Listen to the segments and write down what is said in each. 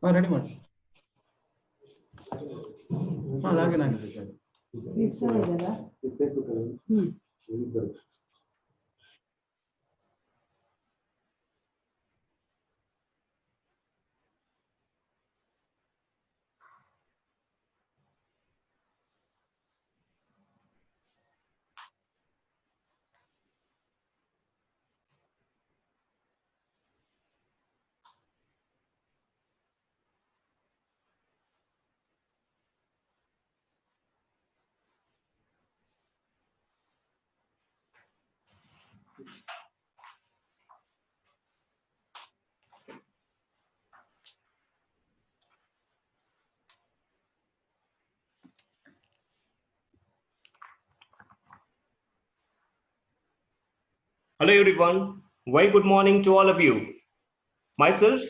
Ready, madam. Hello everyone, very good morning to all of you. Myself,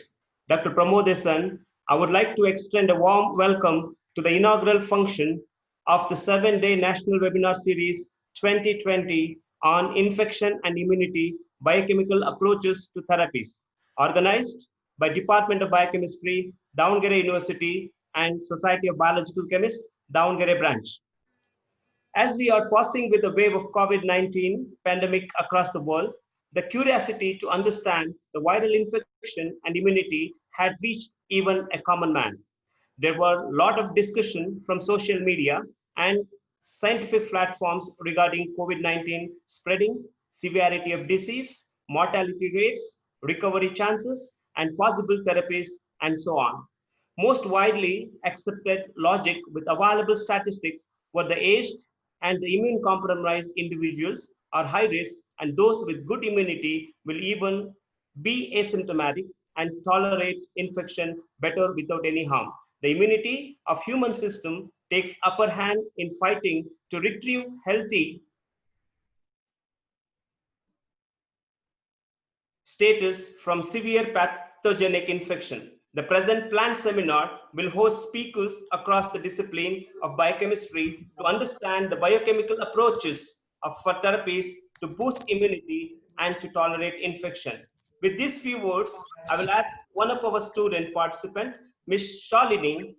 Dr. Pramod Desan, I would like to extend a warm welcome to the inaugural function of the 7-day National Webinar Series 2020 on Infection and Immunity Biochemical Approaches to Therapies, organized by Department of Biochemistry, Davangere University and Society of Biological Chemists, Davangere branch. As we are passing with the wave of COVID-19 pandemic across the world, the curiosity to understand the viral infection and immunity had reached even a common man. There were a lot of discussion from social media and scientific platforms regarding COVID-19 spreading, severity of disease, mortality rates, recovery chances, and possible therapies, and so on. Most widely accepted logic with available statistics were the aged and the immune compromised individuals are high risk, and those with good immunity will even be asymptomatic and tolerate infection better without any harm. The immunity of human system takes upper hand in fighting to retrieve healthy status from severe pathogenic infection. The present planned seminar will host speakers across the discipline of biochemistry to understand the biochemical approaches for therapies to boost immunity and to tolerate infection. With these few words, I will ask one of our student participants, Ms. Shalini,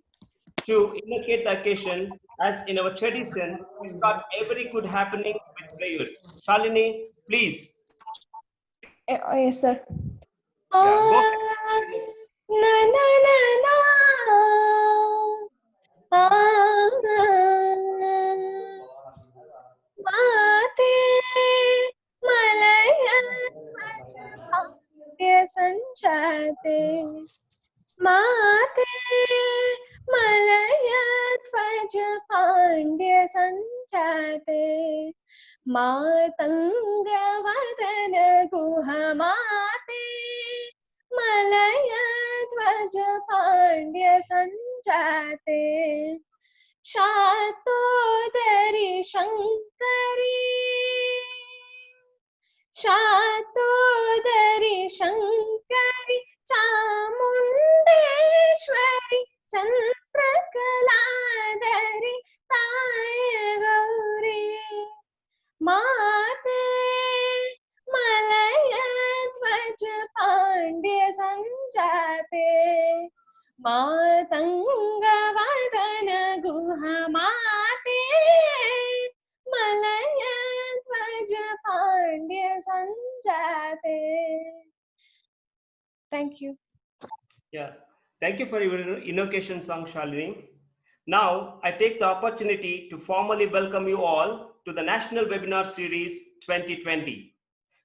to indicate the occasion. As in our tradition, we start every good happening with prayers. Shalini, please. Yes, sir. Yeah, go Na na na na. Mate malaya tvaja bhavya sanchate. Mate malaya tvaja pandya sanchate. Matanga vadana guhamate malaya tvaja pandya sanjate. Shatodari shankari Shatodari shankari Chamundeshwari Chandrakaladari Taya Gauri Mate malaya tvaja pandya sanjate. Matanga vadana guhamate malaya tvaja pandya sanjate. Thank you. Yeah, thank you for your invocation song, Shalini. Now, I take the opportunity to formally welcome you all to the National Webinar Series 2020.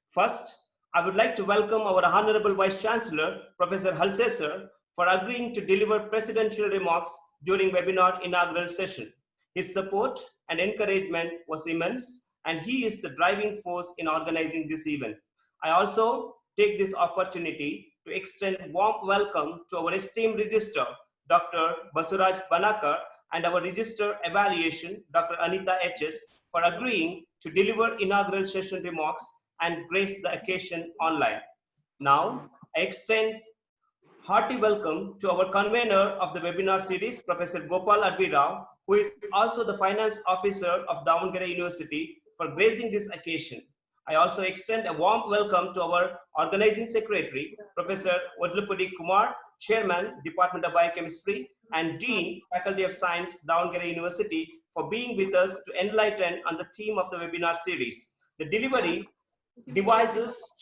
First, I would like to welcome our Honorable Vice Chancellor, Professor Halse sir, for agreeing to deliver presidential remarks during webinar inaugural session. His support and encouragement was immense, and he is the driving force in organizing this event. I also take this opportunity to extend warm welcome to our esteemed registrar, Dr. Basuraj Banakar, and our register evaluation, Dr. Anita HS, for agreeing to deliver inaugural session remarks and grace the occasion online. Now, I extend hearty welcome to our convener of the webinar series, Professor Gopal Advirao, who is also the finance officer of Davangere University, for gracing this occasion. I also extend a warm welcome to our organizing secretary, Professor Wadlupudi Kumar, Chairman, Department of Biochemistry, and Dean, Faculty of Science, Davangere University, for being with us to enlighten on the theme of the webinar series. The delivery devices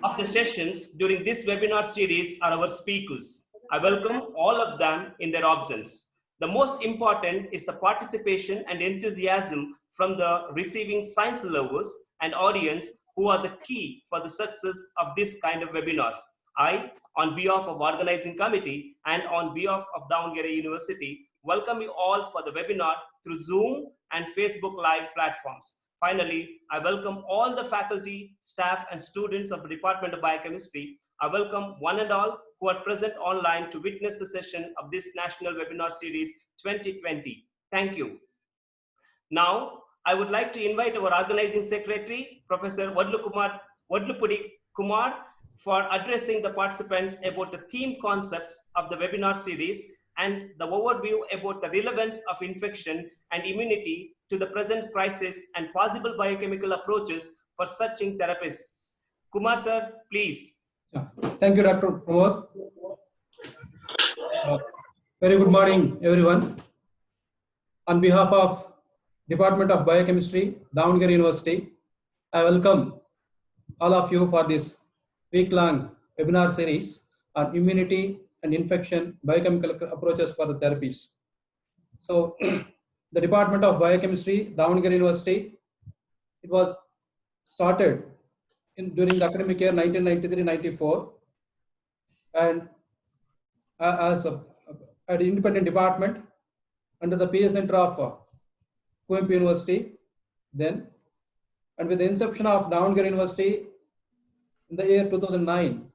of the sessions during this webinar series are our speakers. I welcome all of them in their absence. The most important is the participation and enthusiasm from the receiving science lovers and audience who are the key for the success of this kind of webinars. I, on behalf of organizing committee and on behalf of Davangere University, welcome you all for the webinar through Zoom and Facebook Live platforms. Finally, I welcome all the faculty, staff, and students of the Department of Biochemistry. I welcome one and all who are present online to witness the session of this National Webinar Series 2020. Thank you. Now, I would like to invite our organizing secretary, Professor Wadlupudi Kumar, for addressing the participants about the theme concepts of the webinar series and the overview about the relevance of infection and immunity to the present crisis and possible biochemical approaches for such therapies. Kumar sir, please. Yeah. Thank you, Dr. Pramod. Very good morning, everyone. On behalf of Department of Biochemistry, Davangere University, I welcome all of you for this week-long webinar series on immunity and infection biochemical approaches for the therapies. So, the Department of Biochemistry, Davangere University, it was started during the academic year 1993-94, and as an independent department under the PA Center of Coimbatore University then, and with the inception of Davangere University in the year 2009,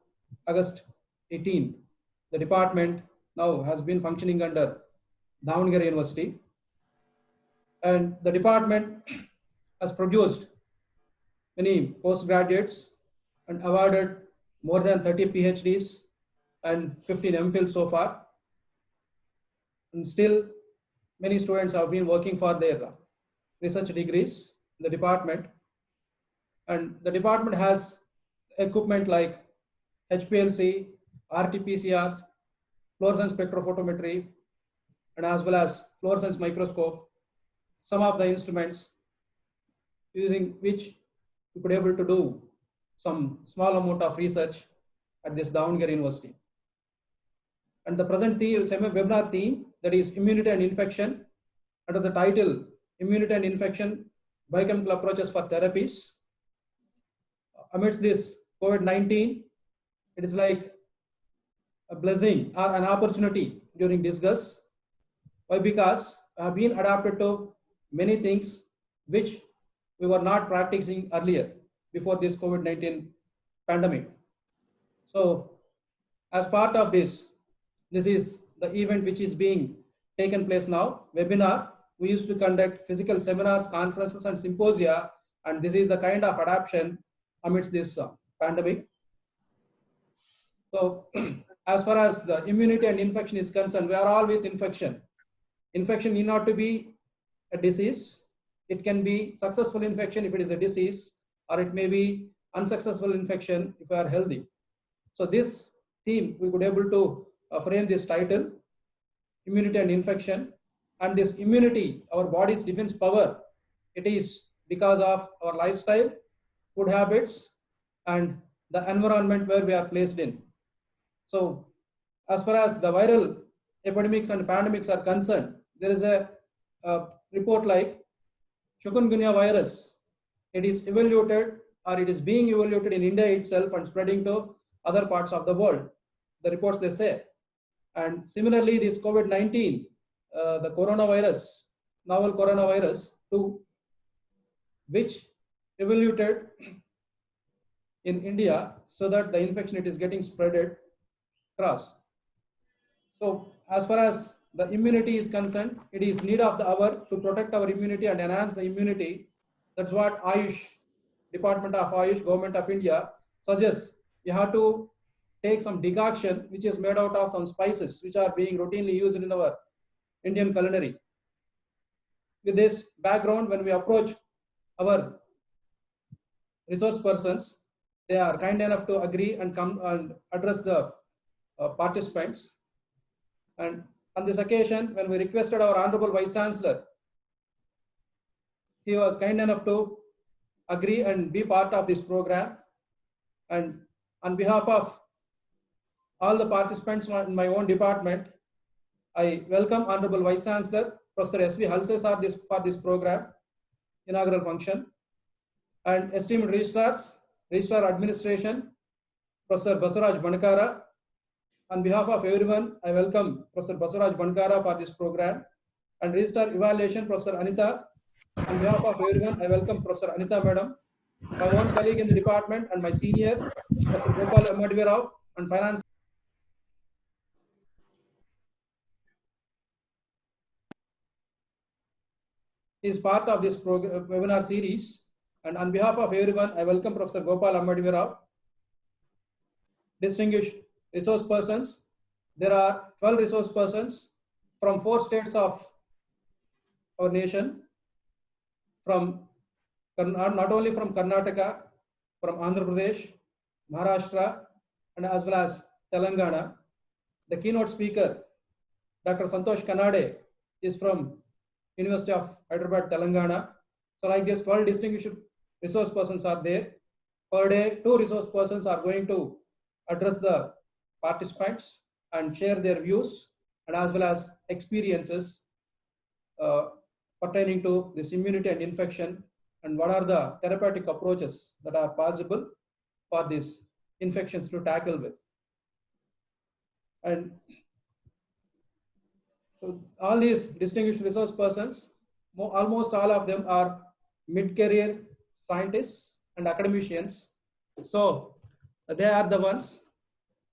August 18th, the department now has been functioning under Davangere University, and the department has produced many postgraduates and awarded more than 30 PhDs and 15 MPhils so far. And still, many students have been working for their research degrees in the department. And the department has equipment like HPLC, RT-PCR, fluorescence spectrophotometry, and as well as fluorescence microscope, some of the instruments using which we could able to do some small amount of research at this Davangere University. And the present theme, webinar theme, that is immunity and infection, under the title Immunity and Infection Biochemical Approaches for Therapies. Amidst this COVID-19, it is like a blessing or an opportunity during discuss. Why? Because I have been adapted to many things which we were not practicing earlier before this COVID-19 pandemic. So, as part of this, this is the event which is being taken place now, webinar. We used to conduct physical seminars, conferences, and symposia, and this is the kind of adaptation amidst this pandemic. So, as far as the immunity and infection is concerned, we are all with infection. Infection need not to be a disease. It can be successful infection if it is a disease, or it may be unsuccessful infection if we are healthy. So this theme, we could able to frame this title, immunity and infection. And this immunity, our body's defense power, it is because of our lifestyle, food habits, and the environment where we are placed in. So as far as the viral epidemics and pandemics are concerned, there is a report like chikungunya virus. It is evaluated, or it is being evaluated in India itself and spreading to other parts of the world. The reports they say. And similarly, this COVID-19, the coronavirus, novel coronavirus 2, which evoluted in India so that the infection it is getting spreaded across. So as far as the immunity is concerned, it is need of the hour to protect our immunity and enhance the immunity. That's what Ayush, Department of Ayush, Government of India suggests. You have to take some decoction which is made out of some spices which are being routinely used in our Indian culinary. With this background, when we approach our resource persons, they are kind enough to agree and come and address the participants. And on this occasion, when we requested our Honorable Vice Chancellor, he was kind enough to agree and be part of this program. And on behalf of all the participants in my own department, I welcome Honorable Vice Chancellor, Professor S.V. Halse for this program, inaugural function, and esteemed registrars, Registrar Administration, Professor Basaraj Bankara. On behalf of everyone, I welcome Professor Basaraj Bankara for this program, and Registrar Evaluation, Professor Anita. On behalf of everyone, I welcome Professor Anita Madam, my own colleague in the department and my senior, Professor Gopal Amadvirao, and Finance is part of this webinar series. And on behalf of everyone, I welcome Professor Gopal Amadvirao. Distinguished resource persons, there are 12 resource persons from 4 states of our nation, from not only from Karnataka, from Andhra Pradesh, Maharashtra, and as well as Telangana. The keynote speaker, Dr. Santhosh Kanade, is from University of Hyderabad, Telangana. So like this, 12 distinguished resource persons are there. Per day, 2 resource persons are going to address the participants and share their views and as well as experiences pertaining to this immunity and infection, and what are the therapeutic approaches that are possible for these infections to tackle with. And so all these distinguished resource persons, almost all of them are mid-career scientists and academicians. So they are the ones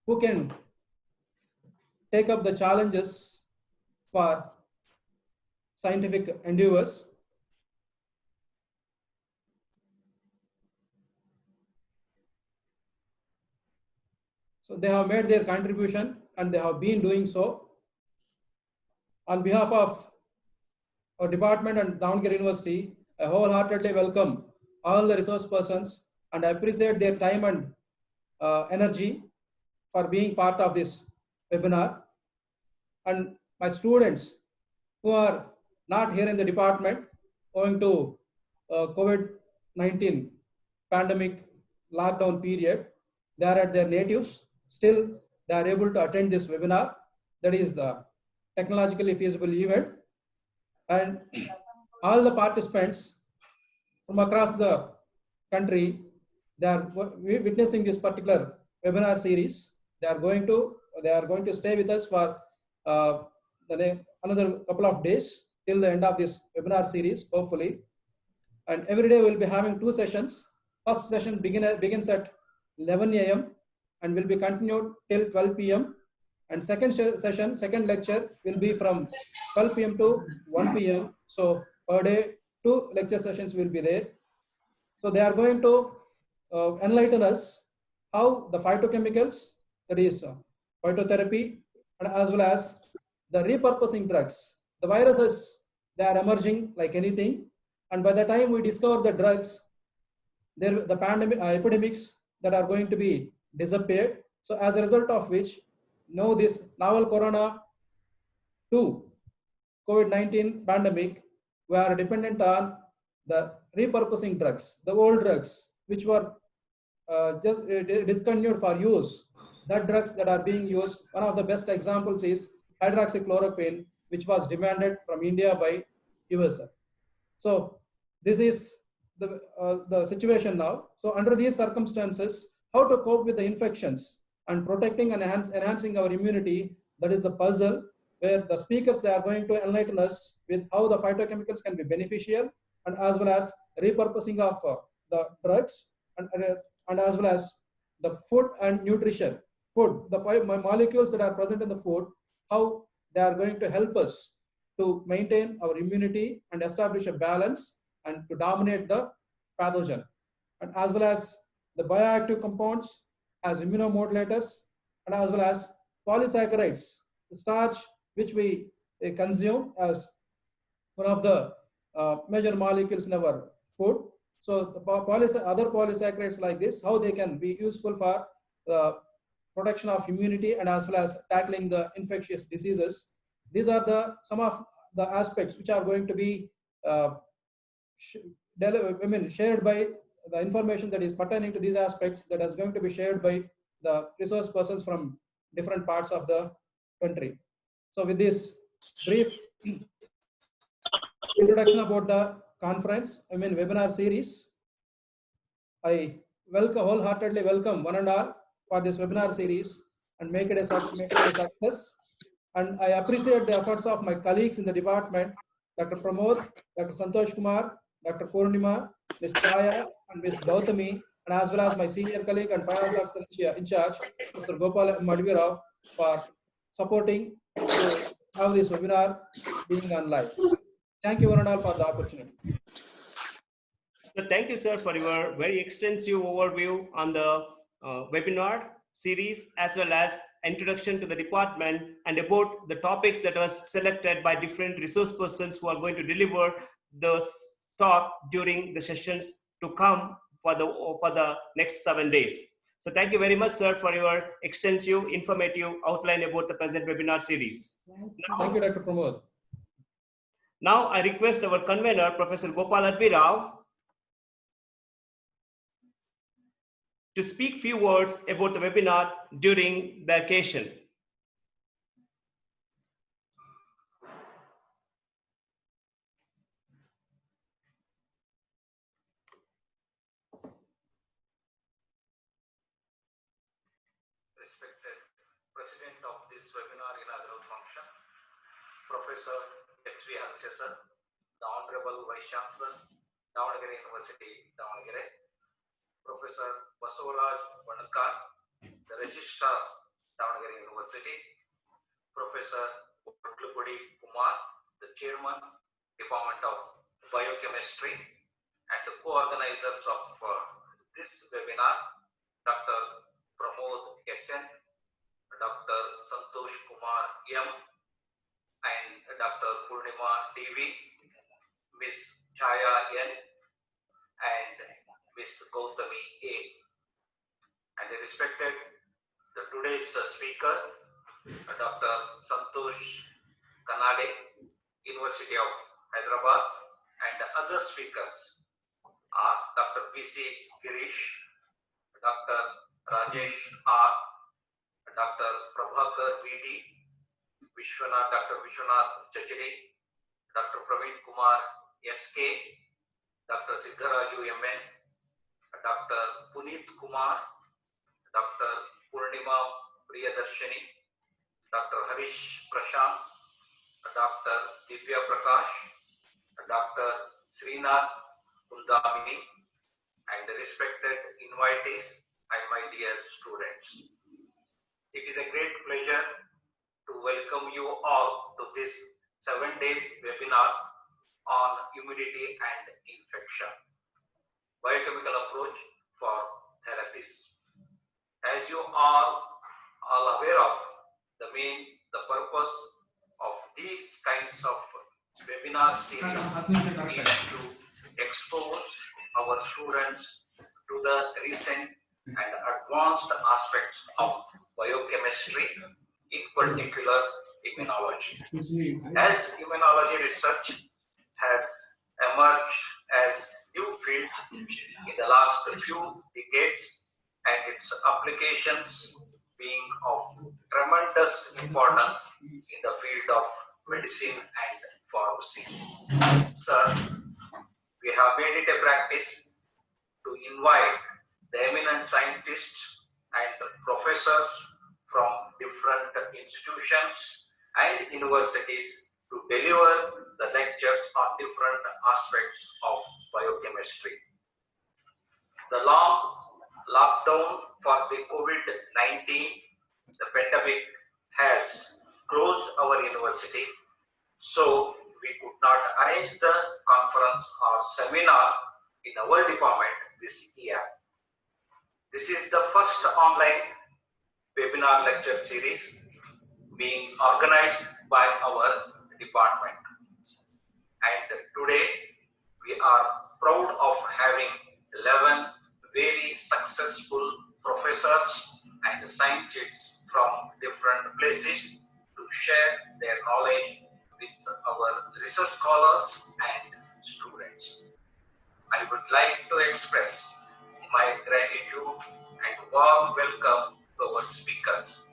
who can take up the challenges for scientific endeavors. So they have made their contribution and they have been doing so. On behalf of our department and Davangere University, I wholeheartedly welcome all the resource persons and I appreciate their time and energy for being part of this webinar. And my students who are not here in the department owing to COVID-19 pandemic lockdown period, they are at their natives. Still, they are able to attend this webinar. That is the technologically feasible event. And all the participants from across the country, they are witnessing this particular webinar series. They are going to stay with us for another couple of days till the end of this webinar series, hopefully. And every day we'll be having 2 sessions. First session begins at 11 a.m. and will be continued till 12 p.m. And second session, second lecture will be from 12 p.m. to 1 p.m. So per day, 2 lecture sessions will be there. So they are going to enlighten us how the phytochemicals, that is phytotherapy, and as well as the repurposing drugs. The viruses, they are emerging like anything. And by the time we discover the drugs, the pandemic epidemics that are going to be disappeared. So as a result of which, now this novel corona 2 COVID-19 pandemic, we are dependent on the repurposing drugs, the old drugs which were just discontinued for use. That drugs that are being used, one of the best examples is hydroxychloroquine, which was demanded from India by USA. So this is the situation now. So under these circumstances, how to cope with the infections and protecting and enhancing our immunity, that is the puzzle where the speakers, they are going to enlighten us with how the phytochemicals can be beneficial, and as well as repurposing of the drugs, and as well as the food and nutrition. Food, the molecules that are present in the food, how they are going to help us to maintain our immunity and establish a balance and to dominate the pathogen, and as well as the bioactive compounds as immunomodulators, and as well as polysaccharides, the starch which we consume as one of the major molecules in our food. So the other polysaccharides like this, how they can be useful for the protection of immunity and as well as tackling the infectious diseases. These are the some of the aspects which are going to be shared by the information that is pertaining to these aspects, that is going to be shared by the resource persons from different parts of the country. So with this brief introduction about the conference, webinar series, I wholeheartedly welcome one and all for this webinar series and make it a success. And I appreciate the efforts of my colleagues in the department, Dr. Pramod, Dr. Santhosh Kumar, Dr. Purnima, Ms. Chaya, and Ms. Gautami, and as well as my senior colleague and finance officer in charge, Mr. Gopal Madhvirao, for supporting to have this webinar being online. Thank you one and all for the opportunity. So thank you, sir, for your very extensive overview on the webinar series, as well as introduction to the department and about the topics that was selected by different resource persons who are going to deliver the talk during the sessions to come for the next 7 days. So thank you very much, sir, for your extensive, informative outline about the present webinar series. Thank you, Dr. Pramod. Now I request our convener, Professor Gopal Madhvirao, to speak few words about the webinar during the occasion. Respected President of this webinar inaugural function, Professor H.V. Halse sir, the Honorable Vice Chancellor, Davangere University, Davangere, Professor Basavaraj Vanakar, the Registrar, Davangere University, Professor Utlupudi Kumar, the Chairman, Department of Biochemistry, and the co-organizers of this webinar, Dr. Pramod S.N., Dr. Santhosh Kumar M., and Dr. Purnima D.V., Ms. Chaya N., and Ms. Gautami A. And the respected today's speaker, Dr. Santhosh Kanade, University of Hyderabad, and other speakers are Dr. P.C. Girish, Dr. Rajesh R., Dr. Prabhakar V.D., Dr. Vishwanath Chachadi, Dr. Praveen Kumar S.K., Dr. Siddharaju M.N., Dr. Puneet Kumar, Dr. Purnima Priyadarshini, Dr. Harish Prashant, Dr. Divya Prakash, Dr. Srinath Kundami, and the respected invitees and my dear students. It is a great pleasure to welcome you all to this 7 days webinar on immunity and infection, biochemical approach for therapies. As you are all aware of, the purpose of these kinds of webinar series is to expose our students to the recent and advanced aspects of biochemistry, in particular immunology. As immunology research has emerged as new field in the last few decades, and its applications being of tremendous importance in the field of medicine and pharmacy. Sir, we have made it a practice to invite the eminent scientists and professors from different institutions and universities to deliver the lectures on different aspects of biochemistry. The long lockdown for the COVID-19, the pandemic, has closed our university, so we could not arrange the conference or seminar in our department this year. This is the first online webinar lecture series being organized by our department. And today we are proud of having 11 very successful professors and scientists from different places to share their knowledge with our research scholars and students. I would like to express my gratitude and warm welcome to our speakers.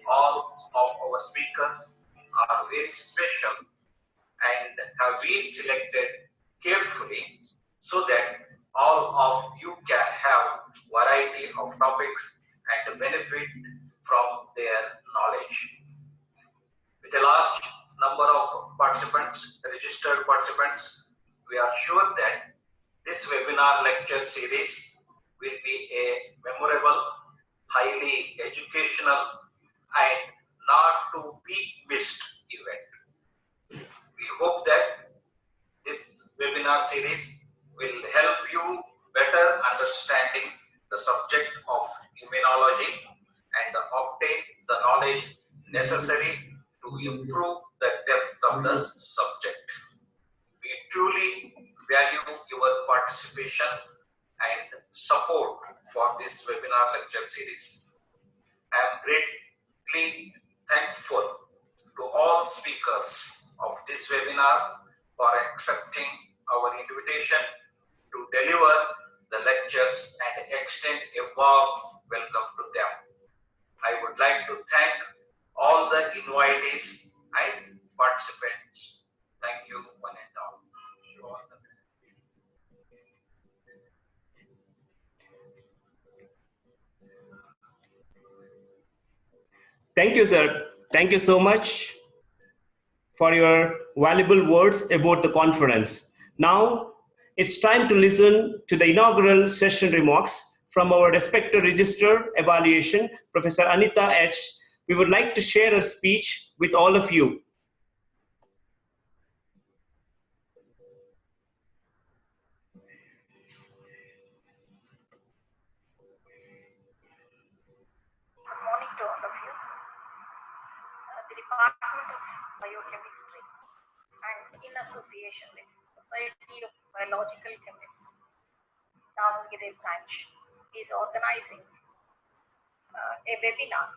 All of our speakers are very special and have been selected carefully so that all of you can have variety of topics and benefit from their knowledge. With a large number of participants, registered participants, we are sure that this webinar lecture series will be a memorable, highly educational, and not to be missed event. We hope that this webinar series will help you better understanding the subject of immunology and obtain the knowledge necessary to improve the depth of the subject. We truly value your participation and support for this webinar lecture series. I am greatly thankful to all speakers of this webinar for accepting our invitation to deliver the lectures and extend a warm welcome to them. I would like to thank all the invitees and participants. Thank you, one and all. You all the best. Thank you, sir. Thank you so much for your valuable words about the conference. Now, it's time to listen to the inaugural session remarks from our respected register evaluation, Professor Anita H. We would like to share a speech with all of you. Good morning to all of you. The Department of Biochemistry and in association with Society of Biological Chemists, Davangere branch, is organizing a webinar,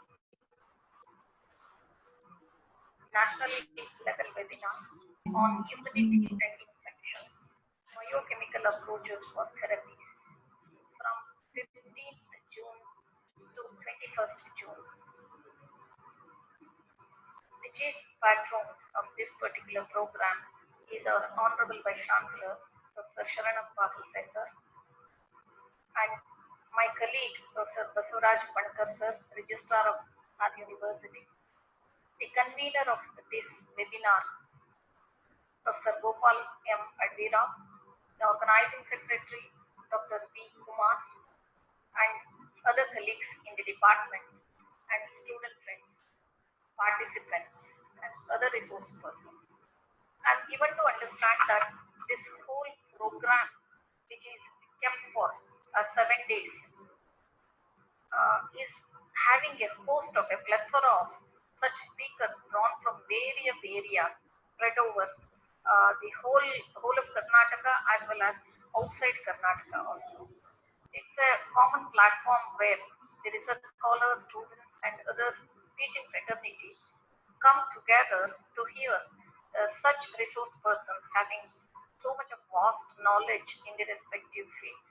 national level webinar on immunity and infection, biochemical approaches for therapies from 15th June to 21st June. The chief patron of this particular program is our Honorable Vice Chancellor, Dr. Sharanam Pahalse sir, and my colleague, Dr. Basuraj Pankar sir, Registrar of our University. The convener of this webinar, Professor Gopal M. Advira, the organizing secretary, Dr. B. Kumar, and other colleagues in the department, and student friends, participants, and other resource persons. I'm given to understand that this whole program, which is kept for 7 days, is having a host of a plethora of such speakers drawn from various areas spread over the whole of Karnataka as well as outside Karnataka also. It's a common platform where the research scholars, students, and other teaching fraternity come together to hear such resource persons having so much of vast knowledge in the respective fields.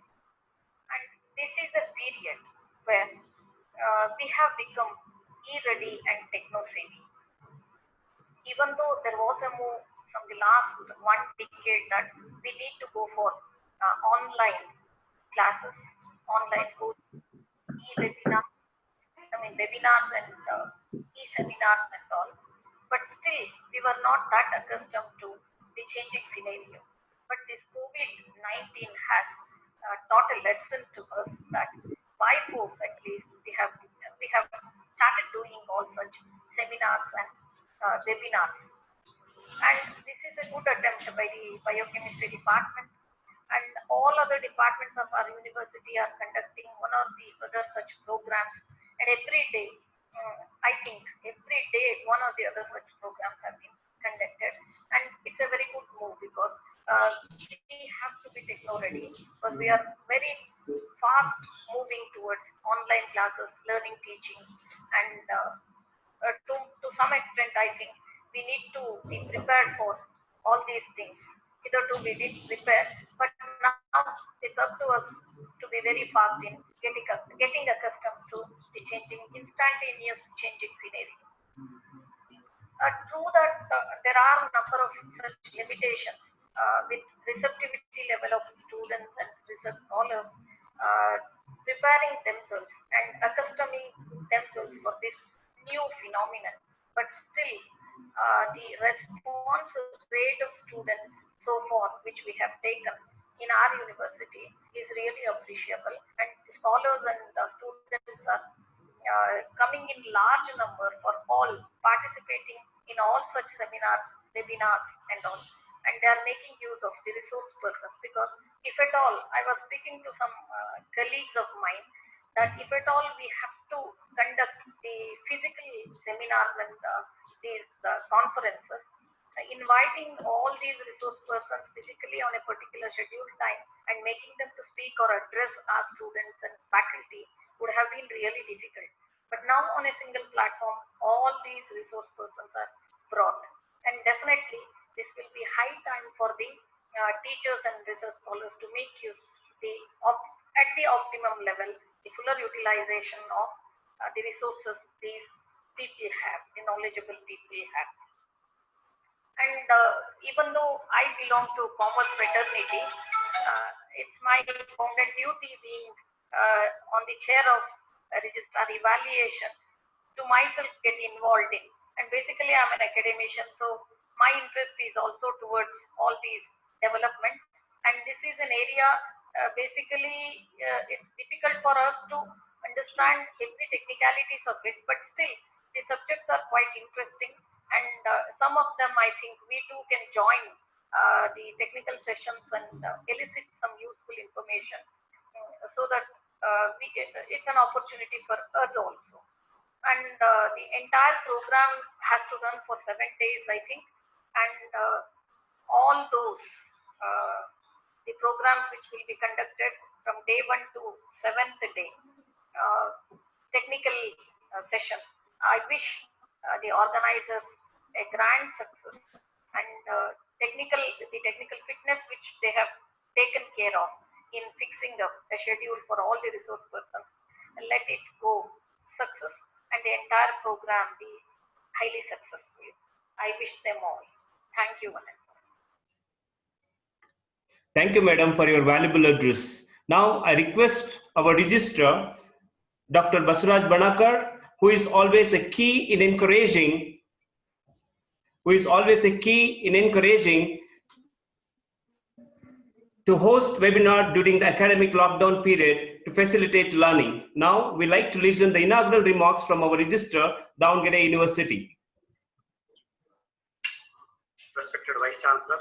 And this is a period where we have become e-ready and techno-savvy. Even though there was a move from the last 1 decade that we need to go for online classes, online courses, e-webinars, webinars and e-seminars and all. But still we were not that accustomed to the changing scenario. But this COVID-19 has taught a lesson to us that by force at least we have started doing all such seminars and webinars. And this is a good attempt by the biochemistry department, and all other departments of our university are conducting one or the other such programs. And every day, I think every day one or the other such programs have been conducted. And it's a very good move because we have to be techno ready, because we are very fast moving towards online classes, learning, teaching, and to some extent, I think we need to be prepared for all these things. Hitherto we didn't prepare, but now it's up to us to be very fast in getting accustomed to the changing, instantaneous changing scenario. True that there are a number of such limitations with receptivity level of students and research scholars preparing themselves and accustoming themselves for this new phenomenon. But still, the response rate of students so far, which we have taken in our university, is really appreciable, and the scholars and the students are coming in large number for all, participating in all such seminars, webinars, and all. And they are making use of the resource persons, because if at all, I was speaking to some colleagues of mine, that if at all we have to conduct the physical seminars and these conferences, inviting all these resource persons physically on a particular scheduled time and making them to speak or address our students and faculty would have been really difficult. But now on a single platform, all these resource persons are brought, and definitely this will be high time for the teachers and research scholars to make use at the optimum level, the fuller utilization of the resources these people have, the knowledgeable people have. And even though I belong to commerce fraternity, it's my bounden duty, being on the chair of registrar evaluation, to myself get involved in. And basically I'm an academician, so my interest is also towards all these developments. And this is an area, basically it's difficult for us to understand every technicalities of it, but still the subjects are quite interesting, and some of them I think we too can join the technical sessions and elicit some useful information, so that it's an opportunity for us also. And the entire program has to run for 7 days, I think, and all those the programs which will be conducted from day 1 to 7th day, technical sessions. I wish the organizers a grand success, and the technical fitness which they have taken care of in fixing up a schedule for all the resource persons. Let it go success, and the entire program be highly successful. I wish them all. Thank you, Anand. Thank you, madam, for your valuable address. Now, I request our registrar, Dr. Basuraj Banakar, who is always a key in encouraging to host webinar during the academic lockdown period to facilitate learning. Now, we like to listen the inaugural remarks from our registrar, Davangere University. Respected Vice Chancellor,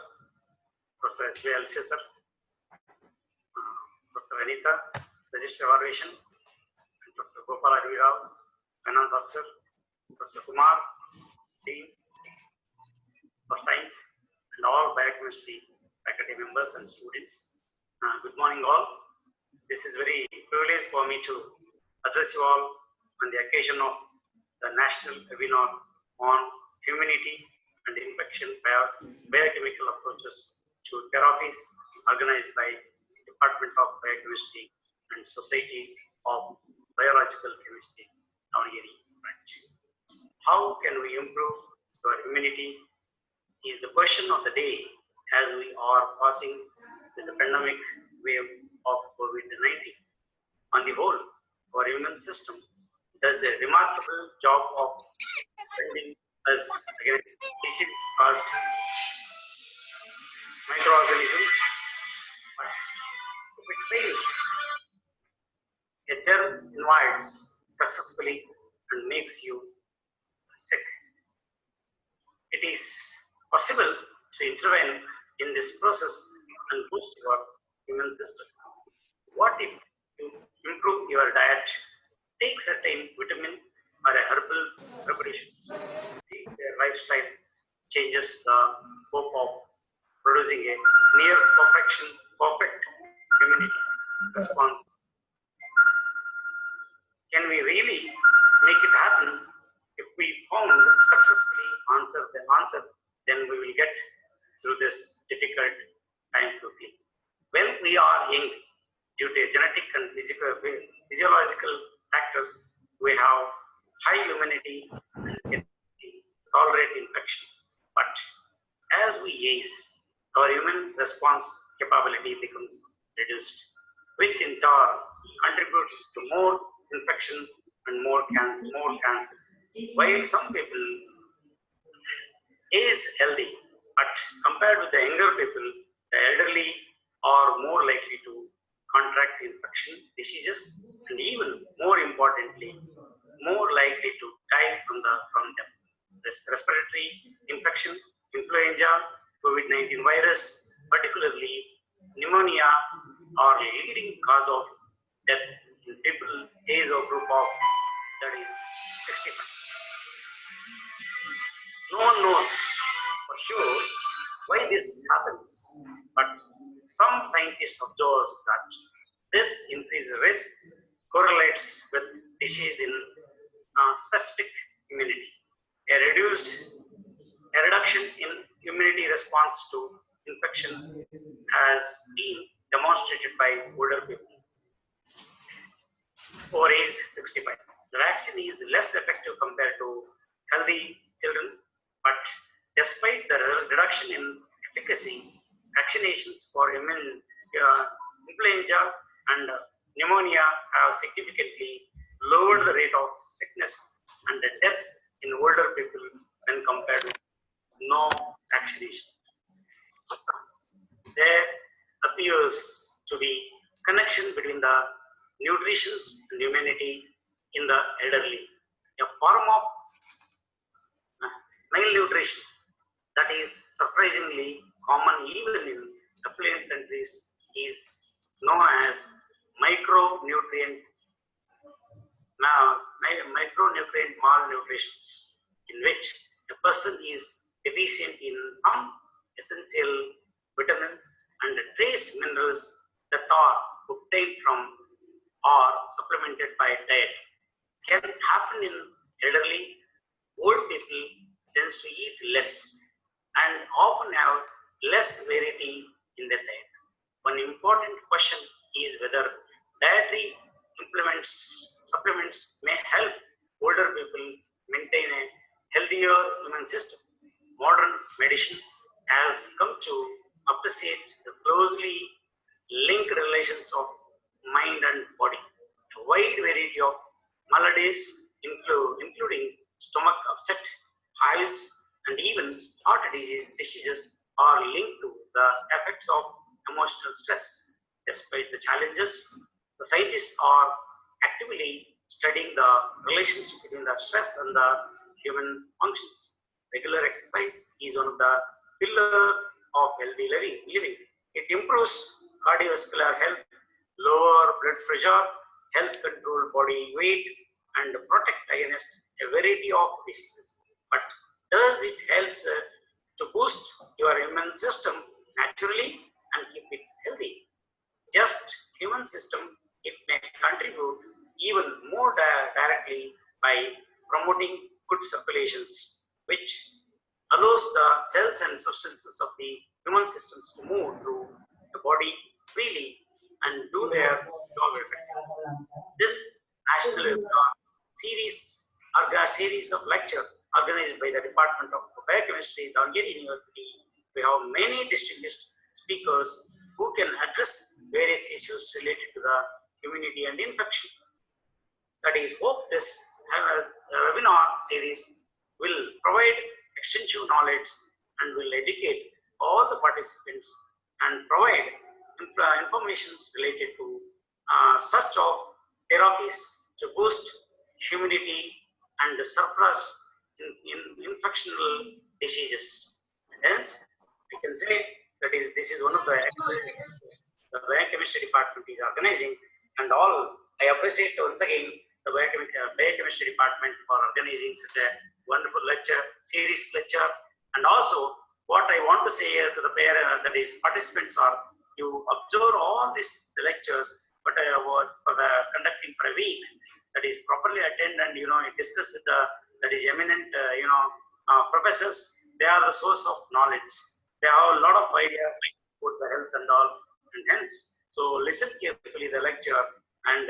Professor S.V. sir, Professor Anita, Registrar Evaluation, and Professor Gopal Adirao, Finance Officer, Professor Kumar, Dean for Science, and all biochemistry faculty members and students. Good morning all. This is very privilege for me to address you all on the occasion of the National Webinar on Humanity and Infection Biochemical Approaches to Therapies, organized by Department of Biochemistry and Society of Biological Chemistry, Davangere branch. How can we improve our immunity is the question of the day, as we are passing with the pandemic wave of COVID-19. On the whole, our immune system does a remarkable job of defending us against caused microorganisms, but if it fails, a germ invades successfully and makes you sick. It is possible to intervene in this process and boost your immune system. What if you improve your diet, take certain vitamin or a herbal preparation, their lifestyle changes the hope of producing a near perfect immunity response. Can we really make it happen? If we found successfully the answer, then we will get through this difficult time quickly. When we are young, due to genetic and physiological factors, we have high immunity and ability to tolerate infection. But as we age, our immune response capability becomes reduced, which in turn contributes to more infection and more cancer. While some people is healthy, but compared with the younger people, the elderly are more likely to contract infection diseases, and even more importantly, more likely to die from them. This respiratory infection, influenza, COVID-19 virus, particularly pneumonia, are a leading cause of death in people age of group of, that is 65. No one knows for sure why this happens, but some scientists observe that this increased risk correlates with disease in specific immunity. A reduction in immunity response to infection has been demonstrated by older people over age 65. The vaccine is less effective compared to healthy children, but despite the reduction in efficacy, vaccinations for influenza and pneumonia have significantly lowered the rate of sickness and the death in older people when compared to no vaccination. There appears to be connection between the nutrition and immunity in the elderly. A form of malnutrition that is surprisingly common even in affluent countries is known as micronutrient malnutrition, in which a person is deficient in some essential vitamins and trace minerals that are obtained from or supplemented by diet. Can happen in elderly. Old people tends to eat less and often have less variety in their diet. One important question is whether dietary supplements may help older people maintain a healthier immune system. Modern medicine has come to appreciate the closely linked relations of mind and body. A wide variety of maladies, including stomach upset, hives, and even heart diseases are linked to the effects of emotional stress. Despite the challenges, the scientists are actively studying the relationship between the stress and the human functions. Regular exercise is one of the pillars of healthy living. It improves cardiovascular health, lower blood pressure, help control body weight, and protect against a variety of diseases. But does it help to boost your immune system naturally and keep it healthy? Just human system, it may contribute even more directly by promoting good circulations, which allows the cells and substances of the human systems to move through the body freely and do their job effectively. This national series of lecture organized by the Department of Biochemistry, Davangere University. We have many distinguished speakers who can address various issues related to the immunity and infection. That is, hope this webinar series will provide extensive knowledge and will educate all the participants and provide informations related to such of therapies to boost immunity and suppress in infectional diseases. Hence, we can say that this is one of the biochemistry department is organizing, and all I appreciate once again the biochemistry department for organizing such a wonderful lecture, series lecture. And also what I want to say here to the that is participants are, you observe all these lectures, but for the conducting for a week, that is properly attend and discuss with the that is eminent professors. They are the source of knowledge. They have a lot of ideas about the health and all, and hence so listen carefully the lecture and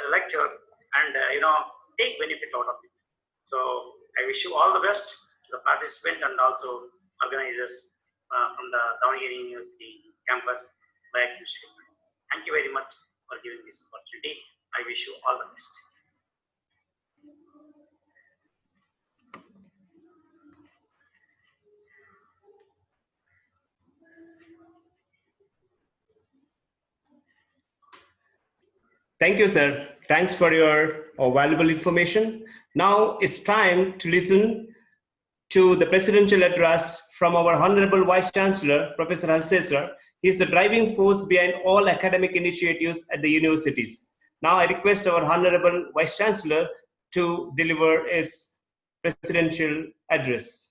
lecture and take benefit out of it. So I wish you all the best to the participant and also organizers from the Davangere University campus biochemistry. Thank you very much for giving this opportunity. I wish you all the best. Thank you, sir. Thanks for your valuable information. Now it's time to listen to the presidential address from our Honorable Vice Chancellor, Professor Halse sir. He is the driving force behind all academic initiatives at the universities. Now I request our Honorable Vice Chancellor to deliver his presidential address.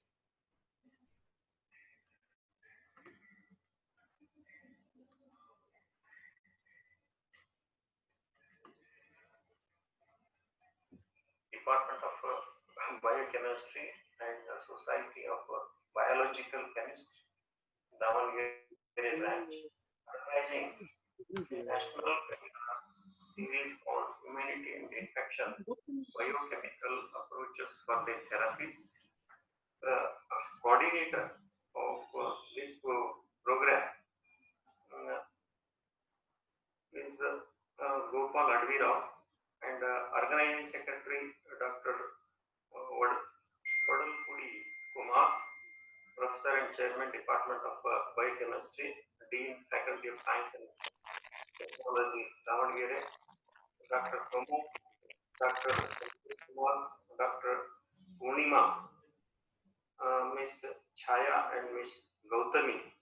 Department of Biochemistry and Society of Biological Chemists, Davangere branch, organizing the National Series on Immunity and Infection, Biochemical Approaches for the Therapies. The coordinator of this program is Gopal Advirao, and organizing secretary Dr. Vadalpudi Kumar, professor and chairman, Department of Biochemistry, Dean, Faculty of Science and Technology, Davangere, Dr. Promo, Dr. Kumar, Dr. Purnima, Ms. Chaya and Ms. Gautami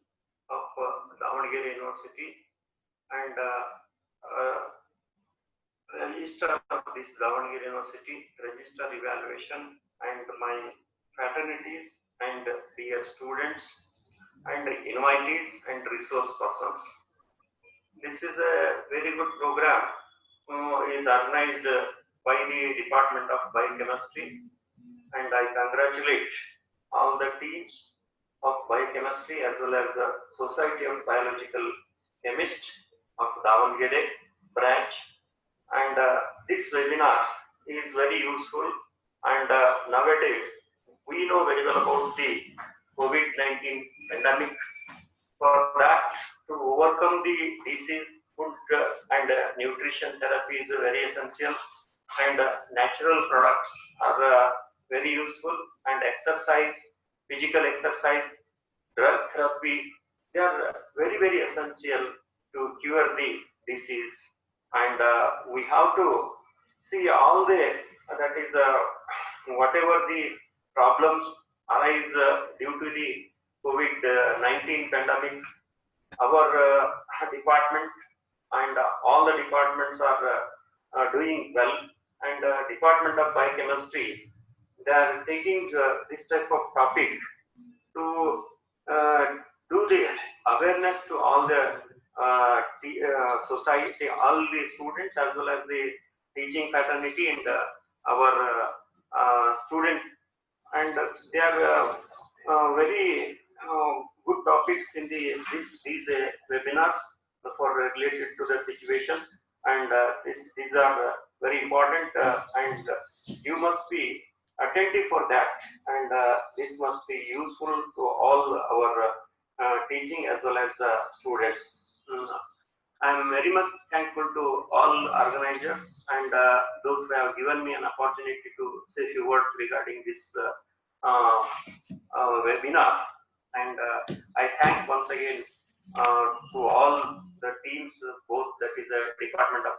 of Davangere University, and Register of this Davangere University, Register Evaluation, and my fraternities and dear students and invitees and resource persons. This is a very good program. Is organized by the Department of Biochemistry, and I congratulate all the teams of biochemistry as well as the Society of Biological Chemists of Davangere branch. And this webinar is very useful, and nowadays we know very well about the COVID-19 pandemic. For that, to overcome the disease, food and nutrition therapy is very essential, and natural products are very useful, and exercise, physical exercise, drug therapy, they are very, very essential to cure the disease. And we have to see all the, that is whatever the problems arise due to the COVID-19 pandemic, our department and all the departments are doing well, and Department of Biochemistry, they are taking this type of topic to do the awareness to all the society, all the students as well as the teaching fraternity and our student, and they are very good topics in these webinars for related to the situation, and these are very important, and you must be attentive for that, and this must be useful to all our teaching as well as students. I am very much thankful to all organizers and those who have given me an opportunity to say a few words regarding this webinar. And I thank once again to all the teams, both that is the Department of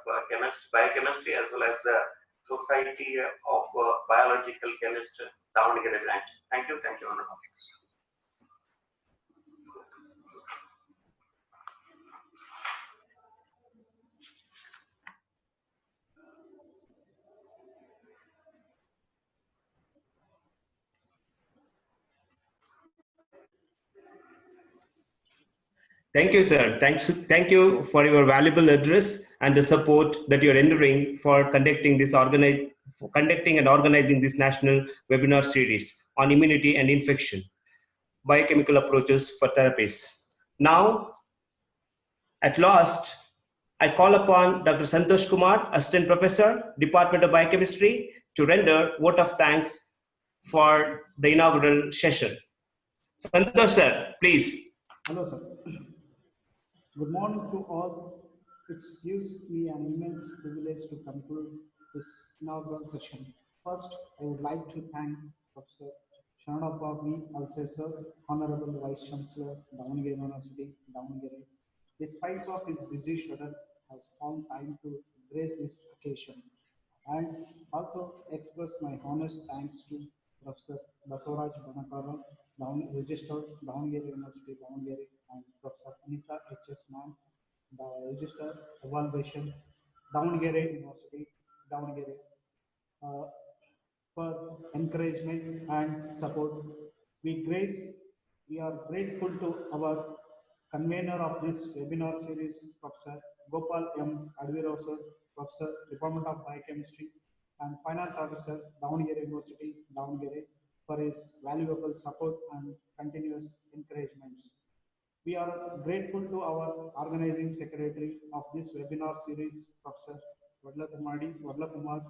Biochemistry as well as the Society of Biological Chemists, Davangere branch. Thank you, Honorable. Thank you, sir. Thank you for your valuable address and the support that you're rendering for conducting and organizing this national webinar series on immunity and infection, biochemical approaches for therapies. Now, at last, I call upon Dr. Santhosh Kumar, Assistant Professor, Department of Biochemistry, to render vote of thanks for the inaugural session. Santhosh, sir, please. Hello, sir. Good morning to all. It gives me an immense privilege to conclude this inaugural session. First, I would like to thank Professor Shanadappa Alsesar, Honorable Vice Chancellor, Davangere University, Davangere. Despite of his busy schedule, has found time to grace this occasion. And also express my honest thanks to Professor Basavaraj Banakara, Register, Davangere University, Davangere, and Professor Anita H.S. Ma'am, the Register Evaluation, Davangere University, Davangere, for encouragement and support. We are grateful to our convener of this webinar series, Professor Gopal M. Advirosar, Professor, Department of Biochemistry, and Finance Officer, Davangere University, Davangere, for his valuable support and continuous encouragements. We are grateful to our organizing secretary of this webinar series, Professor Vadla Kumar,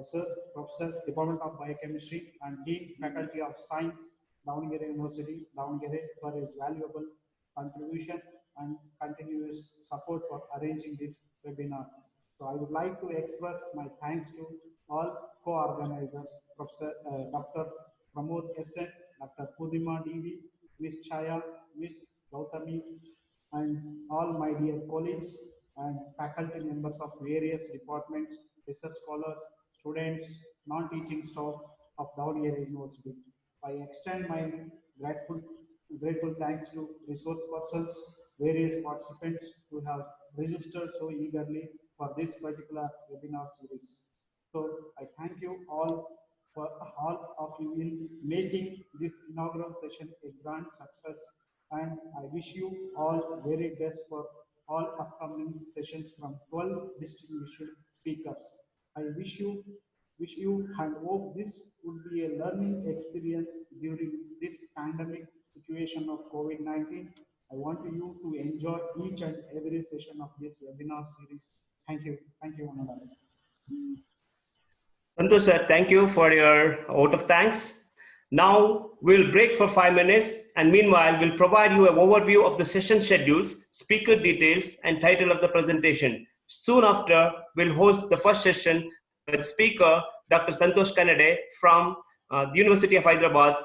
Sir, Professor, Department of Biochemistry, and Dean, Faculty of Science, Davangere University, Davangere, for his valuable contribution and continuous support for arranging this webinar. So I would like to express my thanks to all co-organizers, Professor Dr. Pramod S.N., Dr. Pudima D.V., Ms. Chaya, Ms. Gautami, and all my dear colleagues and faculty members of various departments, research scholars, students, non-teaching staff of Davangere University. I extend my grateful thanks to resource persons, various participants who have registered so eagerly for this particular webinar series. So I thank you all for all of you in making this inaugural session a grand success, and I wish you all very best for all upcoming sessions from 12 distinguished speakers. I wish you and hope this would be a learning experience during this pandemic situation of COVID-19. I want you to enjoy each and every session of this webinar series. Thank you. Thank you, Honorable. Santhosh sir, thank you for your vote of thanks. Now we'll break for 5 minutes, and meanwhile we'll provide you an overview of the session schedules, speaker details, and title of the presentation. Soon after, we'll host the first session with speaker Dr. Santhosh Kanade from the University of Hyderabad.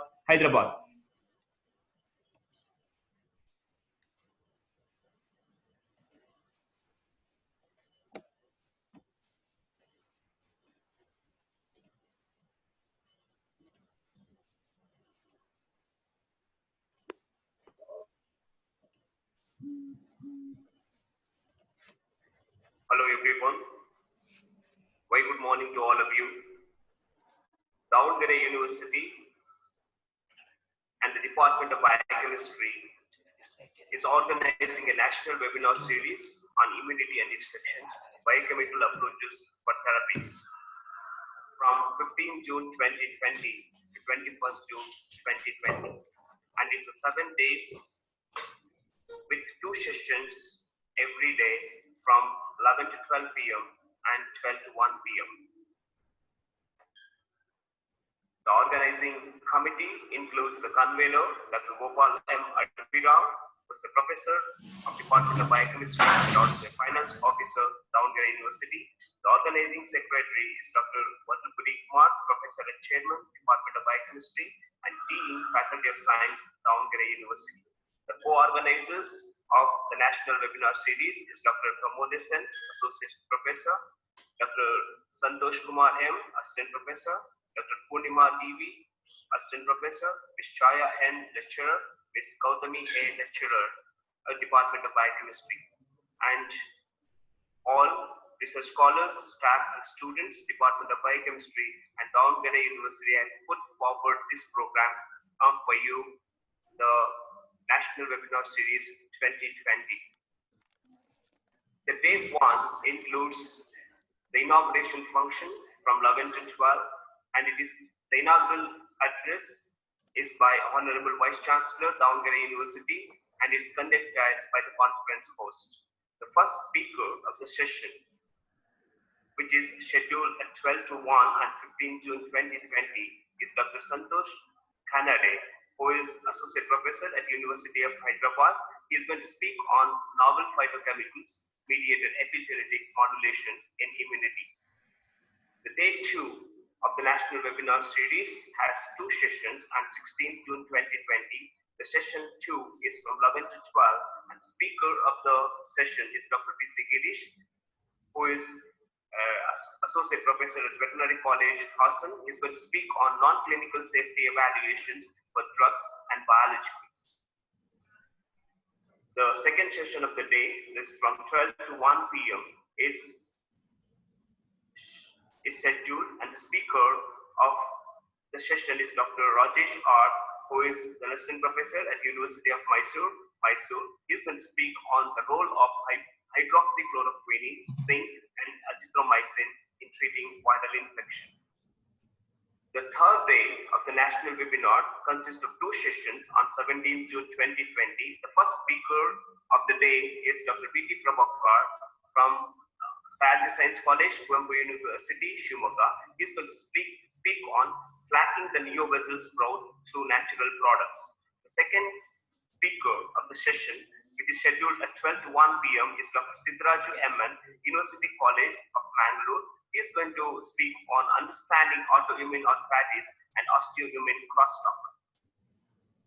Hello everyone. Very good morning to all of you. Davangere University and the Department of Biochemistry is organizing a national webinar series on immunity and infection, biochemical approaches for therapies from 15 June 2020 to 21st June 2020. And it's a 7 days with 2 sessions every day from 11 to 12 p.m. and 12 to 1 p.m. The organizing committee includes the convener, Dr. Gopal M. Advirosar, who is the professor of Department of Biochemistry and also a finance officer, Davangere University. The organizing secretary is Dr. Vatulpudi Kumar, Professor and Chairman, Department of Biochemistry, and Dean, Faculty of Science, Davangere University. The co-organizers of the National Webinar Series is Dr. Pramod Sen, Associate Professor, Dr. Santhosh Kanade, Assistant Professor, Dr. Purnima DV, Assistant Professor, Ms. Chaya N, Lecturer, Ms. Gautami A, Lecturer, Department of Biochemistry, and all research scholars, staff, and students, Department of Biochemistry, and Davangere University have put forward this program for you, the National Webinar Series 2020. The day 1 includes the inauguration function from 11 to 12, and it is the inaugural address is by Honorable Vice Chancellor, Davangere University, and is conducted by the conference host. The first speaker of the session, which is scheduled at 12 to 1 on 15 June 2020, is Dr. Santhosh Kanade, who is Associate Professor at University of Hyderabad. He is going to speak on novel phytochemicals, mediated epigenetic modulations in immunity. The day 2 of the National Webinar Series has 2 sessions on 16 June 2020. The session 2 is from 11 to 12, and the speaker of the session is Dr. B.C. Girish, who is Associate Professor at Veterinary College, Hassan. He is going to speak on non-clinical safety evaluations for drugs and biologicals. The second session of the day is from 12 to 1 p.m. is scheduled, and the speaker of the session is Dr. Rajesh R, who is the Assistant Professor at University of Mysore. He is going to speak on the role of hydroxychloroquine, zinc, and azithromycin in treating viral infection. The third day of the national webinar consists of 2 sessions on 17 June 2020. The first speaker of the day is Dr. B.T. Prabhakar from Sayadri Science College, Coimbatore University, Shimoga. He is going to speak on slacking the neovasal sprout through natural products. The second speaker of the session, which is scheduled at 12 to 1 p.m., is Dr. Siddharaju M.N., University College of Mangalore. He is going to speak on understanding autoimmune arthritis and osteoimmune crosstalk.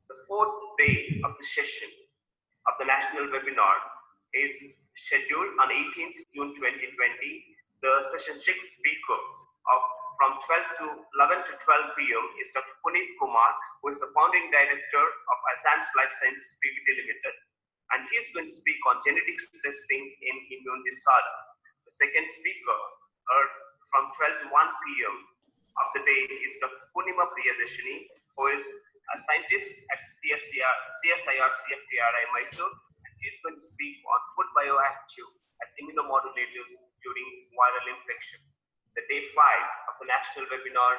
The fourth day of the session of the national webinar is scheduled on 18th June 2020. The session 6 speaker from 11 to 12 p.m. is Dr. Puneet Kumar, who is the founding director of Advanced Life Sciences Pvt. Limited, and he is going to speak on genetics testing in immune disorder. The second speaker from 12 to 1 p.m. of the day is Dr. Purnima Priyadashini, who is a scientist at CSIR CFTRI Mysore, and he is going to speak on food bioactive as immunomodulators during viral infection. The day 5 of the national webinar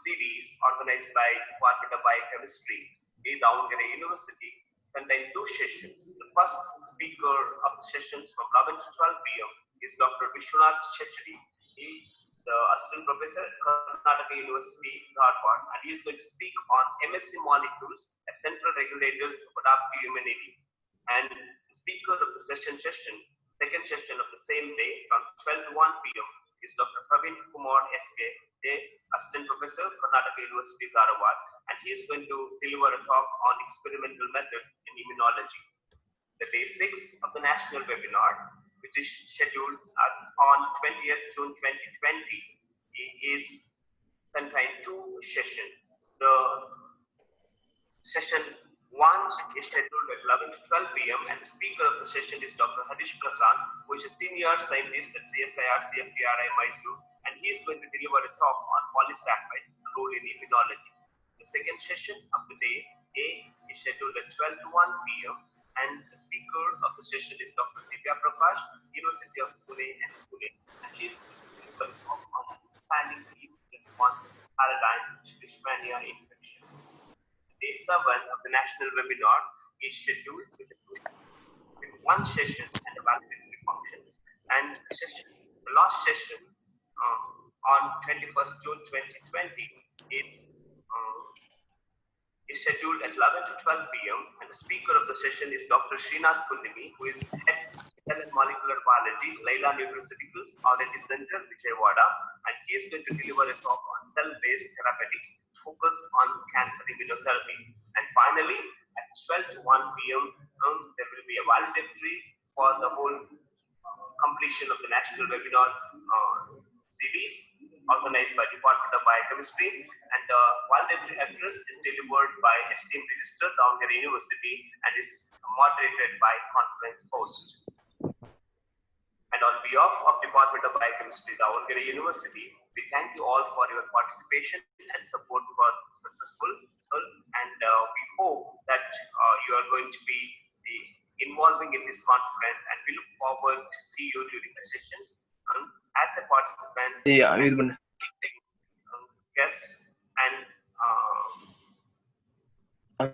series organized by Department of Biochemistry at Davangere University contains 2 sessions. The first speaker of the sessions from 11 to 12 p.m. is Dr. Vishwanath Chechari. He is the Assistant Professor at Karnataka University, Hyderabad, and he is going to speak on MSC molecules as central regulators of adaptive immunity. And the speaker of the second session of the same day from 12 to 1 p.m. is Dr. Praveen Kumar S.K., Assistant Professor, Karnataka University, Hyderabad, and he is going to deliver a talk on experimental methods in immunology. The day 6 of the national webinar, which is scheduled on 20th June 2020, is contained 2 sessions. The session 1 is scheduled at 11 to 12 p.m. and the speaker of the session is Dr. Harish Prasad, who is a senior scientist at CSIR CFTRI Mysore, and he is going to deliver a talk on polysaccharide role in immunology. The second session of the day A is scheduled at 12 to 1 p.m. and the speaker of the session is Dr. Divya Prakash, University of Pune, and she is going to talk on understanding the immune response paradigm to Leishmania infection. Day 7 of the national webinar is scheduled with 1 session and a validatory function. And the last session on 21st June 2020 is scheduled at 11 to 12 p.m. and the speaker of the session is Dr. Srinath Kundimi, who is head Cell and Molecular Biology, Leila Nutraceuticals R&D Center, Vijayawada, and he is going to deliver a talk on cell-based therapeutics, focus on cancer immunotherapy. And finally, at 12 to 1 p.m., there will be a valedictory for the whole completion of the national webinar series organized by Department of Biochemistry, and the valedictory address is delivered by esteemed Register, Davangere University, and is moderated by conference host. And on behalf of Department of Biochemistry, Davangere University, we thank you all for your participation and support for successful, and we hope that you are going to be involving in this conference, and we look forward to see you during the sessions as a participant, guest, and a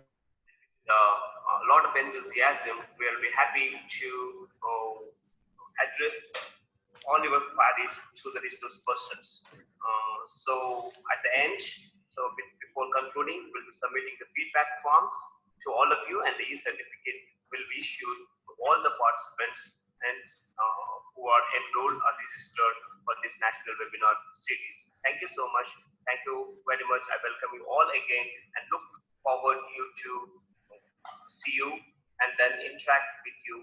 lot of enthusiasm. We will be happy to address all your queries to the resource persons. So at the end, before concluding, we'll be submitting the feedback forms to all of you, and the e-certificate will be issued to all the participants and who are enrolled or registered for this national webinar series. Thank you so much. Thank you very much. I welcome you all again and look forward to see you and then interact with you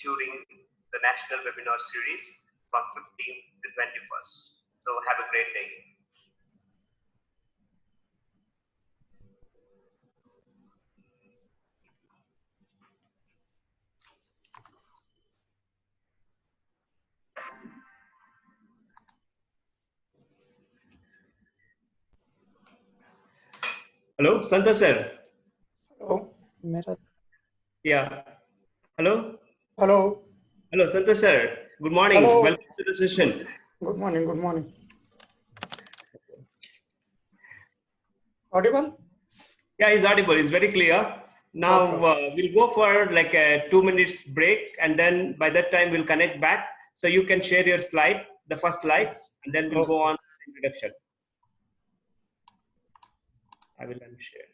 during the national webinar series from 15th to 21st. So have a great day. Hello, Santhosh sir. Hello. Yeah. Hello. Hello. Hello, Santhosh sir. Good morning. Hello. Welcome to the session. Good morning. Good morning. Audible? Yeah, it's audible. It's very clear. Now we'll go for like a 2 minutes break, and then by that time we'll connect back. So you can share your slide, the first slide, and then we'll go on to the introduction. I will unshare.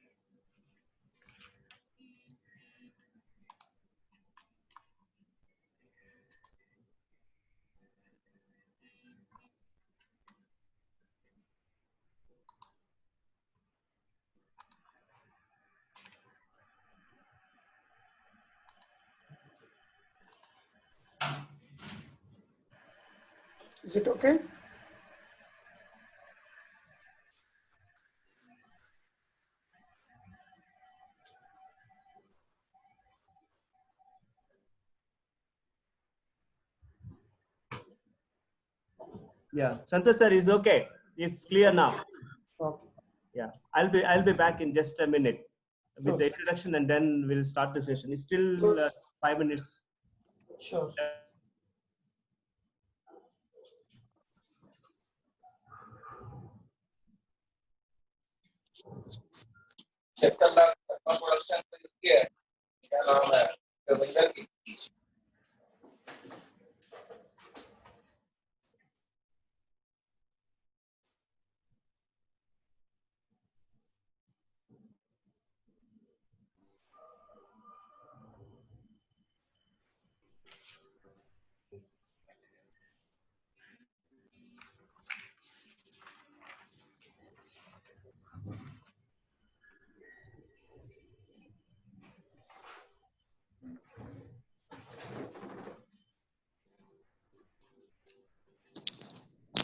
Is it okay? Yeah, Santhosh sir is okay. It's clear now. Okay. Yeah, I'll be back in just a minute with the introduction, and then we'll start the session. It's still 5 minutes. Sure.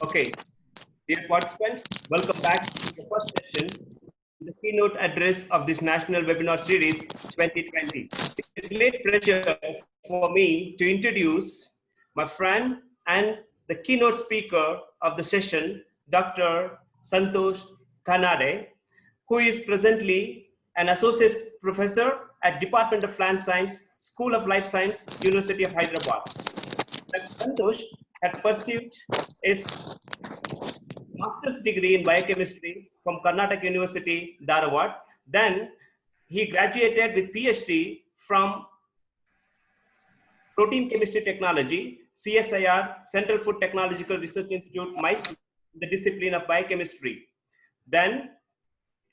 Okay, dear participants, welcome back to the first session, the keynote address of this national webinar series 2020. It's a great pleasure for me to introduce my friend and the keynote speaker of the session, Dr. Santhosh Kanade, who is presently an associate professor at Department of Plant Science, School of Life Science, University of Hyderabad. Dr. Santhosh had pursued his master's degree in biochemistry from Karnataka University, Hyderabad. Then he graduated with PhD from Protein Chemistry Technology, CSIR, Central Food Technological Research Institute, Mysore, the discipline of biochemistry. Then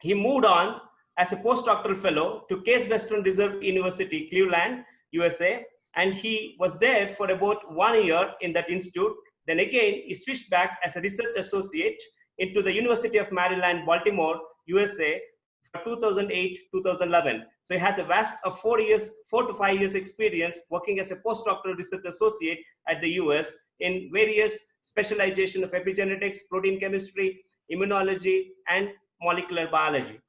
he moved on as a postdoctoral fellow to Case Western Reserve University, Cleveland, USA, and he was there for about 1 year in that institute. Then again, he switched back as a research associate into the University of Maryland, Baltimore, USA, for 2008-2011. So he has a vast of 4 to 5 years experience working as a postdoctoral research associate at the US in various specialization of epigenetics, protein chemistry, immunology, and molecular biology.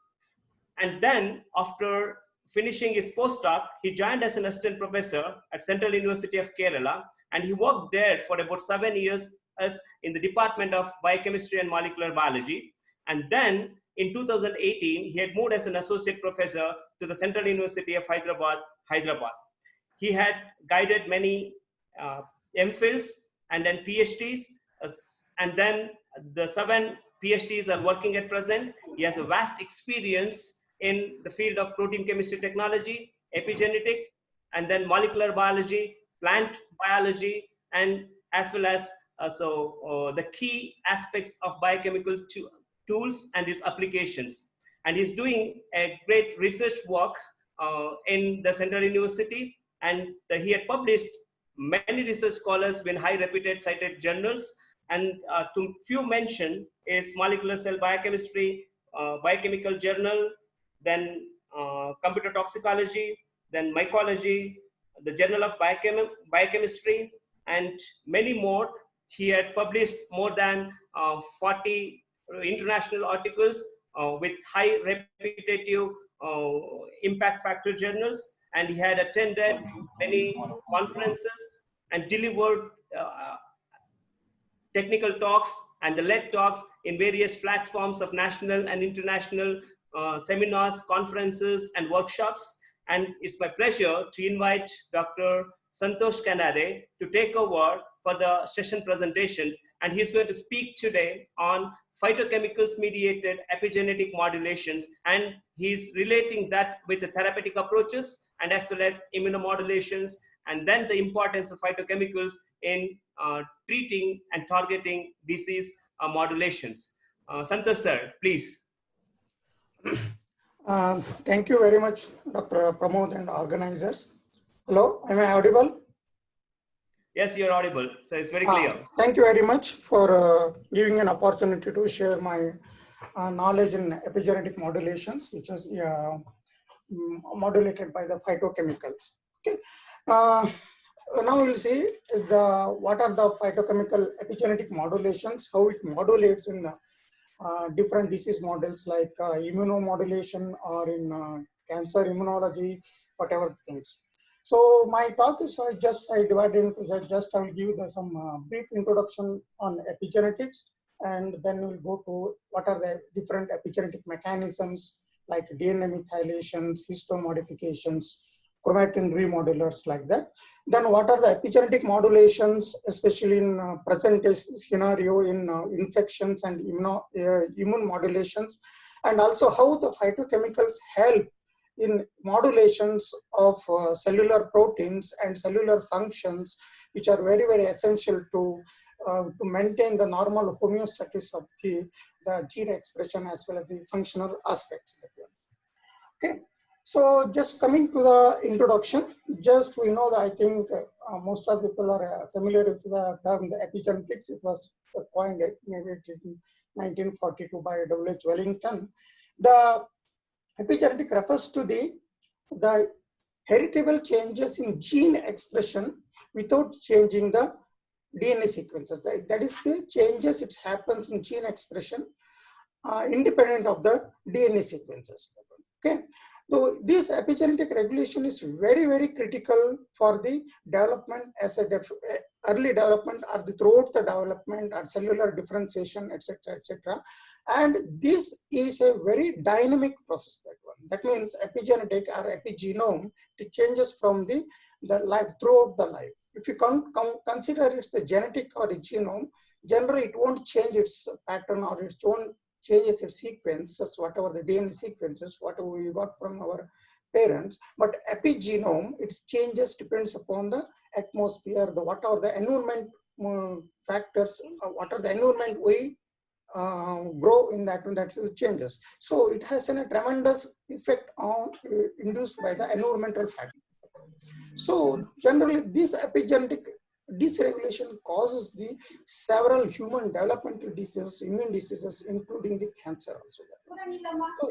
And then after finishing his postdoc, he joined as an assistant professor at Central University of Kerala, and he worked there for about 7 years as in the Department of Biochemistry and Molecular Biology. And then in 2018, he had moved as an associate professor to the Central University of Hyderabad. He had guided many MPhils and then PhDs, and then the 7 PhDs are working at present. He has a vast experience in the field of protein chemistry technology, epigenetics, and then molecular biology, plant biology, and as well as the key aspects of biochemical tools and its applications. And he's doing a great research work in the Central University, and he had published many research scholars in high reputed cited journals. And to few mention is Molecular Cell Biochemistry, Biochemical Journal, then Computer Toxicology, then Mycology, the Journal of Biochemistry, and many more. He had published more than 40 international articles with high reputative impact factor journals, and he had attended many conferences and delivered technical talks and the led talks in various platforms of national and international seminars, conferences, and workshops. And it's my pleasure to invite Dr. Santhosh Kanade to take over for the session presentation. And he's going to speak today on phytochemicals mediated epigenetic modulations. And he's relating that with the therapeutic approaches and as well as immunomodulations, and then the importance of phytochemicals in treating and targeting disease modulations. Santhosh sir, please. Thank you very much, Dr. Pramod and organizers. Hello, am I audible? Yes, you're audible. So it's very clear. Thank you very much for giving an opportunity to share my knowledge in epigenetic modulations, which is modulated by the phytochemicals. Okay. Now we'll see what are the phytochemical epigenetic modulations, how it modulates in the different disease models like immunomodulation or in cancer immunology, whatever things. So my talk is I divided into I will give some brief introduction on epigenetics, and then we'll go to what are the different epigenetic mechanisms like DNA methylations, histone modifications, chromatin remodelers, like that. Then what are the epigenetic modulations, especially in present scenario in infections and immune modulations, and also how the phytochemicals help in modulations of cellular proteins and cellular functions, which are very, very essential to maintain the normal homeostasis of the gene expression as well as the functional aspects. Okay. So just coming to the introduction, just we know that I think most of the people are familiar with the term the epigenetics. It was coined maybe in 1942 by W.H. Wellington. The epigenetic refers to the heritable changes in gene expression without changing the DNA sequences. That is the changes it happens in gene expression independent of the DNA sequences. Okay. So this epigenetic regulation is very, very critical for the development as early development or throughout the development or cellular differentiation, etc., etc. And this is a very dynamic process. That means epigenetic or epigenome, it changes from the life throughout the life. If you consider it's the genetic or a genome, generally it won't change its pattern or it won't changes its sequences, whatever the DNA sequences, whatever we got from our parents. But epigenome, its changes depends upon the atmosphere, what are the environment factors, what are the environment we grow in that changes. So it has a tremendous effect on induced by the environmental factor. So generally, this epigenetic dysregulation causes the several human developmental diseases, immune diseases, including the cancer also. So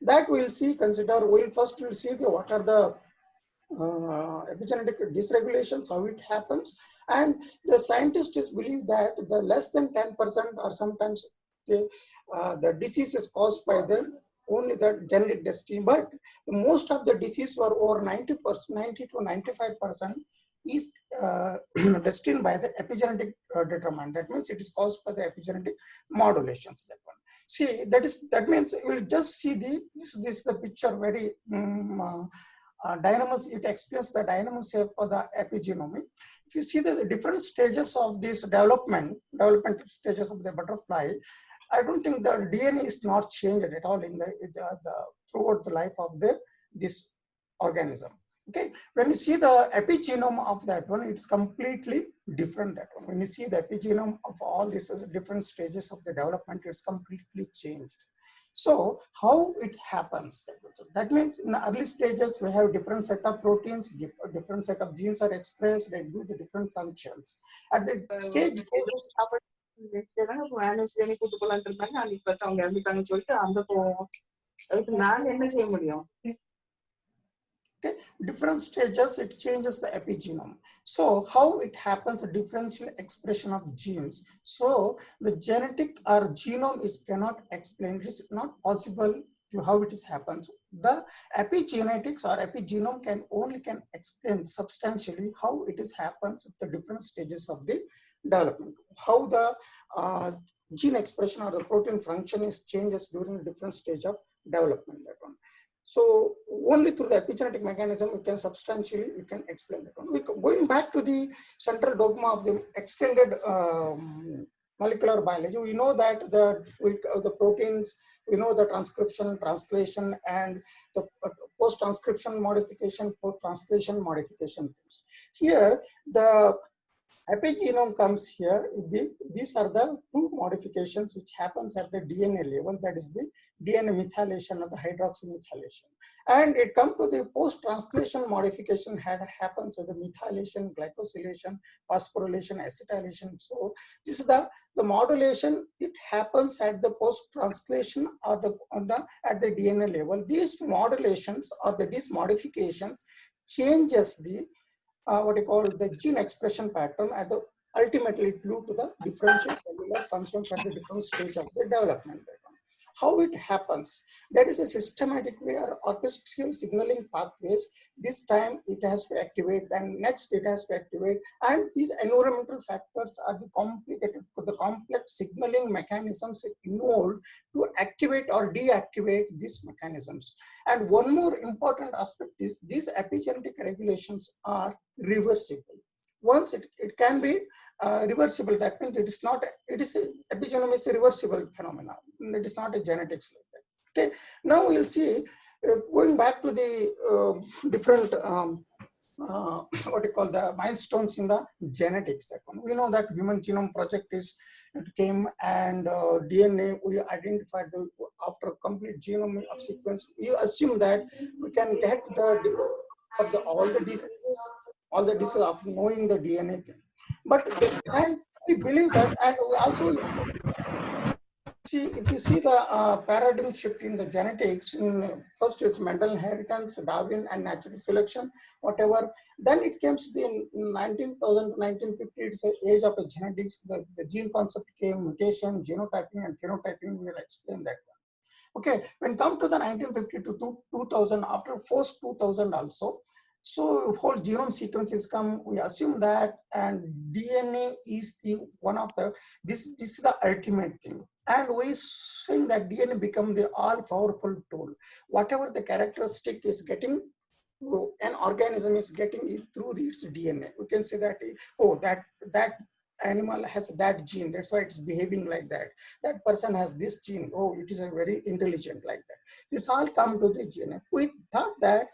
that we'll see, we'll first see what are the epigenetic dysregulations, how it happens. And the scientists believe that the less than 10% or sometimes the disease is caused by the only the genetic destiny, but most of the disease were over 90%, 90 to 95% is destined by the epigenetic determinant. That means it is caused by the epigenetic modulations. That one. See, that means you will just see this is the picture very dynamos. It explains the dynamos shape of the epigenome. If you see the different stages of this developmental stages of the butterfly, I don't think the DNA is not changed at all in the throughout the life of this organism. Okay, when you see the epigenome of that one, it's completely different. That one, when you see the epigenome of all these different stages of the development, it's completely changed. So how it happens? That means in the early stages, we have different set of proteins, different set of genes are expressed, they do the different functions. At the stage, okay, different stages, it changes the epigenome. So how it happens, a differential expression of genes. So the genetic or genome is cannot explain, it is not possible to how it is happens. The epigenetics or epigenome can explain substantially how it is happens at the different stages of the development. How the gene expression or the protein function is changes during different stage of development. That one. So only through the epigenetic mechanism we can explain that one. Going back to the central dogma of the extended molecular biology, we know that the proteins, we know the transcription, translation, and the post-transcription modification, post-translation modification. Here, the epigenome comes here. These are the two modifications which happens at the DNA level, that is the DNA methylation or the hydroxymethylation. And it comes to the post-translation modification happens at the methylation, glycosylation, phosphorylation, acetylation. So this is the modulation, it happens at the post-translation or at the DNA level. These modulations or these modifications changes the what you call the gene expression pattern at the ultimately due to the differential cellular functions at the different stage of the development. How it happens? There is a systematic way or orchestral signaling pathways. This time it has to activate, and next it has to activate, and these environmental factors are the complex signaling mechanisms involved to activate or deactivate these mechanisms. And one more important aspect is these epigenetic regulations are reversible. Once it can be reversible, that means epigenome is a reversible phenomenon. It is not a genetics like that. Okay, now we'll see going back to the different what you call the milestones in the genetics. That one, we know that Human Genome Project came, and DNA we identified after complete genome of sequence. You assume that we can get all the diseases after knowing the DNA thing. But and we believe that, and we also if you see the paradigm shift in the genetics, first is mental inheritance, Darwin, and natural selection, whatever. Then it comes in 19,000 to 1950, it's the age of genetics. The gene concept came, mutation, genotyping, and phenotyping. We will explain that. Okay, when come to the 1950 to 2000, after post 2000 also, so whole genome sequences come, we assume that, and DNA is the one of the, this is the ultimate thing. And we saying that DNA become the all-powerful tool. Whatever the characteristic is getting, an organism is getting it through its DNA. We can say that, oh, that animal has that gene, that's why it's behaving like that. That person has this gene, oh, it is a very intelligent like that. It's all come to the DNA. We thought that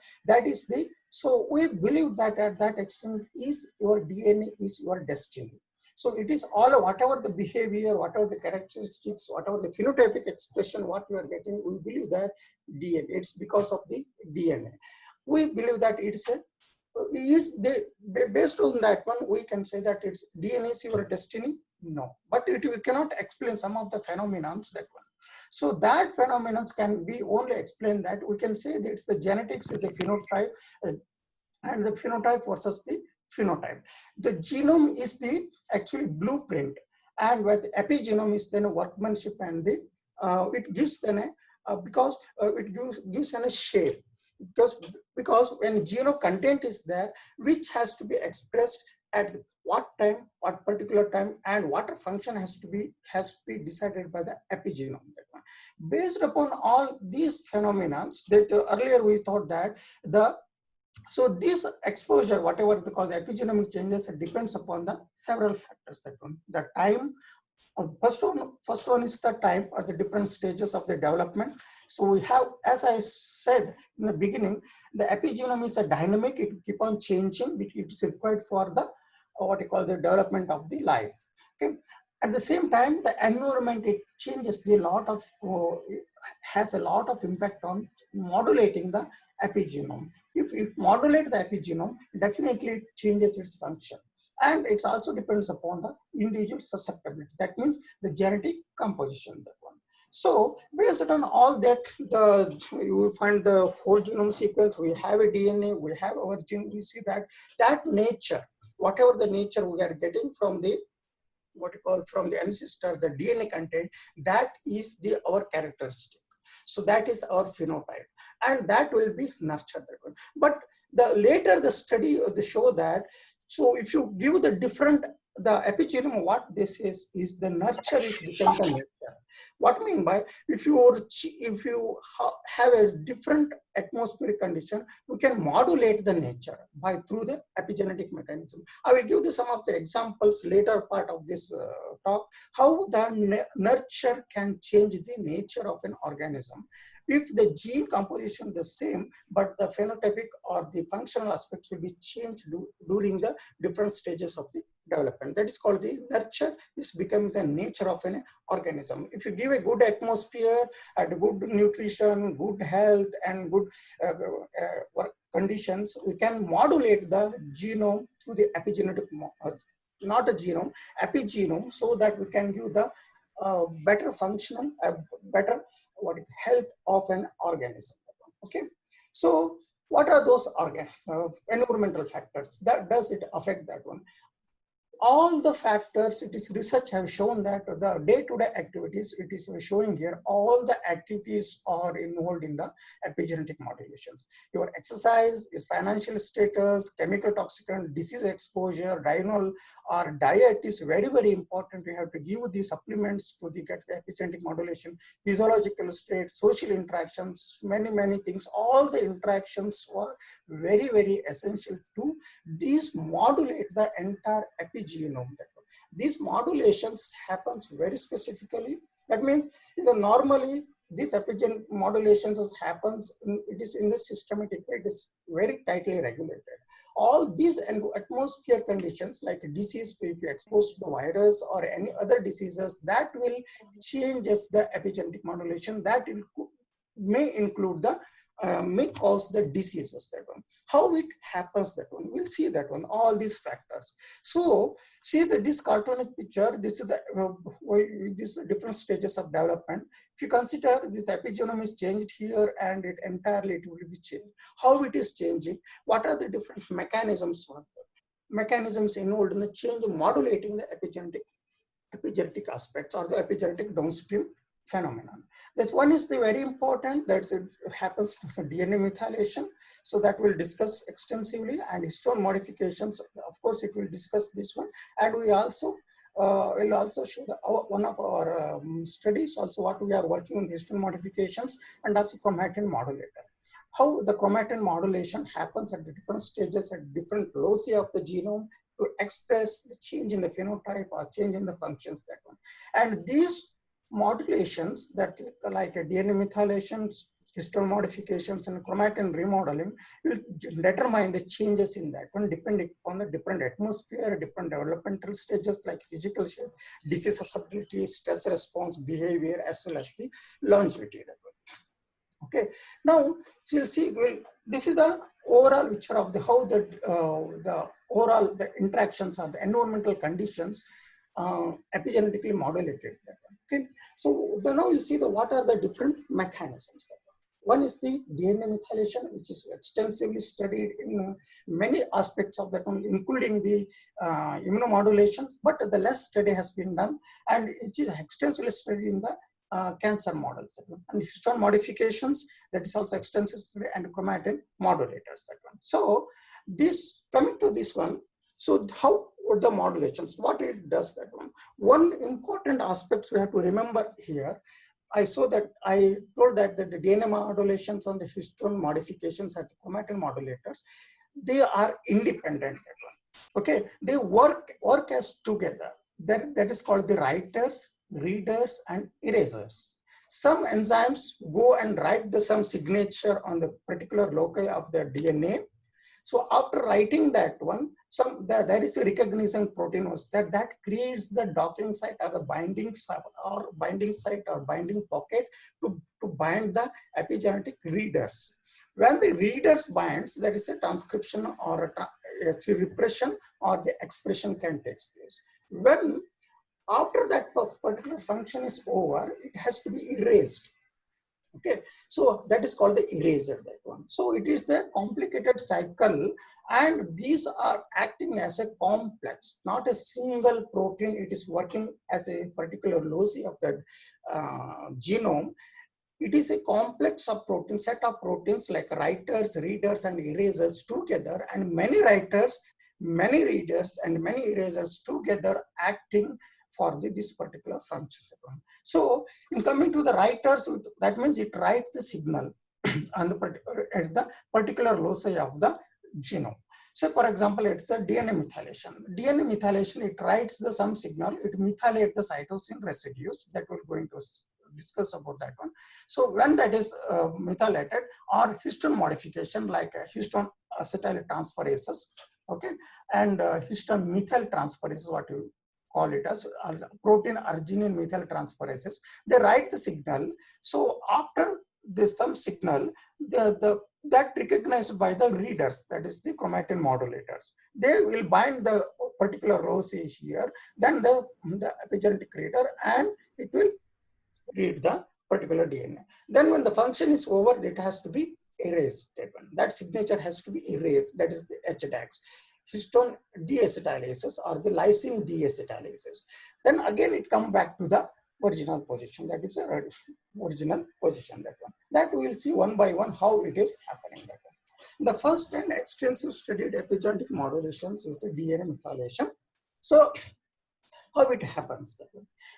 is the, so we believe that at that extent is your DNA is your destiny. So it is all, whatever the behavior, whatever the characteristics, whatever the phenotypic expression, what you are getting, we believe that DNA, it's because of the DNA. We believe that it's a based on that one, we can say that it's DNA is your destiny? No, but we cannot explain some of the phenomena that one. So that phenomena can be only explained that we can say that it's the genetics with the phenotype and the phenotype versus the phenotype. The genome is the actually blueprint, and with epigenome is then a workmanship, and the it gives then a because it gives an a shape, because when genome content is there, which has to be expressed at what time, what particular time, and what function has to be decided by the epigenome. Based upon all these phenomena, that earlier we thought that so this exposure, whatever, because the epigenomic changes, it depends upon the several factors. That one, the time. First one is the time or the different stages of the development. So we have, as I said in the beginning, the epigenome is a dynamic. It keep on changing. It is required for the what you call the development of the life. Okay. At the same time, the environment, it changes the lot of has a lot of impact on modulating the epigenome. If it modulates the epigenome, definitely it changes its function. And it also depends upon the individual susceptibility. That means the genetic composition. That one. So based on all that, you find the whole genome sequence. We have a DNA. We have our gene. We see that nature, whatever the nature we are getting from the what you call from the ancestor, the DNA content, that is our characteristic. So that is our phenotype, and that will be nurtured. That one. But later the study they show that. So if you give the different the epigenome, what this is the nurture is become the nature. What I mean by if you have a different atmospheric condition, we can modulate the nature by through the epigenetic mechanism. I will give you some of the examples later part of this talk, how the nurture can change the nature of an organism. If the gene composition is the same, but the phenotypic or the functional aspects will be changed during the different stages of the development. That is called the nurture is becoming the nature of an organism. If you give a good atmosphere and good nutrition, good health, and good work conditions, we can modulate the genome through the epigenetic, not a genome, epigenome, so that we can give the better functional, better health of an organism. Okay, so what are those environmental factors that does it affect that one? All the factors, it is research have shown that the day-to-day activities, it is showing here, all the activities are involved in the epigenetic modulations. Your exercise, is financial status, chemical toxicant, disease exposure, diurnal or diet is very, very important. You have to give the supplements to get the epigenetic modulation, physiological state, social interactions, many, many things. All the interactions are very, very essential to these modulate the entire epigenetic genome. These modulations happens very specifically. That means normally this epigenetic modulations happens it is in the systematic, it is very tightly regulated. All these atmosphere conditions like disease, if you expose to the virus or any other diseases, that will changes the epigenetic modulation. That may include the may cause the diseases. That one, how it happens, that one, we'll see that one, all these factors. So see that this cartonic picture, this is the these different stages of development. If you consider this epigenome is changed here, and it entirely it will be changed. How it is changing, what are the different mechanisms involved in the change, modulating the epigenetic aspects or the epigenetic downstream phenomenon. This one is the very important, that it happens to the DNA methylation. So that we'll discuss extensively, and histone modifications. Of course, it will discuss this one, and we also will also show one of our studies also what we are working on histone modifications, and also chromatin modulator. How the chromatin modulation happens at the different stages at different loci of the genome to express the change in the phenotype or change in the functions, that one. And these modulations that like a DNA methylations, histone modifications, and chromatin remodeling will determine the changes in that one depending on the different atmosphere, different developmental stages like physical shape, disease susceptibility, stress response, behavior, as well as the longevity. Okay, now you'll see, well, this is the overall picture of the how the overall the interactions or the environmental conditions epigenetically modulated. Okay, so now you see the what are the different mechanisms. One is the DNA methylation, which is extensively studied in many aspects of that, including the immunomodulations, but the less study has been done, and it is extensively studied in the cancer models. And histone modifications, that is also extensive study, and chromatin modulators. So this, coming to this one, so how the modulations, what it does that one. One important aspects we have to remember here, I told that the DNA modulations and the histone modifications at the chromatin modulators, they are independent. Okay, they work as together. That is called the writers, readers, and erasers. Some enzymes go and write some signature on the particular loci of the DNA. So after writing that one, there is a recognizing protein was that creates the docking site or the binding site or binding pocket to bind the epigenetic readers. When the readers binds, there is a transcription or a repression or the expression can take place. When after that particular function is over, it has to be erased. Okay, so that is called the eraser, that one. So it is a complicated cycle, and these are acting as a complex, not a single protein. It is working as a particular loci of the genome. It is a complex of proteins, set of proteins like writers, readers, and erasers together, and many writers, many readers, and many erasers together acting for this particular function. So in coming to the writers, that means it writes the signal on at the particular loci of the genome. So for example, it's the DNA methylation. DNA methylation, it writes some signal, it methylates the cytosine residues, that we're going to discuss about that one. So when that is methylated, or histone modification like histone acetyltransferases, okay, and histone methyltransferase, what you call it as protein arginine methyltransferases, they write the signal. So after this some signal, that recognized by the readers, that is the chromatin modulators, they will bind the particular loci here, then the epigenetic reader, and it will read the particular DNA. Then when the function is over, it has to be erased. That signature has to be erased. That is the HDAX, histone deacetylases, or the lysine deacetylases. Then again it comes back to the original position. That is the original position. That we will see one by one how it is happening. The first and extensive studied epigenetic modulations is the DNA methylation. So how it happens?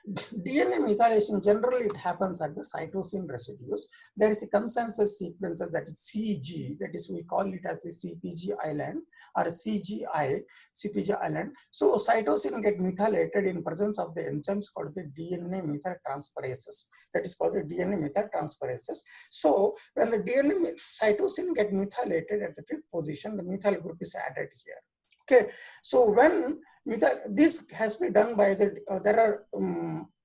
DNA methylation, generally it happens at the cytosine residues. There is a consensus sequences, that is CG, that is we call it as the CPG island or CGI, CPG island. So cytosine get methylated in presence of the enzymes called the DNA methyltransferases. That is called the DNA methyltransferases. So when the DNA cytosine get methylated at the fifth position, the methyl group is added here. Okay, so when this has been done by there are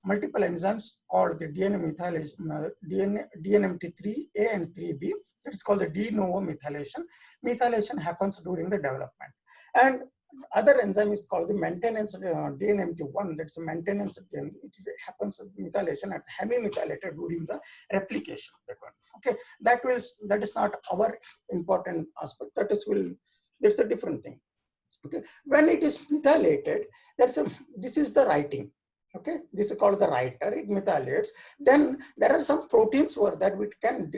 multiple enzymes called the DNA methylation, DNMT3A and 3B. It's called the de novo methylation. Methylation happens during the development. And other enzyme is called the maintenance DNMT1. That's a maintenance. It happens methylation at hemimethylated during the replication. Okay, that is not our important aspect. That's a different thing. Okay, when it is methylated, this is the writing. Okay, this is called the writer. It methylates. Then there are some proteins where that we can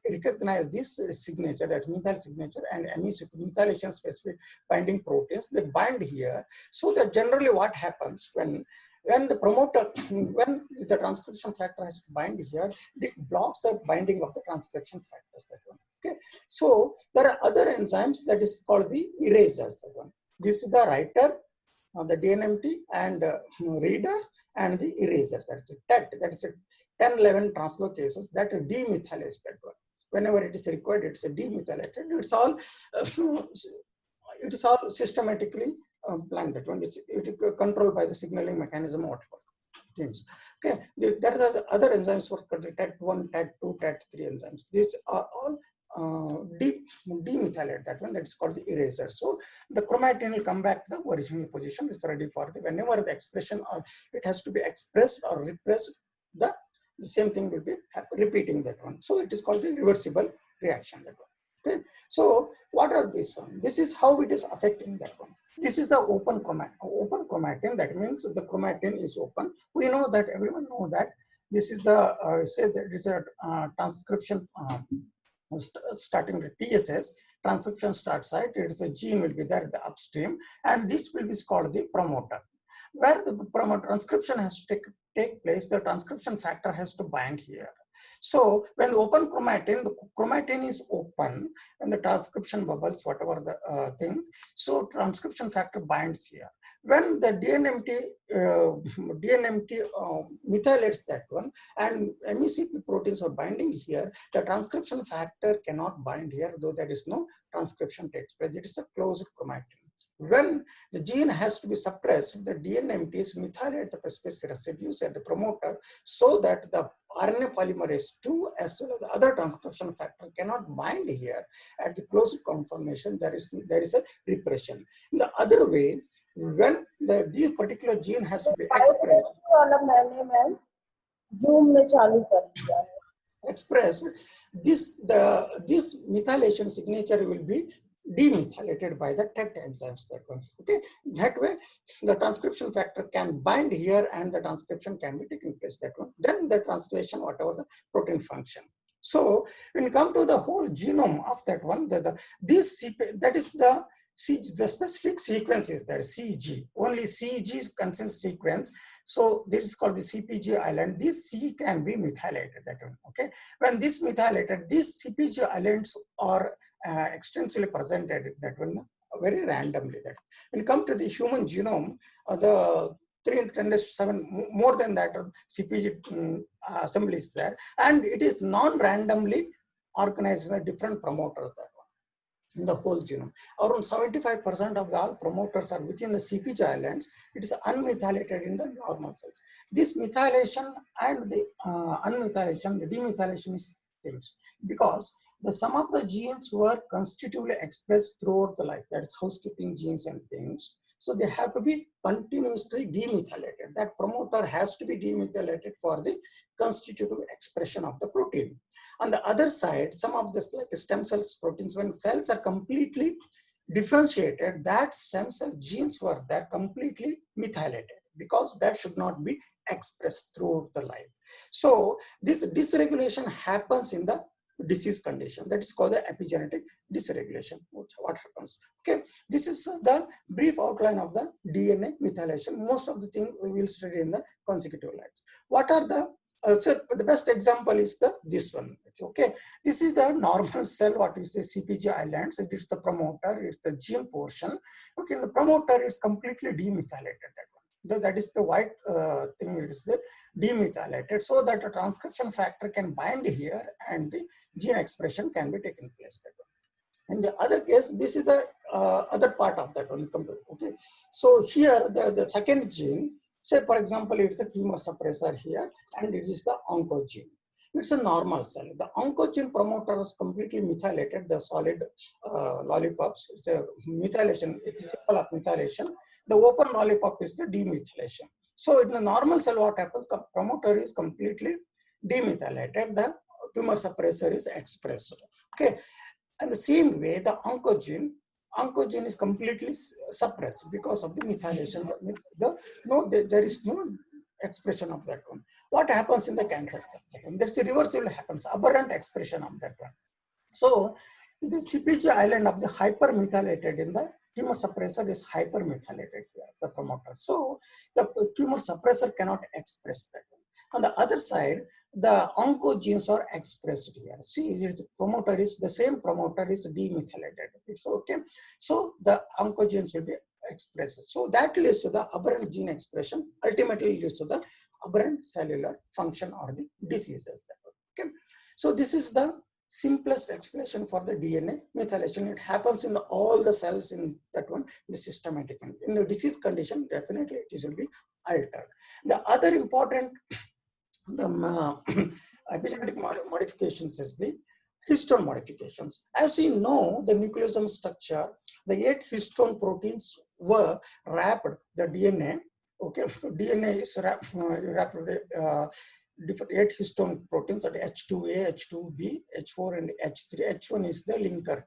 recognize this signature, that methyl signature, and methylation specific binding proteins. They bind here. So that generally what happens when the promoter, when the transcription factor has to bind here, it blocks the binding of the transcription factors. Okay, so there are other enzymes that is called the erasers. This is the writer, the DNMT, and reader, and the eraser. That's a TET. That is a 10-11 translocases that demethylates that one. Whenever it is required, it's a demethylated. It's all systematically planned. That one. It is controlled by the signaling mechanism, whatever things. Okay, there are other enzymes for TET1, TET2, TET3 enzymes. These are all demethylate that one. That's called the eraser. So the chromatin will come back to the original position. It's ready for the whenever the expression or it has to be expressed or repressed, the same thing will be repeating that one. So it is called the reversible reaction that one. Okay. So what are these one? This is how it is affecting that one. This is the open chromatin. That means the chromatin is open. We know that, everyone know that this is the say that it's a transcription starting with TSS, transcription start site. It is a gene will be there at the upstream, and this will be called the promoter. Where the transcription has to take place, the transcription factor has to bind here. So when the open chromatin, the chromatin is open and the transcription bubbles, whatever the thing, so transcription factor binds here. When the DNMT methylates that one and MECP proteins are binding here, the transcription factor cannot bind here, though there is no transcription takes place. It is a closed chromatin. When the gene has to be suppressed, the DNMTs methylate the specific residues at the promoter so that the RNA polymerase 2 as well as the other transcription factor cannot bind here. At the closed conformation, there is a repression. In the other way, when this particular gene has to be expressed, this methylation signature will be demethylated by the TET enzymes that one. Okay, that way the transcription factor can bind here and the transcription can be taken place that one. Then the translation, whatever the protein function. So when you come to the whole genome of that one, that is the specific sequence is there, CG. Only CG consists sequence. So this is called the CPG island. This C can be methylated that one. Okay, when this methylated, these CPG islands are extensively presented that one very randomly. That when you come to the human genome, the 3 × 10⁷, more than that CPG assemblies there, and it is non-randomly organized in the different promoters that one in the whole genome. Around 75% of the all promoters are within the CPG islands. It is unmethylated in the normal cells. This methylation and the unmethylation, the demethylation is things, because some of the genes were constitutively expressed throughout the life, that is housekeeping genes and things. So they have to be continuously demethylated. That promoter has to be demethylated for the constitutive expression of the protein. On the other side, some of the like stem cells proteins, when cells are completely differentiated, that stem cell genes were there completely methylated, because that should not be expressed throughout the life. So this dysregulation happens in the disease condition. That is called the epigenetic dysregulation. What happens? Okay, this is the brief outline of the DNA methylation. Most of the things we will study in the consecutive lines. What are the so the best example is this one. Okay, this is the normal cell. What is the CPG islands? It is the promoter. It's the gene portion. Okay, the promoter is completely demethylated. That is the white thing. It is the demethylated, so that a transcription factor can bind here and the gene expression can be taken place. In the other case, this is the other part of that one. Okay, so here the second gene, say for example, it's a tumor suppressor here, and it is the oncogene. It's a normal cell. The oncogene promoter is completely methylated, the solid lollipops. It's a methylation, it's a symbol of methylation. The open lollipop is the demethylation. So in the normal cell, what happens? The promoter is completely demethylated, the tumor suppressor is expressed. Okay, and the same way, the oncogene is completely suppressed because of the methylation. There is no expression of that one. What happens in the cancer cell? There's a reversible happens, aberrant expression of that one. So the CPG island of the hypermethylated in the tumor suppressor is hypermethylated here, the promoter. So the tumor suppressor cannot express that one. On the other side, the oncogenes are expressed here. See, the promoter is the same promoter is demethylated. It's okay. So the oncogenes will be expressed. So that leads to the aberrant gene expression, ultimately leads to the aberrant cellular function or the diseases. Okay. So this is the simplest explanation for the DNA methylation. It happens in all the cells in that one, the systematic. In the disease condition, definitely it will be altered. The other important epigenetic modifications is the histone modifications. As you know, the nucleosome structure, the 8 histone proteins were wrapped the DNA. Okay, DNA is wrapped with different 8 histone proteins, that H2A, H2B, H4, and H3. H1 is the linker.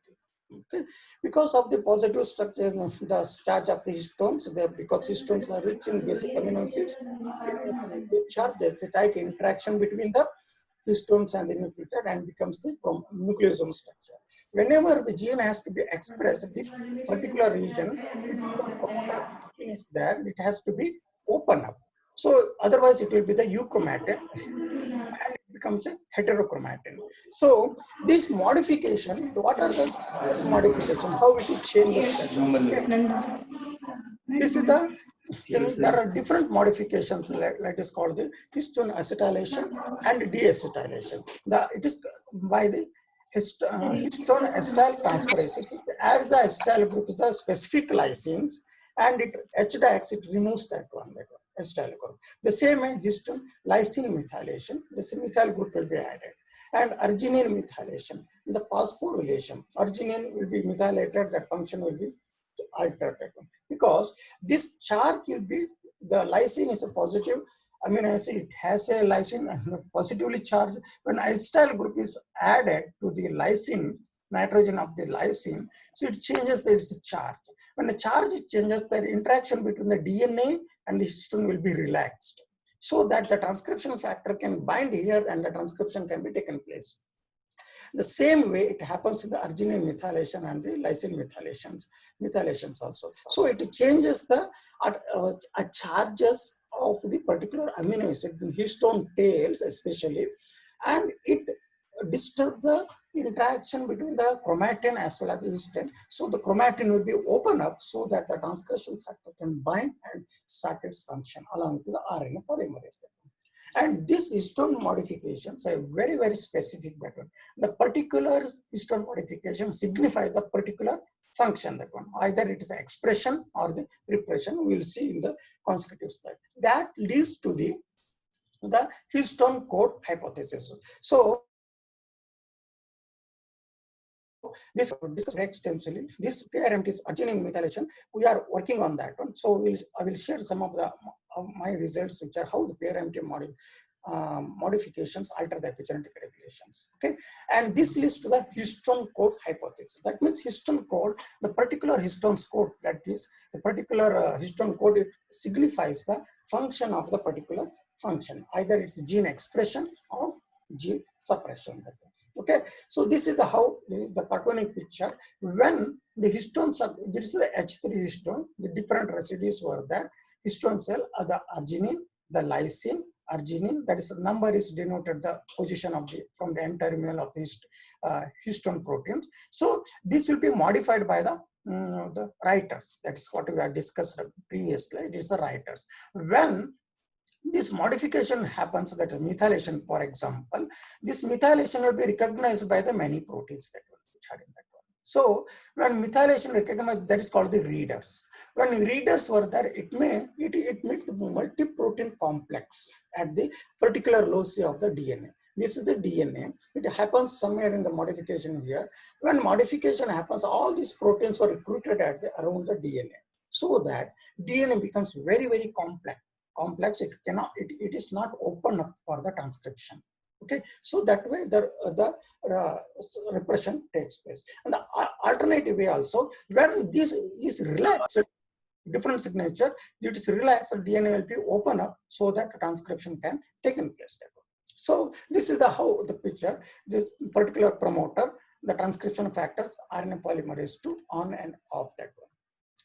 Okay, because of the positive structure, the charge of the histones, because histones are rich in basic amino acids, charge, there's a tight interaction between the histones and the nucleotide and becomes the nucleosome structure. Whenever the gene has to be expressed, this particular region, is there, it has to be open up. So otherwise it will be the euchromatin and it becomes a heterochromatin. So this modification, what are the modification, how it changes that? This is the thing. There are different modifications, like is called the histone acetylation and deacetylation. It is by the histone acetyl transferases. It adds the acetyl group to the specific lysines, and it HDAX, it removes that one acetyl group. The same as histone lysine methylation, this methyl group will be added. And arginine methylation, the phosphorylation, arginine will be methylated, that function will be altered, because this charge will be, the lysine is a positive amino acid, it has a lysine positively charged. When acetyl group is added to the lysine, nitrogen of the lysine, so it changes its charge. When the charge changes, the interaction between the DNA and the histone will be relaxed, so that the transcription factor can bind here and the transcription can be taken place. The same way it happens in the arginine methylation and the lysine methylations also. So it changes the charges of the particular amino acid, the histone tails especially, and it disturbs the interaction between the chromatin as well as the histone. So the chromatin will be open up so that the transcription factor can bind and start its function along with the RNA polymerase. And these histone modifications are very, very specific pattern. The particular histone modification signifies the particular function, that one. Either it is the expression or the repression, we will see in the consecutive slide. That leads to the histone code hypothesis. So this discussed extensively. This PRMT is arginine methylation. We are working on that one. So I will share some of my results, which are how the PRMT modifications alter the epigenetic regulations. Okay, and this leads to the histone code hypothesis. That means histone code, the particular histone code, that is the particular histone code, it signifies the function of the particular function. Either it's gene expression or gene suppression. Okay, so this is the cartooning picture. When the histones are, this is the H3 histone, the different residues were there. Histone cell are the arginine, the lysine, arginine, that is the number is denoted the position of the from the end terminal of the histone proteins. So this will be modified by the writers. That's what we have discussed previously. It is the writers. When this modification happens, that is methylation, for example, this methylation will be recognized by the many proteins that which are in that one. So when methylation recognized, that is called the readers. When readers were there, it makes the multi-protein complex at the particular loci of the DNA. This is the DNA. It happens somewhere in the modification here. When modification happens, all these proteins are recruited at around the DNA, so that DNA becomes very, very complex. It is not open up for the transcription. Okay, so that way the repression takes place. And the alternative way also, when this is relaxed, different signature, it is relaxed, DNA will be open up so that transcription can take place. So this is how the picture, this particular promoter, the transcription factors, RNA polymerase 2 on and off that one.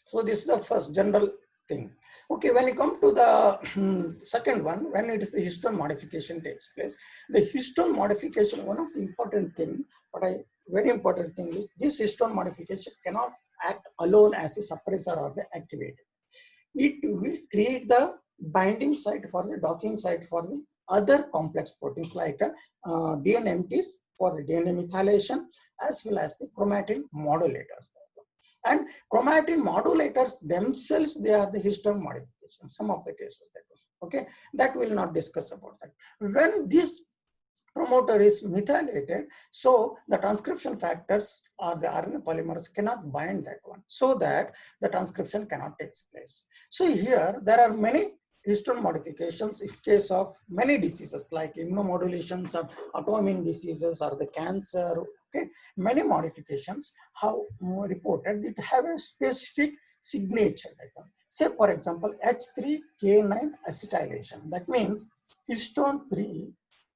So this is the first general thing. Okay, when you come to the second one, when it is the histone modification takes place, the histone modification, one of the important thing, very important thing is this histone modification cannot act alone as a suppressor or the activator. It will create the binding site for the docking site for the other complex proteins like DNMTs for the DNA methylation, as well as the chromatin modulators. And chromatin modulators themselves, they are the histone modification, some of the cases that okay, that will not discuss about that. When this promoter is methylated, so the transcription factors or the RNA polymers cannot bind that one, so that the transcription cannot take place. So here there are many histone modifications in case of many diseases like immunomodulations or autoimmune diseases or the cancer. Okay, many modifications have reported it have a specific signature. Say for example H3K9 acetylation. That means histone 3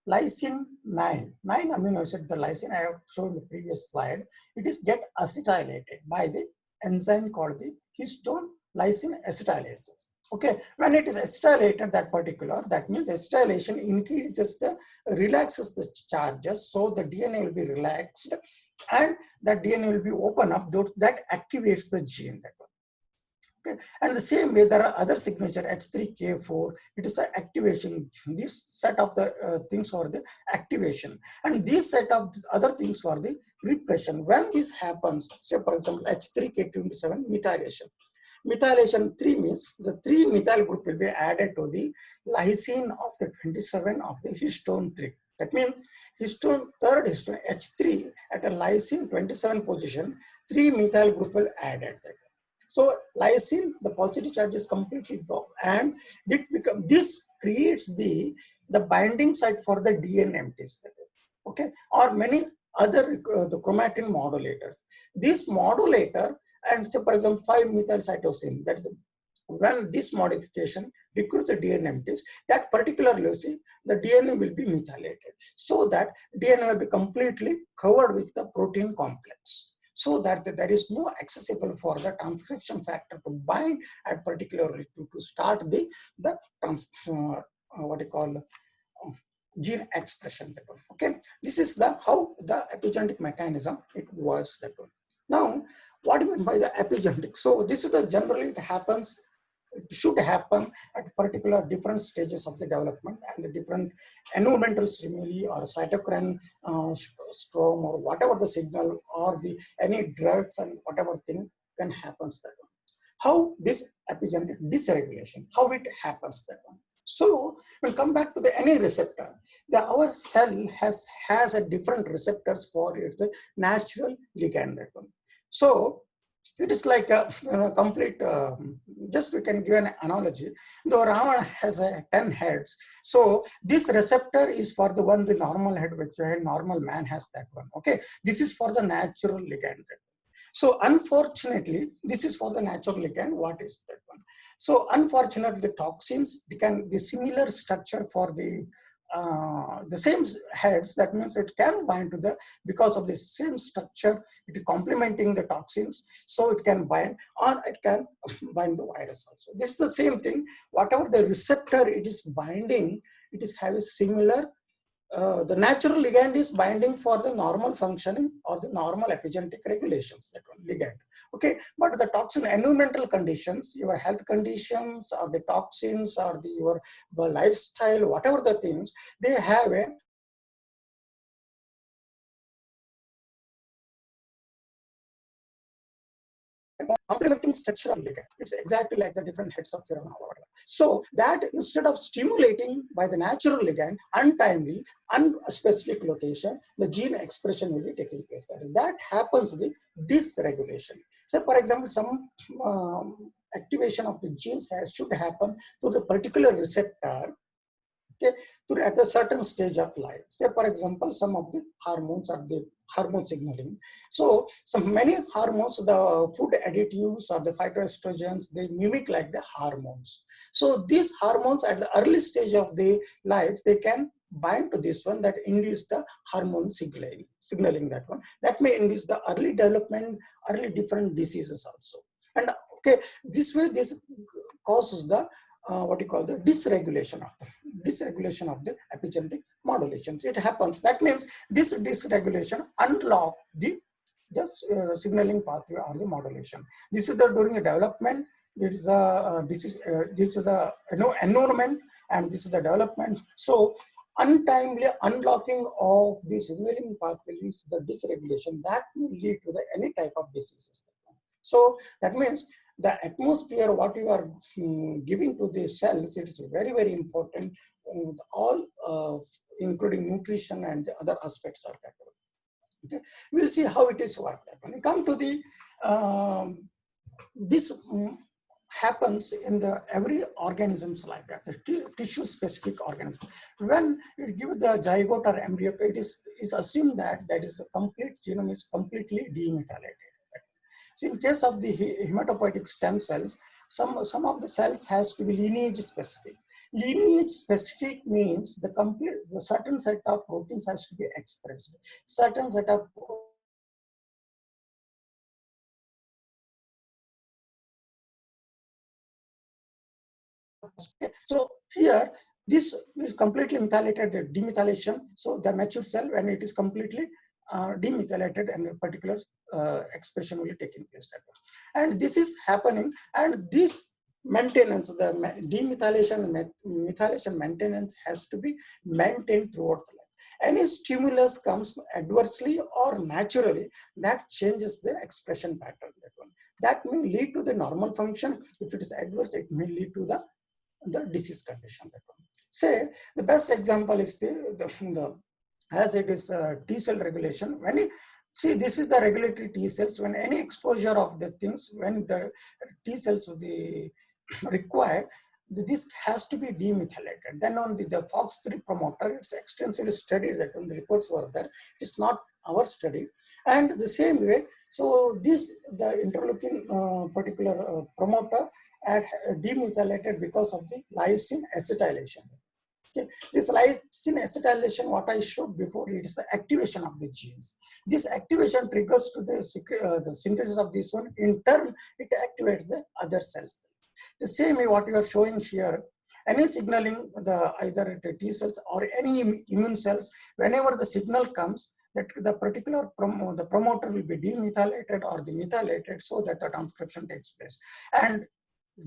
lysine 9 amino acid, the lysine I have shown in the previous slide, it is get acetylated by the enzyme called the histone lysine acetylase. Okay, when it is acetylated, that means acetylation increases relaxes the charges, so the DNA will be relaxed and that DNA will be open up, that activates the gene. Okay. And the same way, there are other signature H3K4. It is an activation. This set of the things are the activation, and this set of other things are the repression. When this happens, say for example H3K27 methylation. Methylation 3 means the 3 methyl group will be added to the lysine of the 27 of the histone 3. That means third histone H3 at a lysine 27 position, 3 methyl group will added. So lysine, the positive charge is completely dropped, and this creates the binding site for the DNA empties. Okay, or many other the chromatin modulators. This modulator, and say for example 5-methyl cytosine, that is when this modification recruits the DNA empties, that particular leucine, the DNA will be methylated, so that DNA will be completely covered with the protein complex, so that there is no accessible for the transcription factor to bind at particularly to start the what you call gene expression. Okay, this is the how the epigenetic mechanism it works. That one. Now, what do you mean by the epigenetic? So this is the generally it happens. It should happen at particular different stages of the development and the different environmental stimuli or cytokine storm or whatever the signal or the any drugs and whatever thing can happen. That one. How this epigenetic dysregulation, how it happens. That one. So we'll come back to the any receptor. Our cell has a different receptors for its natural ligand. That one. So it is like a complete, just we can give an analogy. The Ravana has 10 heads. So this receptor is for the one, the normal head, which a normal man has that one. Okay, this is for the natural ligand. So unfortunately, this is for the natural ligand. What is that one? So unfortunately, the toxins, the similar structure for the same heads, that means it can bind to the, because of the same structure, it is complementing the toxins, so it can bind, or it can bind the virus also. This is the same thing. Whatever the receptor it is binding, it is have a similar, the natural ligand is binding for the normal functioning or the normal epigenetic regulations, that one ligand. Okay, but the toxin environmental conditions, your health conditions or the toxins or your lifestyle, whatever the things, they have a complementing structure of ligand. It's exactly like the different heads of Ravana. So that instead of stimulating by the natural ligand untimely, unspecific location, the gene expression will be taking place. That happens the dysregulation. So for example, some activation of the genes should happen through the particular receptor. Okay, at a certain stage of life. Say for example, some of the hormones are the hormone signaling. So many hormones, the food additives or the phytoestrogens, they mimic like the hormones. So these hormones at the early stage of the life, they can bind to this one that induce the hormone signaling that one. That may induce the early development, early different diseases also. And okay, this way this causes the what you call the dysregulation of the epigenetic modulations. It happens. That means this dysregulation unlock the signaling pathway or the modulation. This is the during the development. This is the environment, and this is the development. So untimely unlocking of the signaling pathway leads to the dysregulation that will lead to the any type of diseases. So that means the atmosphere, what you are giving to the cells, it is very, very important. All including nutrition and the other aspects of that. Okay, we'll see how it is worked. When you come to the this happens in the every organism's life, the tissue specific organism. When you give the zygote or embryo, it is assumed that is the complete genome is completely demethylated. So in case of the hematopoietic stem cells, some of the cells has to be lineage specific. Lineage specific means the certain set of proteins has to be expressed. Certain set of so here this is completely methylated, the demethylation. So the mature cell, when it is completely demethylated, and a particular expression will take place. And this is happening, and this maintenance, the demethylation and methylation maintenance has to be maintained throughout the life. Any stimulus comes adversely or naturally, that changes the expression pattern. That may lead to the normal function. If it is adverse, it may lead to the disease condition. Say the best example is the as it is T cell regulation. When you see, this is the regulatory T cells. When any exposure of the things, when the T cells will be required, this has to be demethylated. Then on the FOX3 promoter, it's extensively studied that when the reports were there, it's not our study. And the same way, so this the interleukin particular promoter at demethylated because of the lysine acetylation. Okay. This lysine acetylation, what I showed before, it is the activation of the genes. This activation triggers to the synthesis of this one. In turn, it activates the other cells. The same way what you are showing here, any signaling, either the T cells or any immune cells, whenever the signal comes, that the particular the promoter will be demethylated or demethylated, so that the transcription takes place. And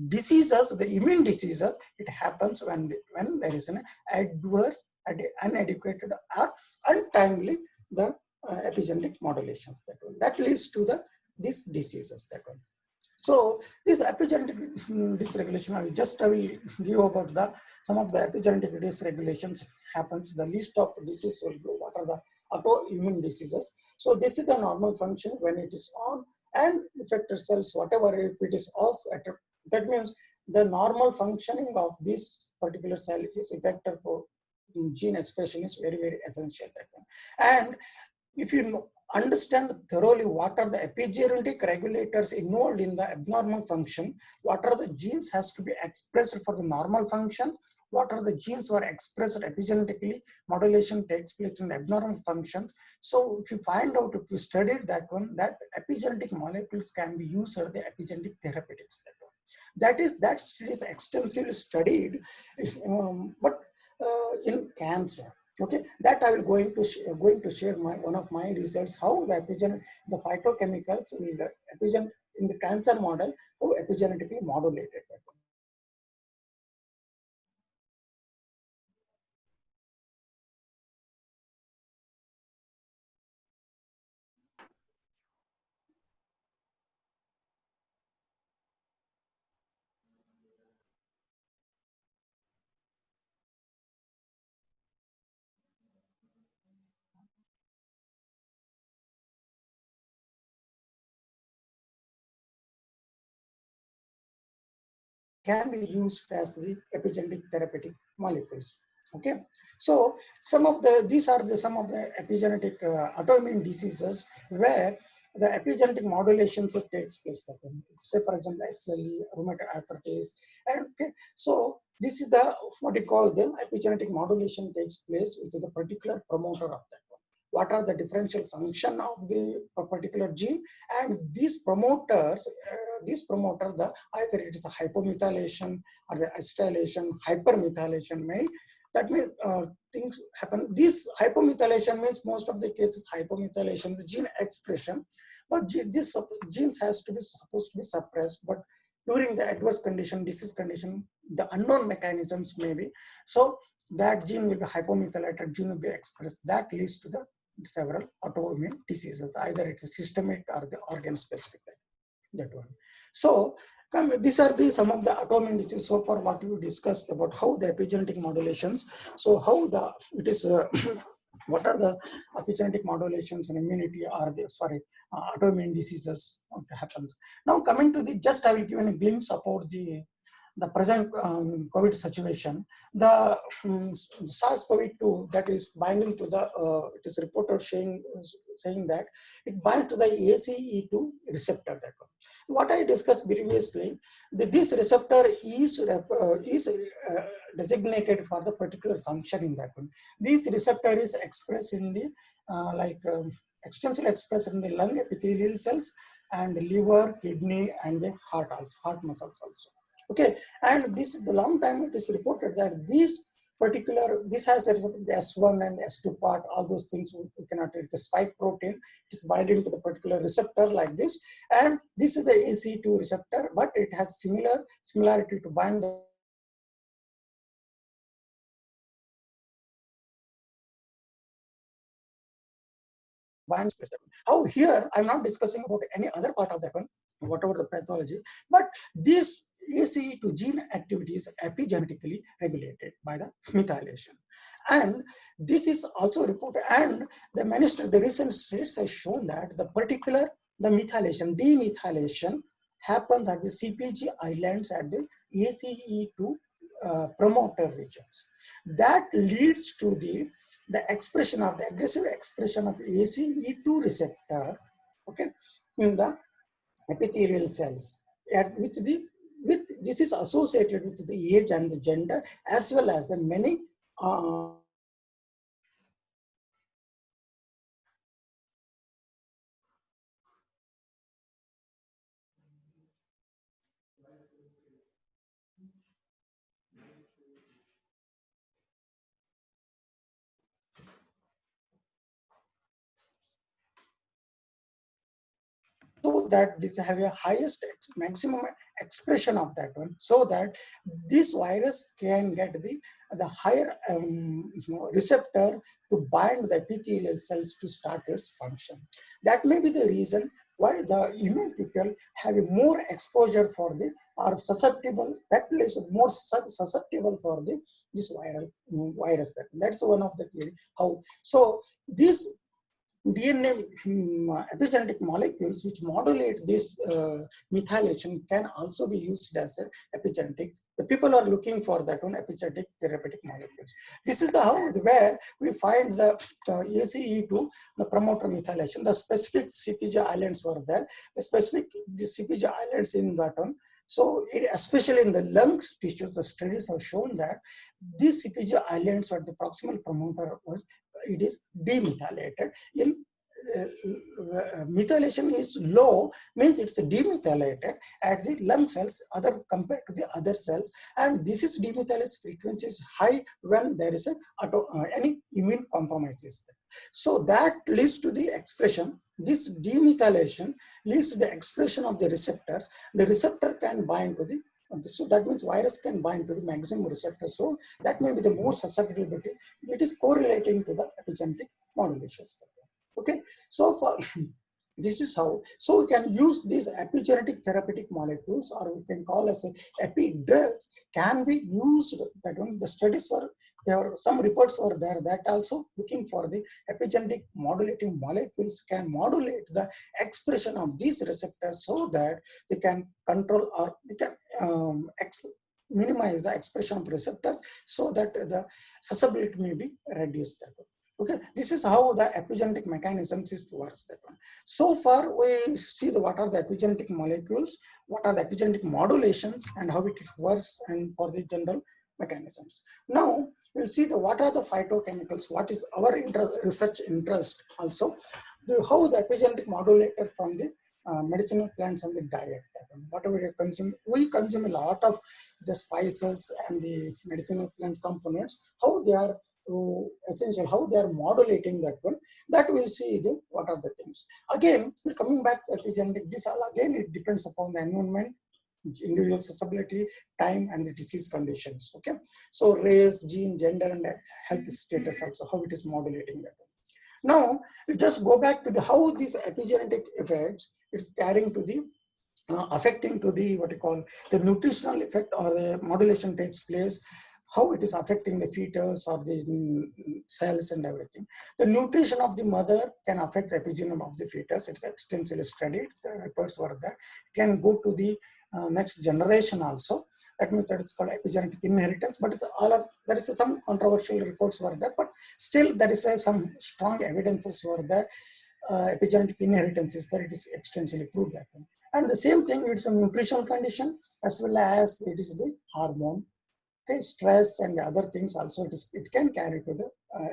diseases, the immune diseases, it happens when there is an adverse, inadequate or untimely the epigenetic modulations. That leads to these diseases. So this epigenetic dysregulation, I will give about some of the epigenetic dysregulations happens. The list of diseases will go. What are the autoimmune diseases? So this is the normal function when it is on, and effector cells, whatever, if it is off, that means the normal functioning of this particular cell is effector gene expression is very, very essential. And if you understand thoroughly what are the epigenetic regulators involved in the abnormal function, what are the genes has to be expressed for the normal function, what are the genes were expressed epigenetically, modulation takes place in abnormal functions. So if you find out, if you studied that one, that epigenetic molecules can be used for the epigenetic therapeutics. That is extensively studied, but in cancer. Okay, that I will going to share one of my results, how the phytochemicals will in the cancer model, how epigenetically modulated. Can be used as the epigenetic therapeutic molecules. Okay, so some of the epigenetic autoimmune diseases where the epigenetic modulations takes place. Say for example, SLE, rheumatoid arthritis, and okay, so this is the what you call the epigenetic modulation takes place with the particular promoter of that. What are the differential function of the particular gene, and these promoters, either it is a hypomethylation or the acetylation, hypermethylation, that means things happen. This hypomethylation means most of the cases hypomethylation, the gene expression, but this genes has to be supposed to be suppressed, but during the adverse condition, disease condition, the unknown mechanisms may be, so that gene will be hypomethylated, gene will be expressed. That leads to the several autoimmune diseases, either it's a systemic or the organ specific. That one. So These are the some of the autoimmune diseases so far what we discussed about how the epigenetic modulations. So how the it is what are the epigenetic modulations and immunity are the autoimmune diseases what happens. Now coming to the just I will give a glimpse about the present COVID situation. The SARS-CoV-2 that is binding to the it is reported saying that it binds to the ACE2 receptor. That one. What I discussed previously, this receptor is designated for the particular function in that one. This receptor is expressed in the extensively expressed in the lung epithelial cells and liver, kidney, and the heart also, heart muscles also. Okay, and this the long time it is reported that this has a S1 and S2 part, all those things we cannot read. The spike protein it is binding to the particular receptor like this, and this is the AC2 receptor, but it has similarity to bind the binds. How here I'm not discussing about any other part of that one, whatever the pathology, but this ACE2 gene activity is epigenetically regulated by the methylation. And this is also reported, and the recent studies have shown that the methylation, demethylation happens at the CPG islands at the ACE2 promoter regions. That leads to the expression of the aggressive expression of ACE2 receptor, okay, in the epithelial cells. With this is associated with the age and the gender as well as the many so that they have a highest maximum expression of that one, so that this virus can get the higher receptor to bind the epithelial cells to start its function. That may be the reason why the immune people have a more exposure for the or susceptible, that is more susceptible for this virus. That's one of the theory. How so this DNA epigenetic molecules which modulate this methylation can also be used as an epigenetic. The people are looking for that one epigenetic therapeutic molecules. This is where we find the ACE2, the promoter methylation. The specific CPG islands were there. The CPG islands in that one. So especially in the lung tissues, the studies have shown that these CPG islands or the proximal promoter it is demethylated. In methylation is low, means it's demethylated at the lung cells other compared to the other cells, and this is demethylation frequency is high when there is any immune compromise is there. So that leads to the expression. This demethylation leads to the expression of the receptors. The receptor can bind to the so that means virus can bind to the maximum receptor. So that may be the more susceptibility. It is correlating to the epigenetic modulations. Okay, so for this is how, so we can use these epigenetic therapeutic molecules, or we can call as epi drugs, can be used. That one, the studies were there, some reports were there that also looking for the epigenetic modulating molecules can modulate the expression of these receptors so that they can control or they can minimize the expression of receptors so that the susceptibility may be reduced. Okay, this is how the epigenetic mechanisms is towards that one. So far, we see what are the epigenetic molecules, what are the epigenetic modulations, and how it works, and for the general mechanisms. Now, we'll see what are the phytochemicals, what is our research interest also, how the epigenetic modulator from the medicinal plants and the diet. Whatever we consume a lot of the spices and the medicinal plant components, how they are essential, how they are modulating that one, that we'll see what are the things. Again, coming back to epigenetic, this all again it depends upon the environment, individual susceptibility, time, and the disease conditions. Okay, so race, gene, gender, and health status also, how it is modulating that one. Now, we'll just go back to how these epigenetic effects it's carrying to the affecting to the what you call the nutritional effect or the modulation takes place, how it is affecting the fetus or the cells and everything. The nutrition of the mother can affect the epigenome of the fetus. It's extensively studied. The reports were there. It can go to the next generation also. That means that it's called epigenetic inheritance. But it's all of, there is some controversial reports were there. But still, there is some strong evidences were there. Epigenetic inheritance is that it is extensively proved that one. And the same thing, it's a nutritional condition as well as it is the hormone. Okay, stress and other things also it can carry to the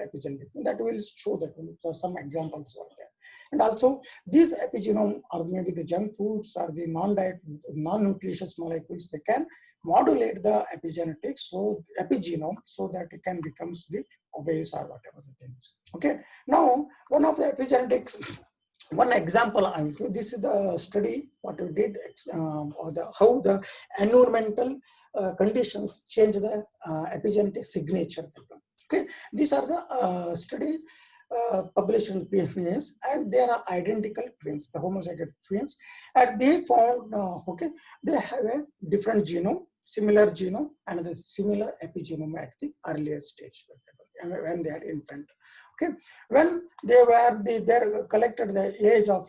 epigenetic. That will show that some examples were there. And also these epigenome or maybe the junk foods or the non-diet, non-nutritious molecules, they can modulate the epigenetics, so epigenome, so that it can becomes the obese or whatever the things. Okay, now one of the epigenetics, one example, this is the study what we did, or the how the environmental conditions change the epigenetic signature. Okay, these are the study published in PNAS, and they are identical twins, the homozygous twins, and they found okay, they have a different genome, similar genome, and the similar epigenome at the earlier stage when they are infant. Okay, when they were they collected the age of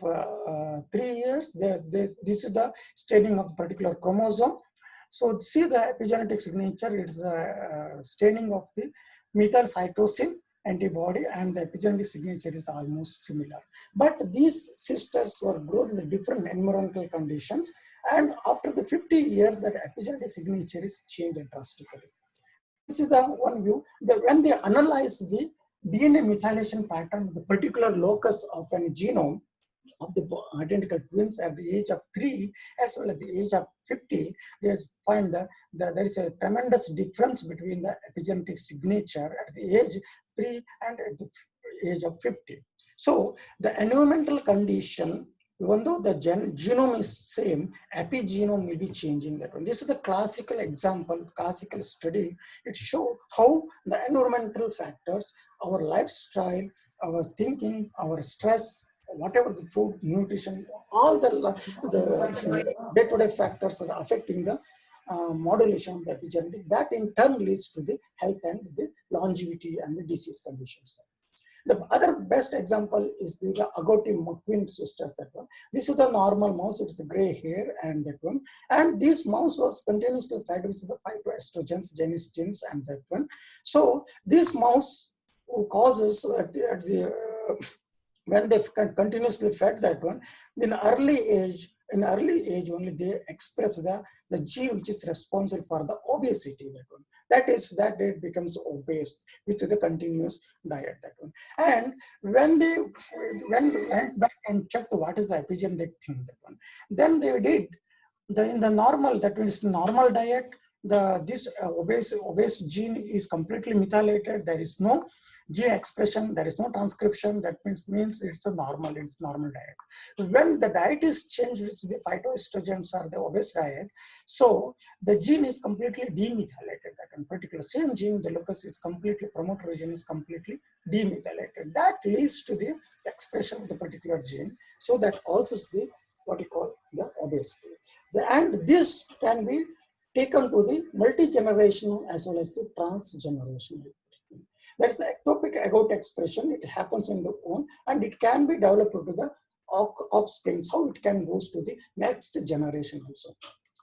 3 years, this is the staining of particular chromosome. So see the epigenetic signature, it's a staining of the methyl cytosine antibody, and the epigenetic signature is almost similar. But these sisters were grown in different environmental conditions, and after the 50 years, that epigenetic signature is changed drastically. This is the one view. When they analyze the DNA methylation pattern, the particular locus of a genome of the identical twins at the age of 3 as well as the age of 50, they find that there is a tremendous difference between the epigenetic signature at the age 3 and at the age of 50. So the environmental condition, even though the genome is same, epigenome will be changing that one. This is the classical example, classical study. It shows how the environmental factors, our lifestyle, our thinking, our stress, whatever the food, nutrition, all the day-to-day factors are affecting the modulation of the epigenetic. That in turn leads to the health and the longevity and the disease conditions. The other best example is the Agouti twin sisters. That one. This is the normal mouse. It's the gray hair and that one. And this mouse was continuously fed with the phytoestrogens, genistins, and that one. So this mouse causes when they continuously fed that one, in early age only they express the gene which is responsible for the obesity. That one. That it becomes obese with the continuous diet. That one. And when they went back and checked what is the epigenetic thing, that one, then they did in the normal, that means normal diet, this obese gene is completely methylated. There is no gene expression, there is no transcription. That means it's normal diet. When the diet is changed with the phytoestrogens or the obese diet, so the gene is completely demethylated. That in particular same gene, the locus is completely, promoter region is completely demethylated. That leads to the expression of the particular gene. So that causes the what you call the obesity. And this can be taken to the multi-generational as well as the transgenerational. That's the ectopic agot expression. It happens in the womb and it can be developed to the offsprings, how it can goes to the next generation also.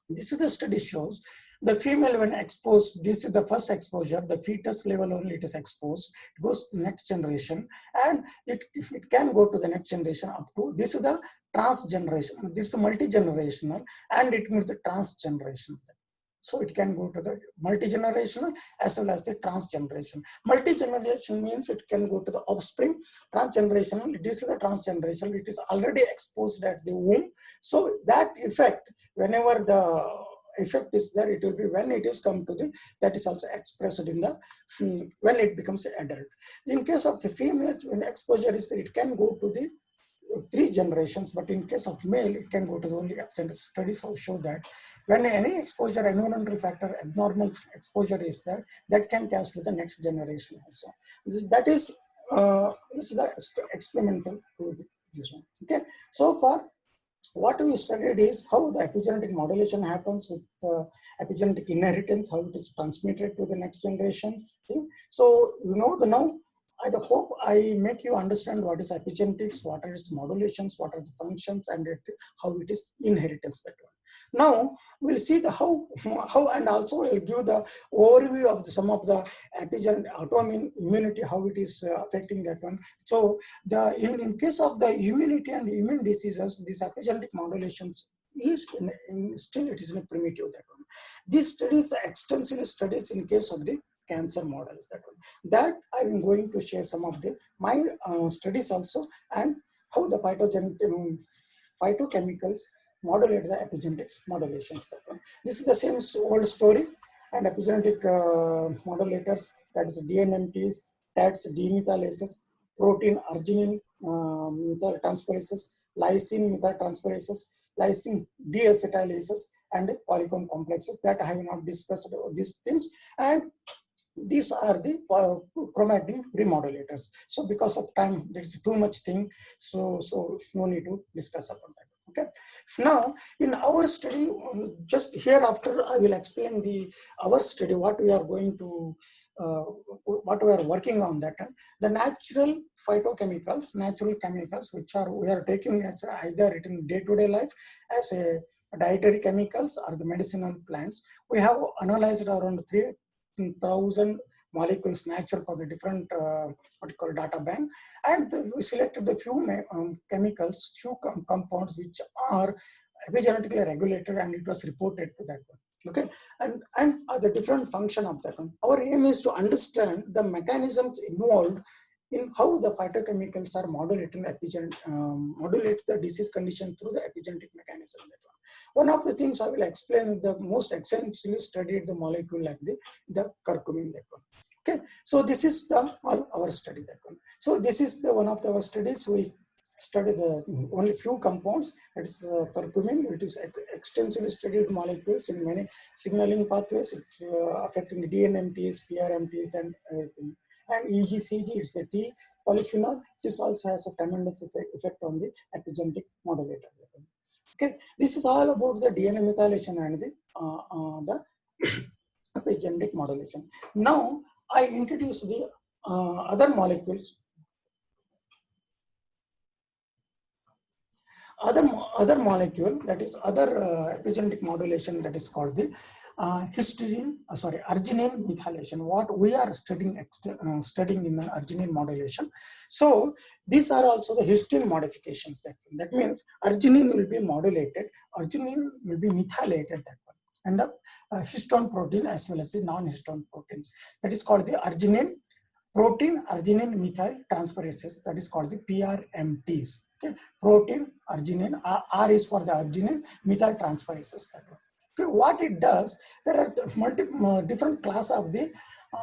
This is the study shows the female when exposed, this is the first exposure, the fetus level only it is exposed, it goes to the next generation, and it can go to the next generation up to, this is the transgeneration, this is multi-generational, and it means the transgeneration. So it can go to the multi-generational as well as the transgeneration. Multi-generation means it can go to the offspring. Transgenerational, this is the transgeneration, it is already exposed at the womb. So that effect, whenever the effect is there, it will be when it is come to the, that is also expressed in the, when it becomes an adult. In case of the females, when exposure is there, it can go to the 3 generations, but in case of male, it can go to the only extended. Studies have shown that when any exposure, environmental factor, abnormal exposure is there, that can cast to the next generation also. That is the experimental to this one. Okay, so far what we studied is how the epigenetic modulation happens with epigenetic inheritance, how it is transmitted to the next generation thing. So now I hope I make you understand what is epigenetics, what are its modulations, what are the functions, and how it is inheritance, that one. Now we'll see the how, and also we'll give the overview of some of the epigenetic autoimmune immunity, how it is affecting that one. So in case of the immunity and immune diseases, these epigenetic modulations is still it is in a primitive, that one. These studies, extensive studies in case of the cancer models, that one. That I'm going to share some of the my studies also, and how the phytochemicals modulate the epigenetic modulations, that one. This is the same old story, and epigenetic modulators, that is DNMTs, TATs, demethylases, protein arginine methyltransferases, lysine methyltransferases, lysine deacetylases, and polycomb complexes, that I have not discussed these things. And these are the chromatin remodulators. So because of time, there's too much thing, so no need to discuss about that. Okay. Now in our study, just hereafter I will explain our study, what we are going to what we are working on, that the natural phytochemicals, natural chemicals, which we are taking as either in day-to-day life as a dietary chemicals or the medicinal plants. We have analyzed around 3,000 molecules natural for the different what you call data bank, and we selected the few chemicals, few compounds which are epigenetically regulated, and it was reported to that one. Okay, and the different function of that one. Our aim is to understand the mechanisms involved in how the phytochemicals are modulating modulate the disease condition through the epigenetic mechanism. That one of the things I will explain, the most extensively studied the molecule like the curcumin, that one. Okay, so this is our study, that one. So this is the one of our studies. We studied the only few compounds. It's curcumin. It is extensively studied molecules in many signaling pathways, affecting DNMTs, PRMTs, and everything. And EGCG, it's a T polyphenol. This also has a tremendous effect on the epigenetic modulator. Okay, this is all about the DNA methylation and the epigenetic modulation. Now I introduce the other molecules. Other molecule, that is other epigenetic modulation, that is called the arginine methylation. What we are studying in the arginine modulation. So these are also the histone modifications. That means arginine will be modulated, arginine will be methylated, that one, and the histone protein as well as the non-histone proteins. That is called the arginine methyl transferases. That is called the PRMTs. Okay, protein arginine, R is for the arginine methyl transferases. Okay, what it does, there are multiple different class of the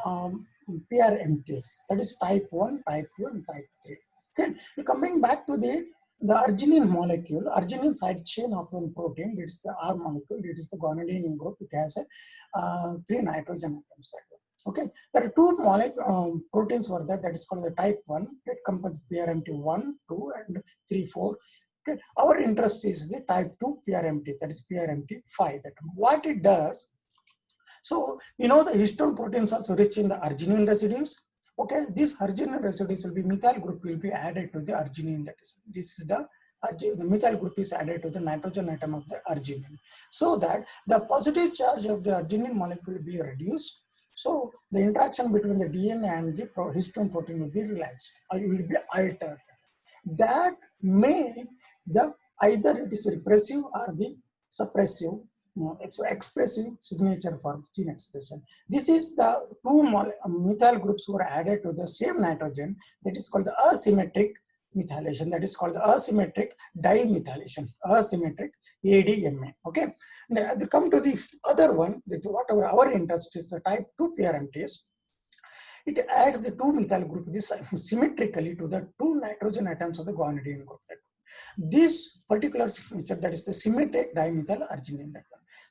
PRMTs. That is type 1, type 2, and type 3. Okay, coming back to the arginine molecule, arginine side chain of the protein, it's the R molecule, it is the guanidine group, it has 3 nitrogen atoms. Okay, there are 2 proteins for that is called the type 1. It comprises PRMT 1, 2, and 3, 4. Okay, our interest is the type 2 PRMT, that is PRMT 5. That what it does, so the histone proteins also rich in the arginine residues. Okay, these arginine residues will be, methyl group will be added to the arginine. That is, this is the methyl group is added to the nitrogen atom of the arginine, so that the positive charge of the arginine molecule will be reduced. So the interaction between the DNA and the histone protein will be relaxed, or it will be altered. That may either it is repressive or the suppressive, so expressive signature for gene expression. This is the 2 methyl groups were added to the same nitrogen. That is called the asymmetric methylation. That is called the asymmetric dimethylation, asymmetric ADMA. Okay, now come to the other one, whatever our interest is, the type 2 PRMTs. It adds the 2 methyl group symmetrically to the 2 nitrogen atoms of the guanidine group. This particular signature, that is the symmetric dimethyl arginine.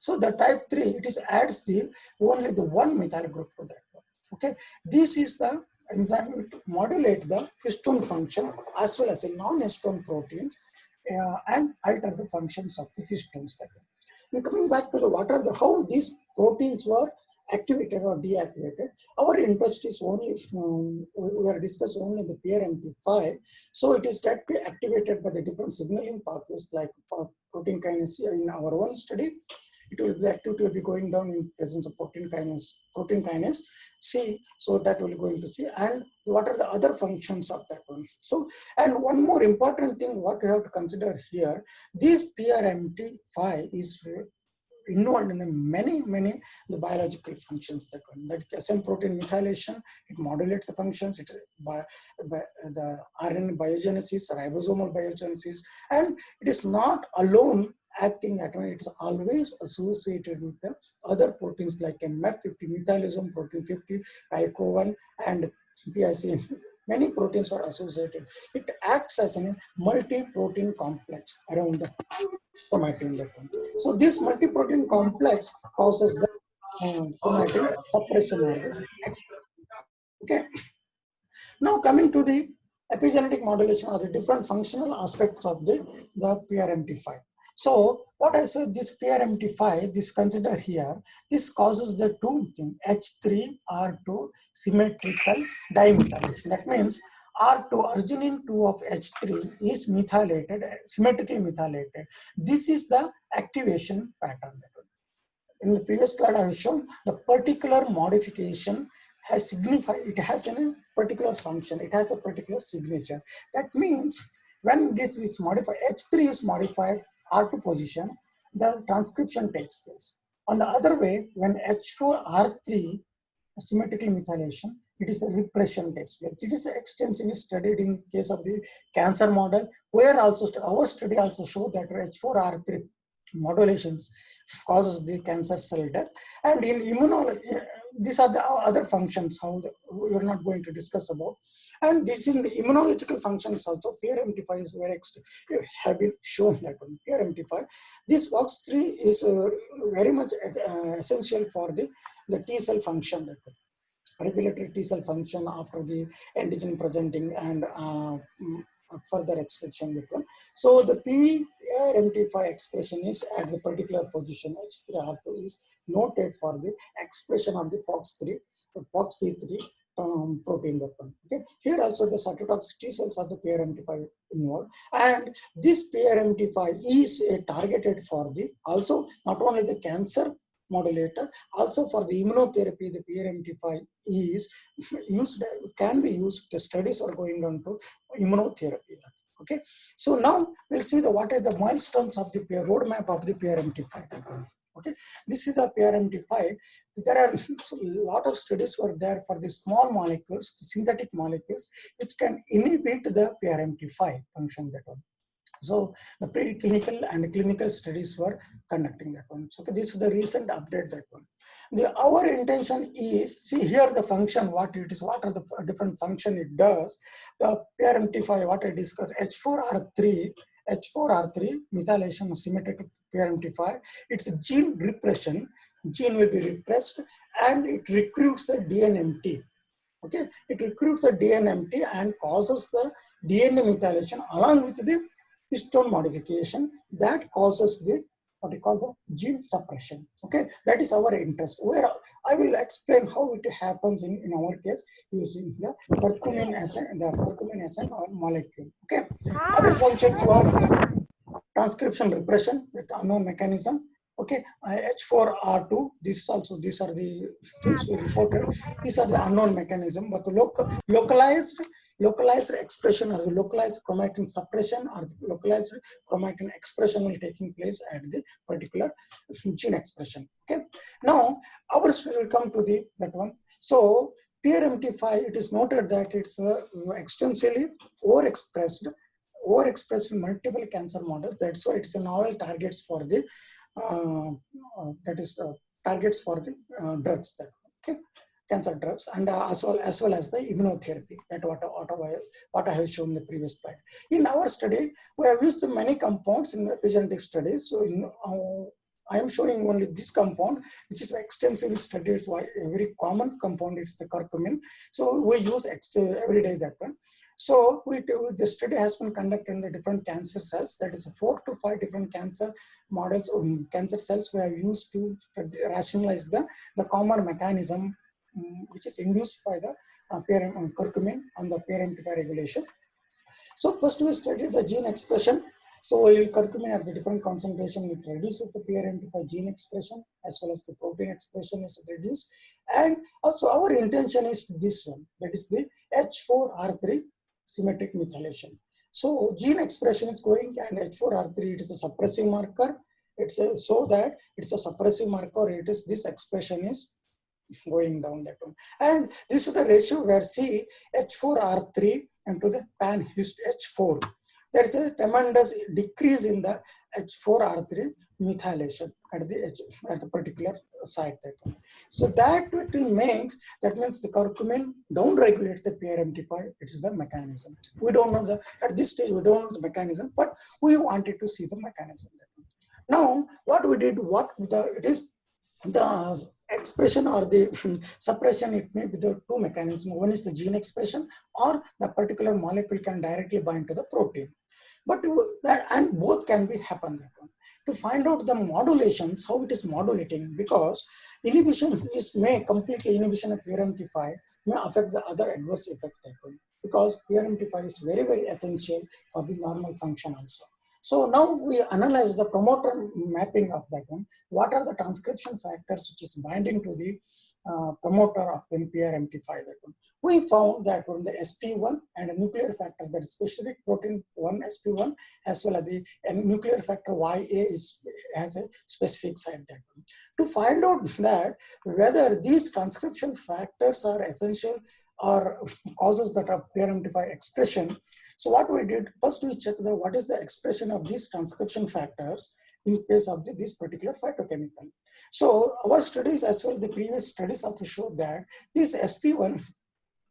So the type 3, it is adds only the 1 methyl group to that. Okay, this is the enzyme to modulate the histone function as well as the non-histone proteins and alter the functions of the histones. And coming back to the what are the how these proteins were activated or deactivated, our interest is only we are discussed only the PRMT5. So it is get activated by the different signaling pathways like protein kinase. In our one study, it will the activity will be going down in presence of protein kinase C. So that we're going to see, and what are the other functions of that one. So, and one more important thing what we have to consider here, this PRMT5 is involved in the many the biological functions that one. That SM protein methylation, it modulates the functions. It is by the RNA biogenesis, ribosomal biogenesis, and it is not alone acting at all. It is always associated with the other proteins like MF50, methylosome protein 50, RICO1, and PIC. Many proteins are associated. It acts as a multi-protein complex around the chromatin. So this multi-protein complex causes the chromatin suppression or the okay. Now coming to the epigenetic modulation or the different functional aspects of the PRMT5. So what I said, this PRMT5, this consider here, this causes the two things, H3R2 symmetrical dimethylation. That means R2, arginine 2 of H3 is methylated, symmetrically methylated. This is the activation pattern. In the previous slide, I have shown the particular modification has signified, it has a particular function, it has a particular signature. That means when this is modified, H3 is modified R2 position, the transcription takes place. On the other way, when H4R3 symmetrical methylation, it is a repression takes place. It is extensively studied in case of the cancer model, where also our study also showed that H4R3 modulations causes the cancer cell death. And in immunology, these are the other functions how we're not going to discuss about. And this in the immunological functions also, PRMT5 is very have been shown that one. PRMT5, this FOX3 is very much essential for the T cell function, that regulatory T cell function after the antigen presenting and further extension that one. So the PRMT5 expression is at the particular position H3R2 is noted for the expression of the FOX3, FOXP3 protein that one. Okay, here also the cytotoxic T cells of the PRMT5 involved, and this PRMT5 is targeted for the also not only the cancer modulator, also for the immunotherapy. The PRMT5 is used, can be used. The studies are going on to immunotherapy. Okay, so now we'll see the what are the milestones of the roadmap of the PRMT5. Okay, this is the PRMT5. There are a lot of studies were there for the small molecules, the synthetic molecules, which can inhibit the PRMT5 function that one. So the preclinical and clinical studies were conducting that one. So this is the recent update that one. Our intention is, see here the function, what it is, what are the different function it does. The PRMT5, what I discussed, H4R3 methylation of symmetrical PRMT5, it's a gene repression, gene will be repressed and it recruits the DNMT. Okay, it recruits the DNMT and causes the DNA methylation along with the histone modification that causes the what we call the gene suppression. Okay, that is our interest. Where I will explain how it happens in our case using the curcumin acid or molecule. Okay, other functions were transcription repression with unknown mechanism. Okay, H4R2, these are the things we reported. These are the unknown mechanism, but the localized expression or the localized chromatin suppression or the localized chromatin expression will taking place at the particular gene expression. Okay, now ours will come to the that one. So PRMT5, it is noted that it's extensively overexpressed in multiple cancer models. That's why it's a novel targets for the targets for the drugs that okay, cancer drugs, and as well as the immunotherapy. That what I have shown in the previous slide. In our study, we have used many compounds in the epigenetic studies. So I am showing only this compound, which is extensively studied. It's a very common compound. It's the curcumin. So we use every day that one. So the study has been conducted in the different cancer cells. That is 4 to 5 different cancer models, cancer cells we have used to rationalize the common mechanism which is induced by the curcumin on the PRMT5 regulation. So first we study the gene expression. So while curcumin at the different concentration, it reduces the PRMT5 gene expression as well as the protein expression is reduced. And also our intention is this one, that is the H4R3 symmetric methylation. So gene expression is going, and H4R3, it is a suppressive marker. It's so that it's a suppressive marker. It is this expression is going down that one. And this is the ratio where see H4R3 and to the pan H4. There is a tremendous decrease in the H4R3 methylation at the particular site. That one. So that means the curcumin down regulates the PRMT5. It is the mechanism. We don't know at this stage we don't know the mechanism, but we wanted to see the mechanism. Now what we did, it is the expression or the suppression, it may be the two mechanisms. One is the gene expression, or the particular molecule can directly bind to the protein. But and both can be happen. To find out the modulations, how it is modulating, because inhibition completely inhibition of PRMT5 may affect the other adverse effect, because PRMT5 is very, very essential for the normal function also. So now we analyze the promoter mapping of that one. What are the transcription factors which is binding to the promoter of the PRMT5? That one. We found that on the SP1 and a nuclear factor, that is specific protein 1 SP1, as well as the nuclear factor YA has a specific site. That one. To find out that whether these transcription factors are essential or causes that of PRMT5 expression. So what we did, first we checked what is the expression of these transcription factors in case of this particular phytochemical. So our studies as well, the previous studies also showed that this SP1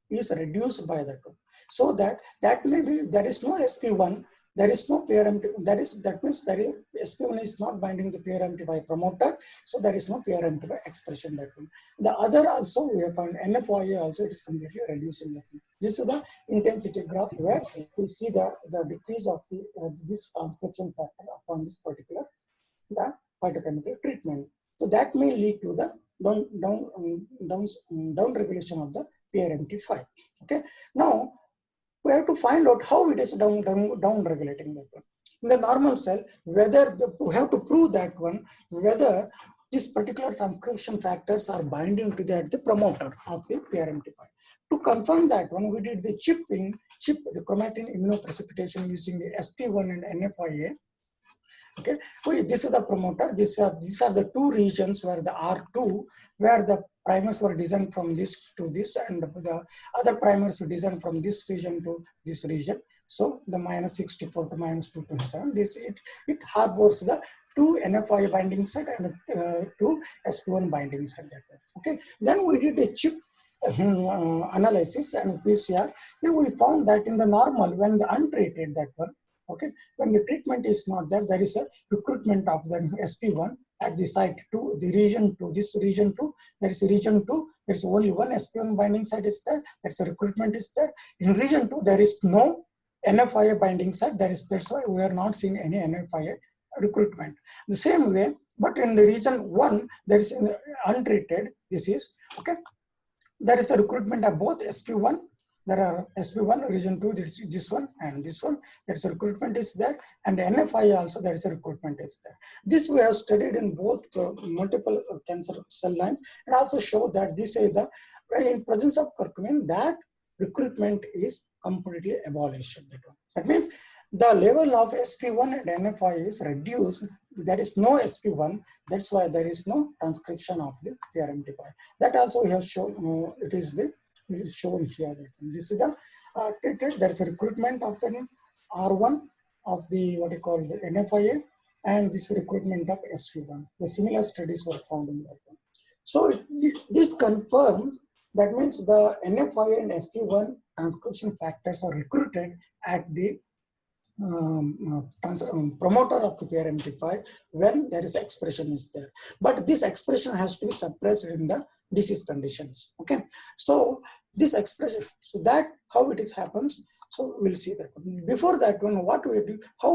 is reduced by that one. So that may be, there is no SP1, there is no PRMT, that means SP1 is not binding the PRMT5 promoter, so there is no PRMT5 expression. That one. The other also we have found NFYA also, it is completely reducing that one. This is the intensity graph where we see the decrease of this transcription factor upon this particular phytochemical treatment. So that may lead to the down regulation of the PRMT5. Okay. Now we have to find out how it is down regulating that one. In the normal cell, whether we have to prove that one, whether these particular transcription factors are binding to the promoter of the PRMT5. To confirm that one, we did the the chromatin immunoprecipitation using the SP1 and NFYA. Okay, this is the promoter. These are the two regions where the R2, where the primers were designed from this to this, and the other primers were designed from this region to this region. So the -64 to -227. It harbors the two NFI binding set and two SP1 binding set. Okay, then we did a chip analysis and PCR. Then we found that in the normal, when the untreated that one. Okay, when the treatment is not there, there is a recruitment of the SP1 at the site 2, the region 2, this region 2, there is a region 2, there is only one SP1 binding site is there, there's a recruitment is there. In region 2, there is no NFIA binding site, that's why we are not seeing any NFIA recruitment. The same way, but in the region 1, there is untreated, this is, okay, there is a recruitment of both SP1. There are SP1, region 2, this one and this one. There is a recruitment is there, and NFI also there is a recruitment is there. This we have studied in both multiple cancer cell lines, and also show that this is in presence of curcumin, that recruitment is completely abolished. That means the level of SP1 and NFI is reduced. There is no SP1. That's why there is no transcription of the PRMT5. That also we have shown. It is shown here. This is the treated. There is a recruitment of the R1 of the what you call the NFIA, and this recruitment of SP1. The similar studies were found in that one. So this confirms that means the NFIA and SP1 transcription factors are recruited at the promoter of the PRMT5 when there is expression is there. But this expression has to be suppressed in the disease conditions. Okay, so this expression, so that how it is happens. So we'll see that. Before that one, what we do, how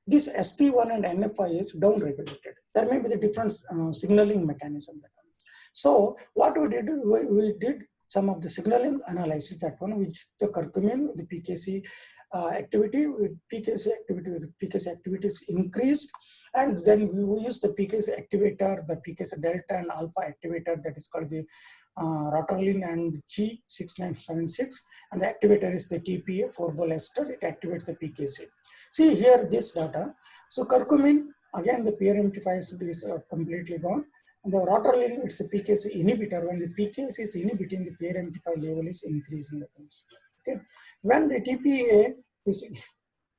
this SP1 and NFI is down regulated. There may be the different signaling mechanism. So what we did, we did some of the signaling analysis, that one, which the curcumin, the PKC activity with PKC activities increased, and then we use the PKC activator, the PKC delta and alpha activator, that is called the rotorlin and G6976, and the activator is the TPA 4-bol ester. It activates the PKC. See here this data. So curcumin, again the PRMT5 is completely gone. And the rotorlin, it's a PKC inhibitor. When the PKC is inhibiting, the PRMT5 level is increasing. Okay. When the TPA is,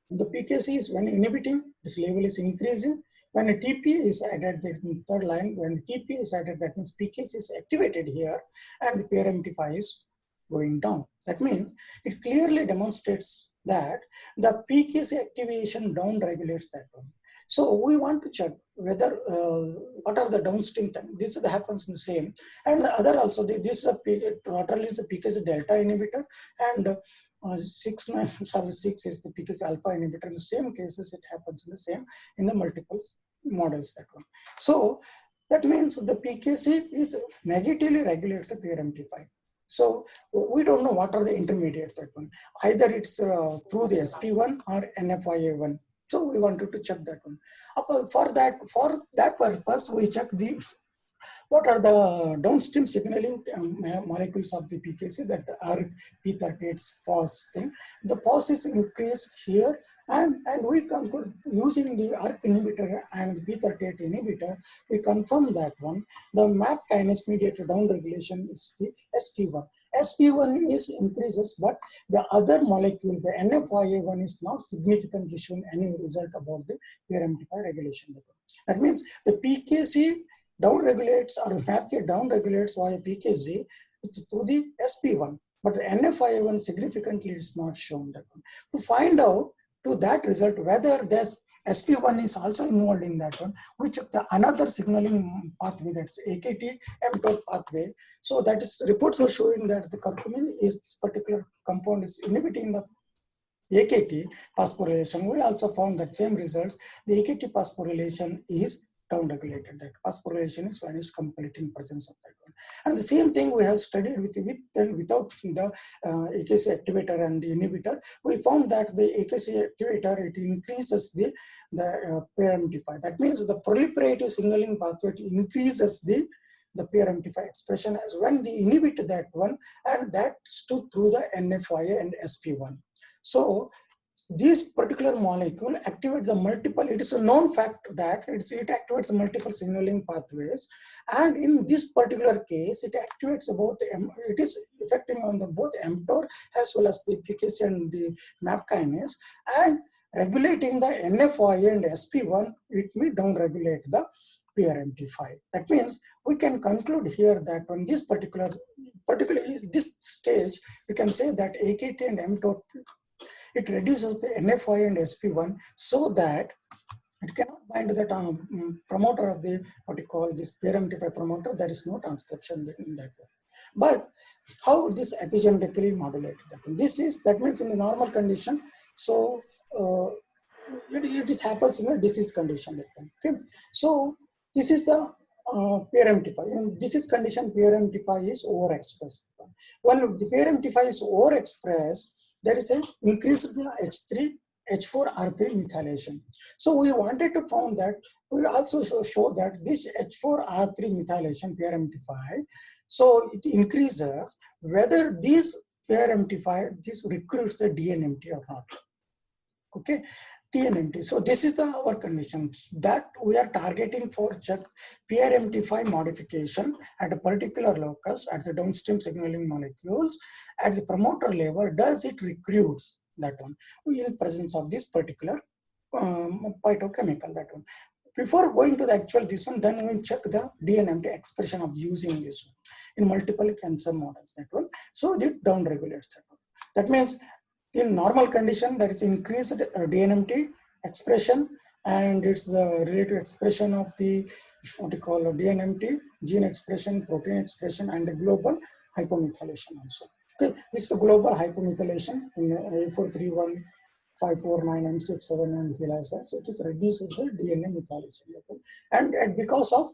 the PKC is when inhibiting, this level is increasing. When a TPA is added, the third line, when the TPA is added, that means PKC is activated here and the PRMT5 is going down. That means it clearly demonstrates that the PKC activation down regulates that one. So we want to check whether what are the downstream time. This happens in the same, and the other also. This is a rotorlin is the PKC delta inhibitor, and 6976 is the PKC alpha inhibitor. In the same cases, it happens in the same in the multiple models, that one. So that means the PKC is negatively regulates the PRMT5. So we don't know what are the intermediates, that one. Either it's through the SP1 or NFIA1. So we wanted to check that one. For that purpose, we check the what are the downstream signaling molecules of the PKC, that the ERK, P38, FOS thing. The FOS is increased here, and we conclude using the ERK inhibitor and the P38 inhibitor, we confirm that one. The MAP kinase mediated downregulation is the SP1. SP1 is increases, but the other molecule, the NFIA1, is not significantly shown any result about the PRMT5 regulation. That means the PKC downregulates, or the MAPK downregulates via PKC through the SP1, but the NFIA1 significantly is not shown. That one. To find out to that result whether this SP1 is also involved in that one, we check the another signaling pathway, that's AKT mTOR pathway. So that is, reports are showing that the curcumin is this particular compound is inhibiting the AKT phosphorylation. We also found that same results. The AKT phosphorylation is downregulated. That phosphorylation is vanished completely in presence of that one. And the same thing we have studied with and without the AKC activator and the inhibitor. We found that the AKC activator, it increases the PRMT5. That means the proliferative signaling pathway, it increases the PRMT5 expression as when they inhibit that one, and that stood through the NFIA and SP1. So this particular molecule activates the multiple, it is a known fact that it activates the multiple signaling pathways, and in this particular case it activates both, it is affecting on the both mTOR as well as the PKC and the MAP kinase, and regulating the NFIA and SP1, it may downregulate the PRMT5. That means we can conclude here that on this particularly this stage, we can say that AKT and mTOR, it reduces the NFI and SP1 so that it cannot bind to the promoter of the, what you call this PRMT5 promoter. There is no transcription in that way. But how this epigenetically modulated? That means in the normal condition. So it happens in a disease condition. Okay. So this is the PRMT5. In disease condition, PRMT5 is overexpressed. When the PRMT5 is overexpressed, there is an increased H3, H4R3 methylation. So we wanted to find that, we also show that this H4R3 methylation, PRMT5, so it increases whether this PRMT5, this recruits the DNMT or not. Okay. TNMT. So this is our condition that we are targeting for check PRMT5 modification at a particular locus at the downstream signaling molecules at the promoter level. Does it recruits that one in presence of this particular phytochemical, that one. Before going to the actual this one, then we check the DNMT expression of using this one in multiple cancer models, that one. So it down regulates that one. That means in normal condition, that is increased DNMT expression, and it's the relative expression of the, what you call DNMT, gene expression, protein expression, and the global hypomethylation also. Okay, this is the global hypomethylation in A431, 549, and 67 and HeLa. So it is reduces the DNA methylation level, and because of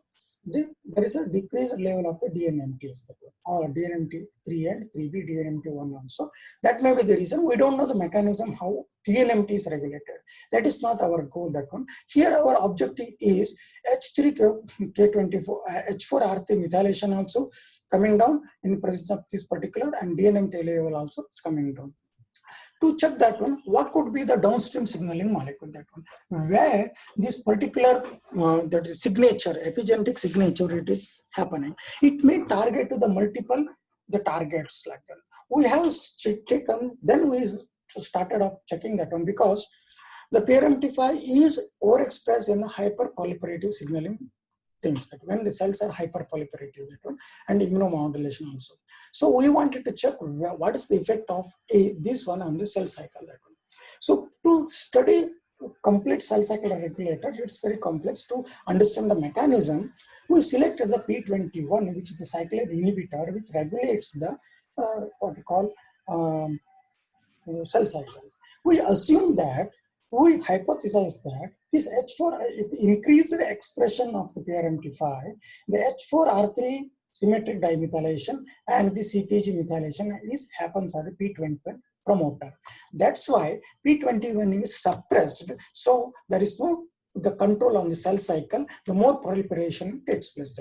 there is a decreased level of the DNMTs, or DNMT3 and 3B, DNMT1 also. That may be the reason. We don't know the mechanism how DNMT is regulated. That is not our goal, that one. Here our objective is H3K24, H4R3 methylation also coming down in presence of this particular, and DNMT level also is coming down. To check that one, what could be the downstream signaling molecule, that one, where this particular that is signature, epigenetic signature, it is happening. It may target to the multiple the targets like that. We have taken, then we started off checking that one, because the PRMT5 is overexpressed in the hyperproliferative signaling things, that when the cells are hyperproliferative, that one, and immunomodulation also. So we wanted to check what is the effect of this one on the cell cycle, that one. So to study complete cell cycle regulator, it's very complex. To understand the mechanism, we selected the P21, which is the cyclase inhibitor, which regulates the what we call cell cycle. We assume that, we hypothesize that this H4, increased expression of the PRMT5, the H4R3 symmetric dimethylation and the CpG methylation happens at the P21 promoter. That's why P21 is suppressed. So there is no the control on the cell cycle, the more proliferation takes place.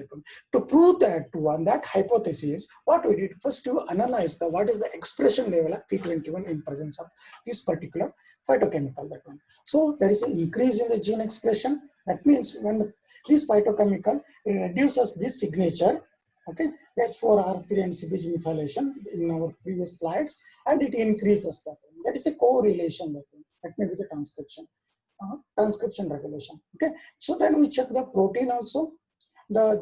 To prove that one, that hypothesis, what we did first to analyze the what is the expression level of P21 in presence of this particular phytochemical, that one. So there is an increase in the gene expression. That means when this phytochemical reduces this signature, okay, H4R3 and CpG methylation in our previous slides, and it increases that one. That is a correlation, that one. That may be the transcription regulation. Okay, so then we check the protein also.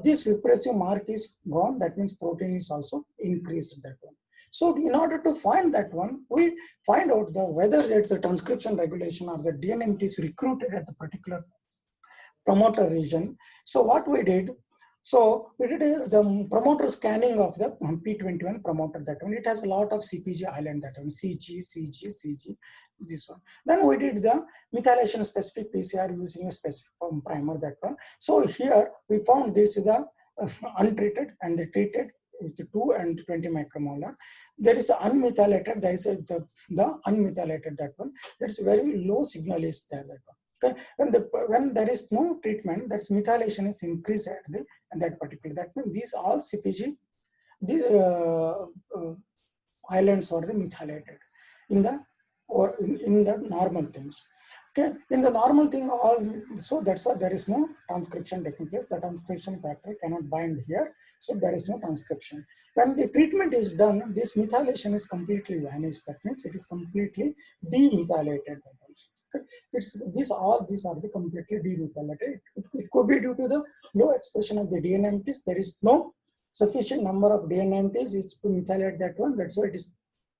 This repressive mark is gone. That means protein is also increased, that one. So in order to find that one, we find out whether it's the transcription regulation or the DNMT is recruited at the particular promoter region. So what we did, so we did the promoter scanning of the P21 promoter, that one. It has a lot of CpG island, that one, CG, this one. Then we did the methylation specific PCR using a specific primer, that one. So here we found this is the untreated and the treated with the 2 and 20 micromolar. There is unmethylated, there is the unmethylated, that one. There is very low signal is there, that one. Okay. When there is no treatment, that methylation is increased at that particular. That means these all CpG, the islands are the methylated in the normal things. Okay, in the normal thing, so that's why there is no transcription taking place. The transcription factor cannot bind here, so there is no transcription. When the treatment is done, this methylation is completely vanished. That means it is completely demethylated. Okay. These are the completely demethylated. It could be due to the low expression of the DNMTs. There is no sufficient number of DNMTs to methylate that one. That's why it is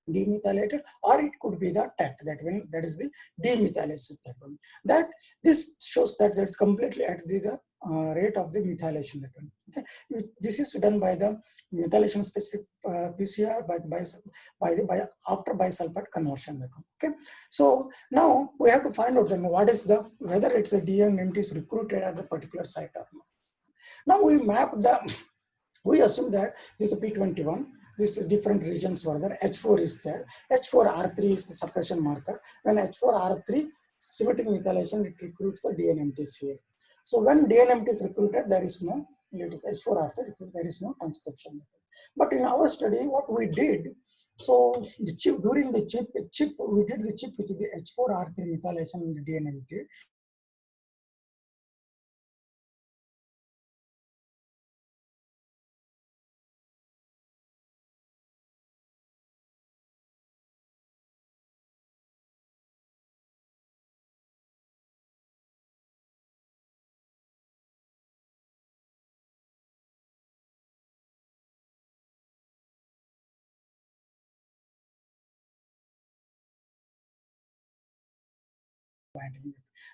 demethylated, or it could be the TET, that is the demethylasis, that one. That this shows that it's completely at the rate of the methylation, that one. Okay, this is done by the methylation specific PCR by after bisulfite conversion, that one. Okay, so now we have to find out then what is whether it's a DNMT is recruited at the particular site or not. Now we assume that this is the P21. These different regions were there. H4 is there. H4R3 is the suppression marker. When H4R3 symmetric methylation, it recruits the DNMTs here. So when DNMT is recruited, there is no, it is H4R3, there is no transcription. But in our study, what we did, so the chip, during the chip, we did the chip which is the H4R3 methylation in the DNMT.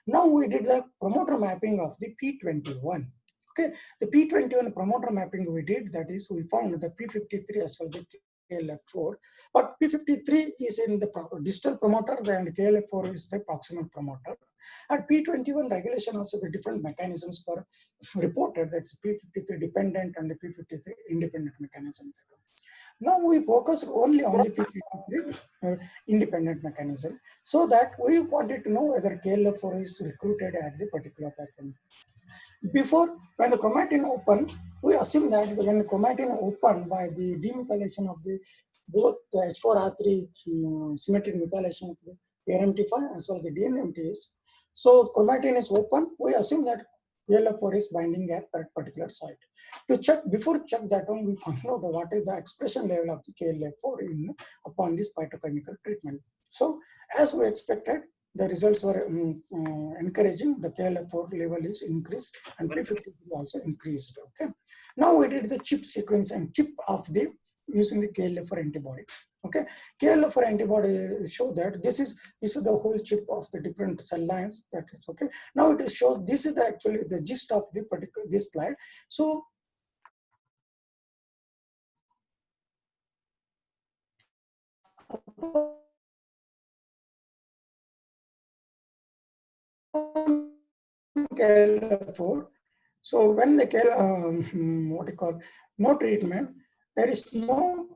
Now we did the promoter mapping of the P21. Okay, the P21 promoter mapping we did, that is, we found the P53 as well, the KLF4, but P53 is in the distal promoter and KLF4 is the proximal promoter. And P21 regulation also the different mechanisms were reported, that's P53 dependent and the P53 independent mechanisms. Now we focus only on the P53 independent mechanism, so that we wanted to know whether KLF4 is recruited at the particular pattern. Before, when the chromatin open, we assume that when the chromatin open by the demethylation of the both the H4R3 symmetric methylation of the PRMT5 as well as the DNMTs. So chromatin is open, we assume that KLF4 is binding at that particular site. To check, before check that one, we find out what is the expression level of the KLF4 upon this phytochemical treatment. So as we expected, the results were encouraging. The KLF4 level is increased and P53 also increased. Okay. Now we did the chip sequence and chip of the using the KLF4 antibody. Okay, KLF4 antibody show that this is the whole chip of the different cell lines. That is okay. Now it will show this is actually the gist of the particular this slide. So KLF4. So when the what you call no treatment, there is no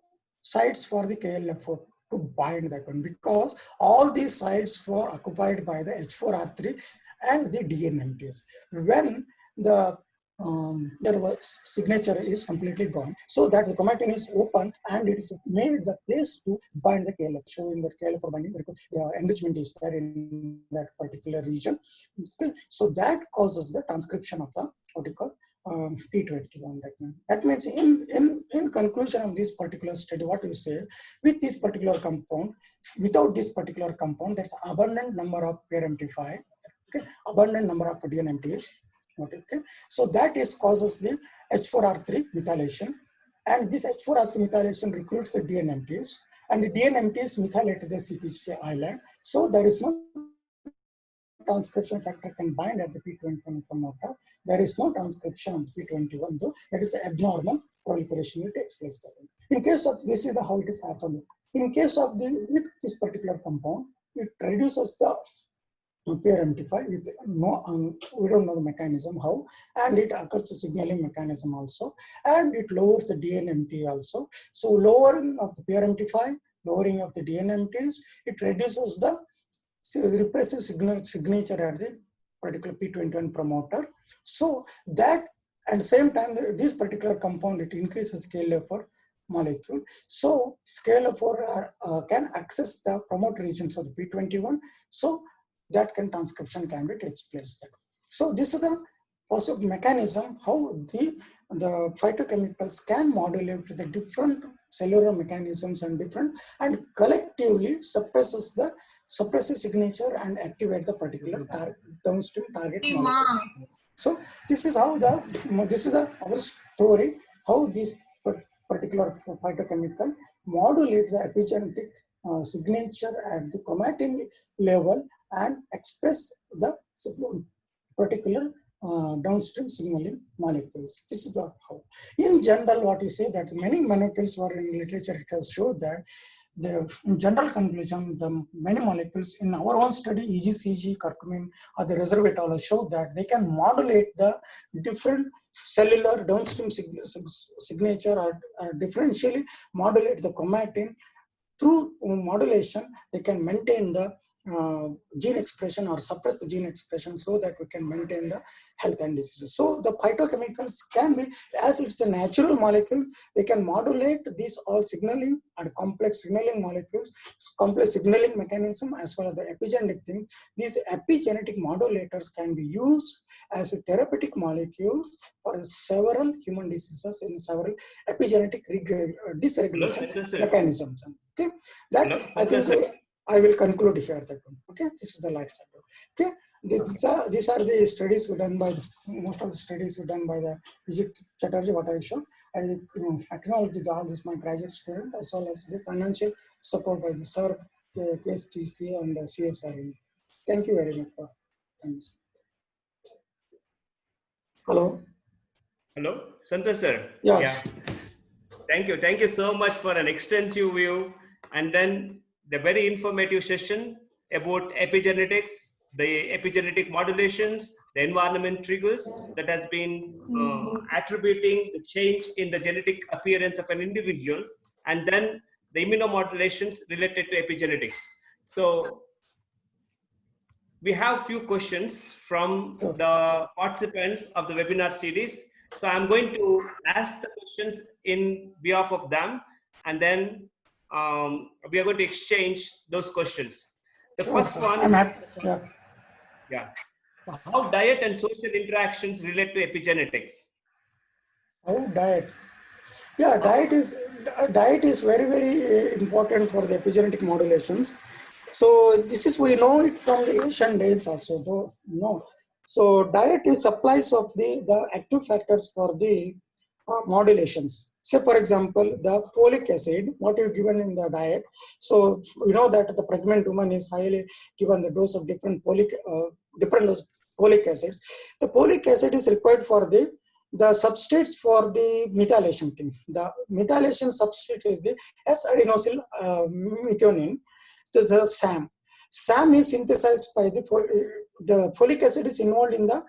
sites for the KLF4 to bind that one, because all these sites were occupied by the H4R3 and the DNMTs. When the there was signature is completely gone, so that the chromatin is open and it is made the place to bind the KLF, showing that KLF binding because the enrichment is there in that particular region. Okay. So that causes the transcription of the what you call P21. That means in conclusion of this particular study, what you say, with this particular compound, without this particular compound, there's abundant number of PRMT5, okay, abundant number of DNMTs. Okay, so that is causes the H4R3 methylation, and this H4R3 methylation recruits the DNMTs, and the DNMTs methylate the CPC island. So there is no transcription factor can bind at the P21 promoter. There is no transcription of the P21, though that is the abnormal proliferation will takes place there. In case of this is the how it is happening. In case of the with this particular compound, it reduces the PRMT5 with no, we don't know the mechanism how, and it occurs to signaling mechanism also, and it lowers the DNMT also. So lowering of the PRMT5, lowering of the DNMTs, it reduces the repressive signature at the particular P21 promoter. So that and same time this particular compound it increases KLF4 molecule. So KLF4 can access the promoter regions of the P21. So that transcription can be takes place there. So this is the possible mechanism how the phytochemicals can modulate the different cellular mechanisms and collectively suppresses signature and activate the particular downstream target molecule. So this is how our story how this particular phytochemical modulates the epigenetic signature at the chromatin level and express the particular downstream signaling molecules. This is the how. In general, what you say that many molecules were in literature, it has showed that in general conclusion, the many molecules in our own study, EGCG, curcumin, or the resveratrol show that they can modulate the different cellular downstream signature or differentially modulate the chromatin. Through modulation, they can maintain the gene expression or suppress the gene expression so that we can maintain the health and diseases. So the phytochemicals can be, as it's a natural molecule, they can modulate these all signaling and complex signaling molecules, complex signaling mechanism as well as the epigenetic thing. These epigenetic modulators can be used as a therapeutic molecules for several human diseases in several epigenetic dysregulation mechanisms. Okay, that I think I will conclude here that one. Okay, this is the light side. Okay, these are the studies done by most of the studies done by the Vijay Chatterjee. What I showed, I acknowledge all this my graduate student as well as the financial support by the SIR, KSTC, and CSR. Thank you very much for this. Hello. Hello, Santhosh sir. Yeah. Thank you so much for an extensive view, and then the very informative session about epigenetics, the epigenetic modulations, the environment triggers that has been attributing the change in the genetic appearance of an individual, and then the immunomodulations related to epigenetics. So we have few questions from the participants of the webinar series. So I'm going to ask the questions in behalf of them, and then we are going to exchange those questions. The first one I'm is, happy. yeah, how diet and social interactions relate to epigenetics? How diet? Yeah, diet is very important for the epigenetic modulations. So this is, we know it from the ancient days also, though no. So diet is supplies of the active factors for the modulations. Say for example, the folic acid, what you given in the diet. So we know that the pregnant woman is highly given the dose of different dose folic acids. The folic acid is required for the substrates for the methylation thing. The methylation substrate is the S-adenosyl methionine. This is the SAM. SAM is synthesized by the folic acid is involved in the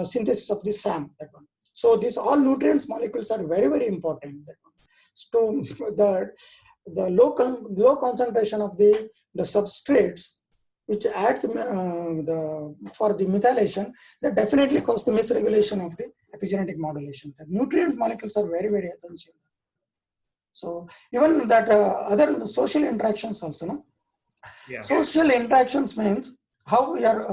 synthesis of the SAM. That one. So these all nutrients molecules are very important. That one. So the low concentration of the substrates which adds for the methylation, that definitely cause the misregulation of the epigenetic modulation. The nutrient molecules are very essential. So even that other social interactions also, no? Yeah. Social interactions means how we are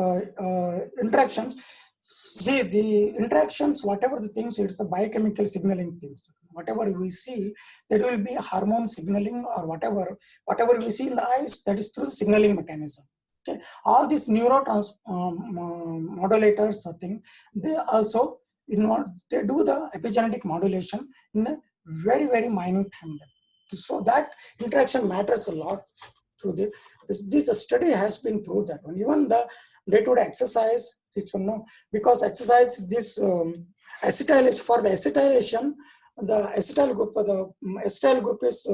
interactions. See the interactions, whatever the things, it's a biochemical signaling things. Whatever we see, there will be hormone signaling or whatever we see in the eyes, that is through the signaling mechanism. Okay, all these modulators or thing, they also they do the epigenetic modulation in a very minute time. So that interaction matters a lot. Through this study has been proved that one. Even the day-to-day exercise, which one know, because exercise this acetylation, for the acetylation, the acetyl group is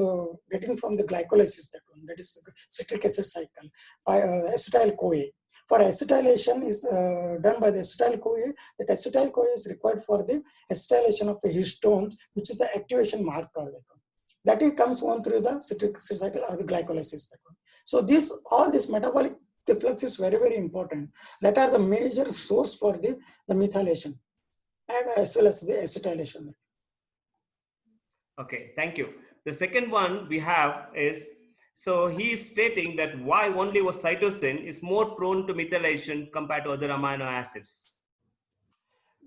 getting from the glycolysis, that one, that is the citric acid cycle by acetyl CoA. For acetylation is done by the acetyl CoA. That acetyl CoA is required for the acetylation of the histones, which is the activation marker. That it comes on through the citric acid cycle or the glycolysis. So all this metabolic flux is very important. That are the major source for the methylation and as well as the acetylation. Okay, thank you. The second one we have is, so he is stating that why only was cytosine is more prone to methylation compared to other amino acids.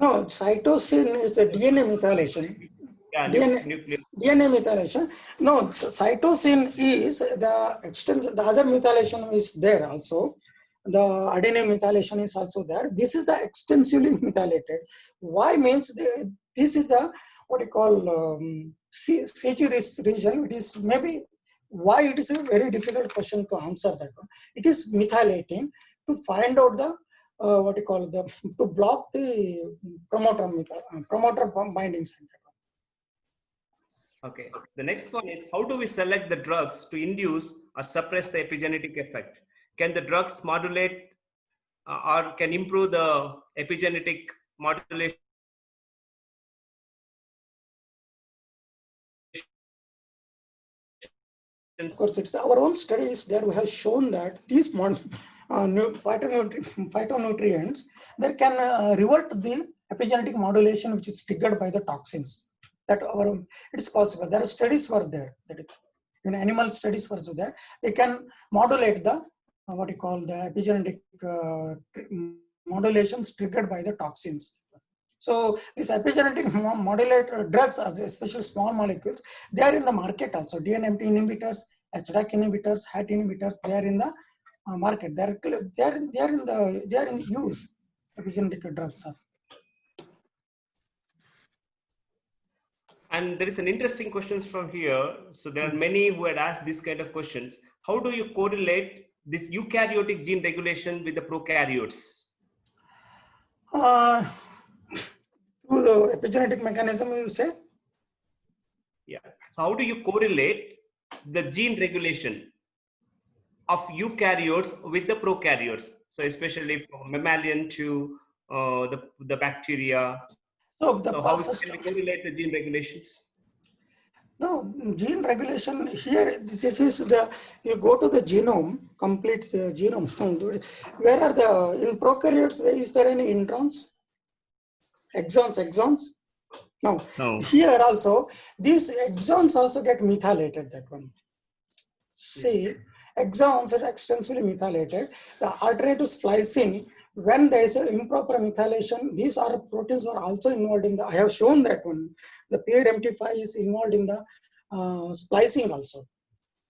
No, cytosine is a DNA methylation. Yeah, DNA methylation. No, cytosine is the extension. The other methylation is there also. The adenine methylation is also there. This is the extensively methylated. Why means this is the what you call CG region. It is maybe why it is a very difficult question to answer that one. It is methylating to find out the what you call to block the promoter binding center. Okay. The next one is, how do we select the drugs to induce or suppress the epigenetic effect? Can the drugs modulate or can improve the epigenetic modulation? Of course, it's our own studies there. We have shown that these phytonutrients, they can revert the epigenetic modulation which is triggered by the toxins. That it's possible. There are studies were there. That is, in animal studies were there. They can modulate the what you call the epigenetic modulations triggered by the toxins. So these epigenetic modulator drugs, especially small molecules, they are in the market also. DNMT inhibitors, HDAC inhibitors, HAT inhibitors, they are in the market. They are in use. Epigenetic drugs are. And there is an interesting questions from here. So there are many who had asked this kind of questions. How do you correlate this eukaryotic gene regulation with the prokaryotes? Through the epigenetic mechanism, you say? Yeah. So how do you correlate the gene regulation of eukaryotes with the prokaryotes? So especially from mammalian to the bacteria. So the So how first, can we correlate the gene regulations? no, gene regulation here, this is the, you go to the genome, complete genome. Where are the, in prokaryotes, is there any introns? Exons? No. No. Here also, these exons also get methylated, that one. See, exons are extensively methylated. The alternative splicing, when there is an improper methylation, these are proteins are also involved in the, I have shown that one. The PRMT5 is involved in the splicing also.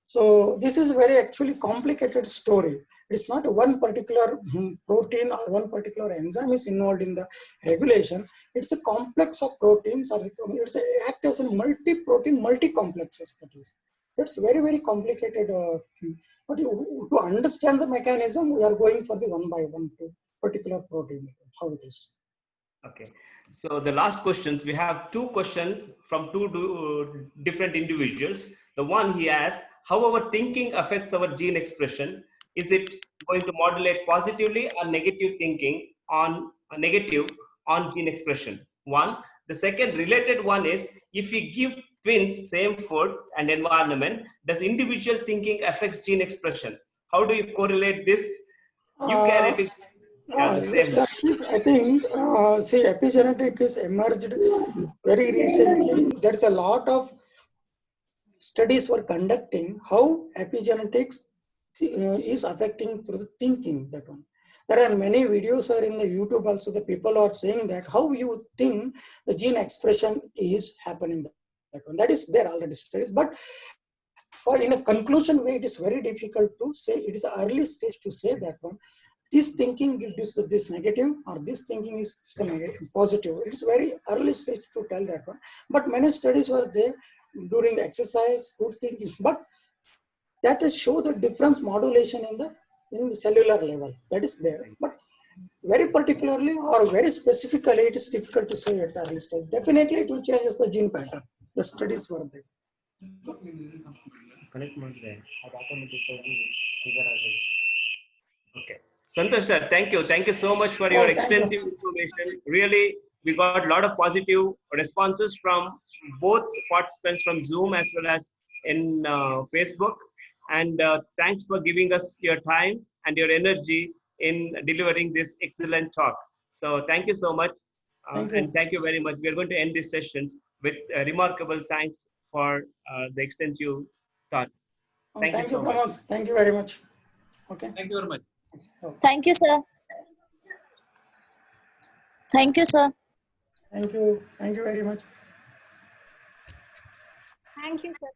So this is very actually complicated story. It's not one particular protein or one particular enzyme is involved in the regulation. It's a complex of proteins, or it's a, act as a multi-protein, multi-complexes. That is, it's very, very complicated thing. But to understand the mechanism, we are going for the one by one to particular protein, how it is. Okay. So the last questions, we have two questions from two different individuals. The one he asks, how our thinking affects our gene expression. Is it going to modulate positively or negative thinking on negative on gene expression? One. The second related one is, if we give twins same food and environment, does individual thinking affects gene expression? How do you correlate this? Eukaryotic, the same. That is, I think, see, epigenetic is emerged very recently. There's a lot of studies were conducting how epigenetics is affecting through the thinking, that one. There are many videos are in the YouTube also, the people are saying that how you think the gene expression is happening, that one. That is there already studies, but for in a conclusion way, it is very difficult to say, it is an early stage to say that one. This thinking gives this negative, or this thinking is a negative, positive. It's very early stage to tell that one. But many studies were there during exercise, good thinking, but that is show the difference modulation in the cellular level. That is there. But very particularly or very specifically, it is difficult to say at the early stage. Definitely it will change the gene pattern. The studies were there. Okay. Santhosh sir, thank you. Thank you so much for your Thank you. extensive information. Really, we got a lot of positive responses from both participants from Zoom as well as in Facebook. And thanks for giving us your time and your energy in delivering this excellent talk. So thank you so much. Thank you. And thank you very much. We are going to end these sessions with remarkable thanks for the extensive thought. Thank you so much. Pramod. Thank you very much. Okay. Thank you very much. Thank you, sir. Thank you, sir. Thank you. Thank you very much. Thank you, sir.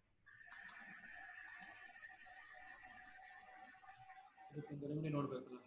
ನೋಡ್ಬೇಕಲ್ಲ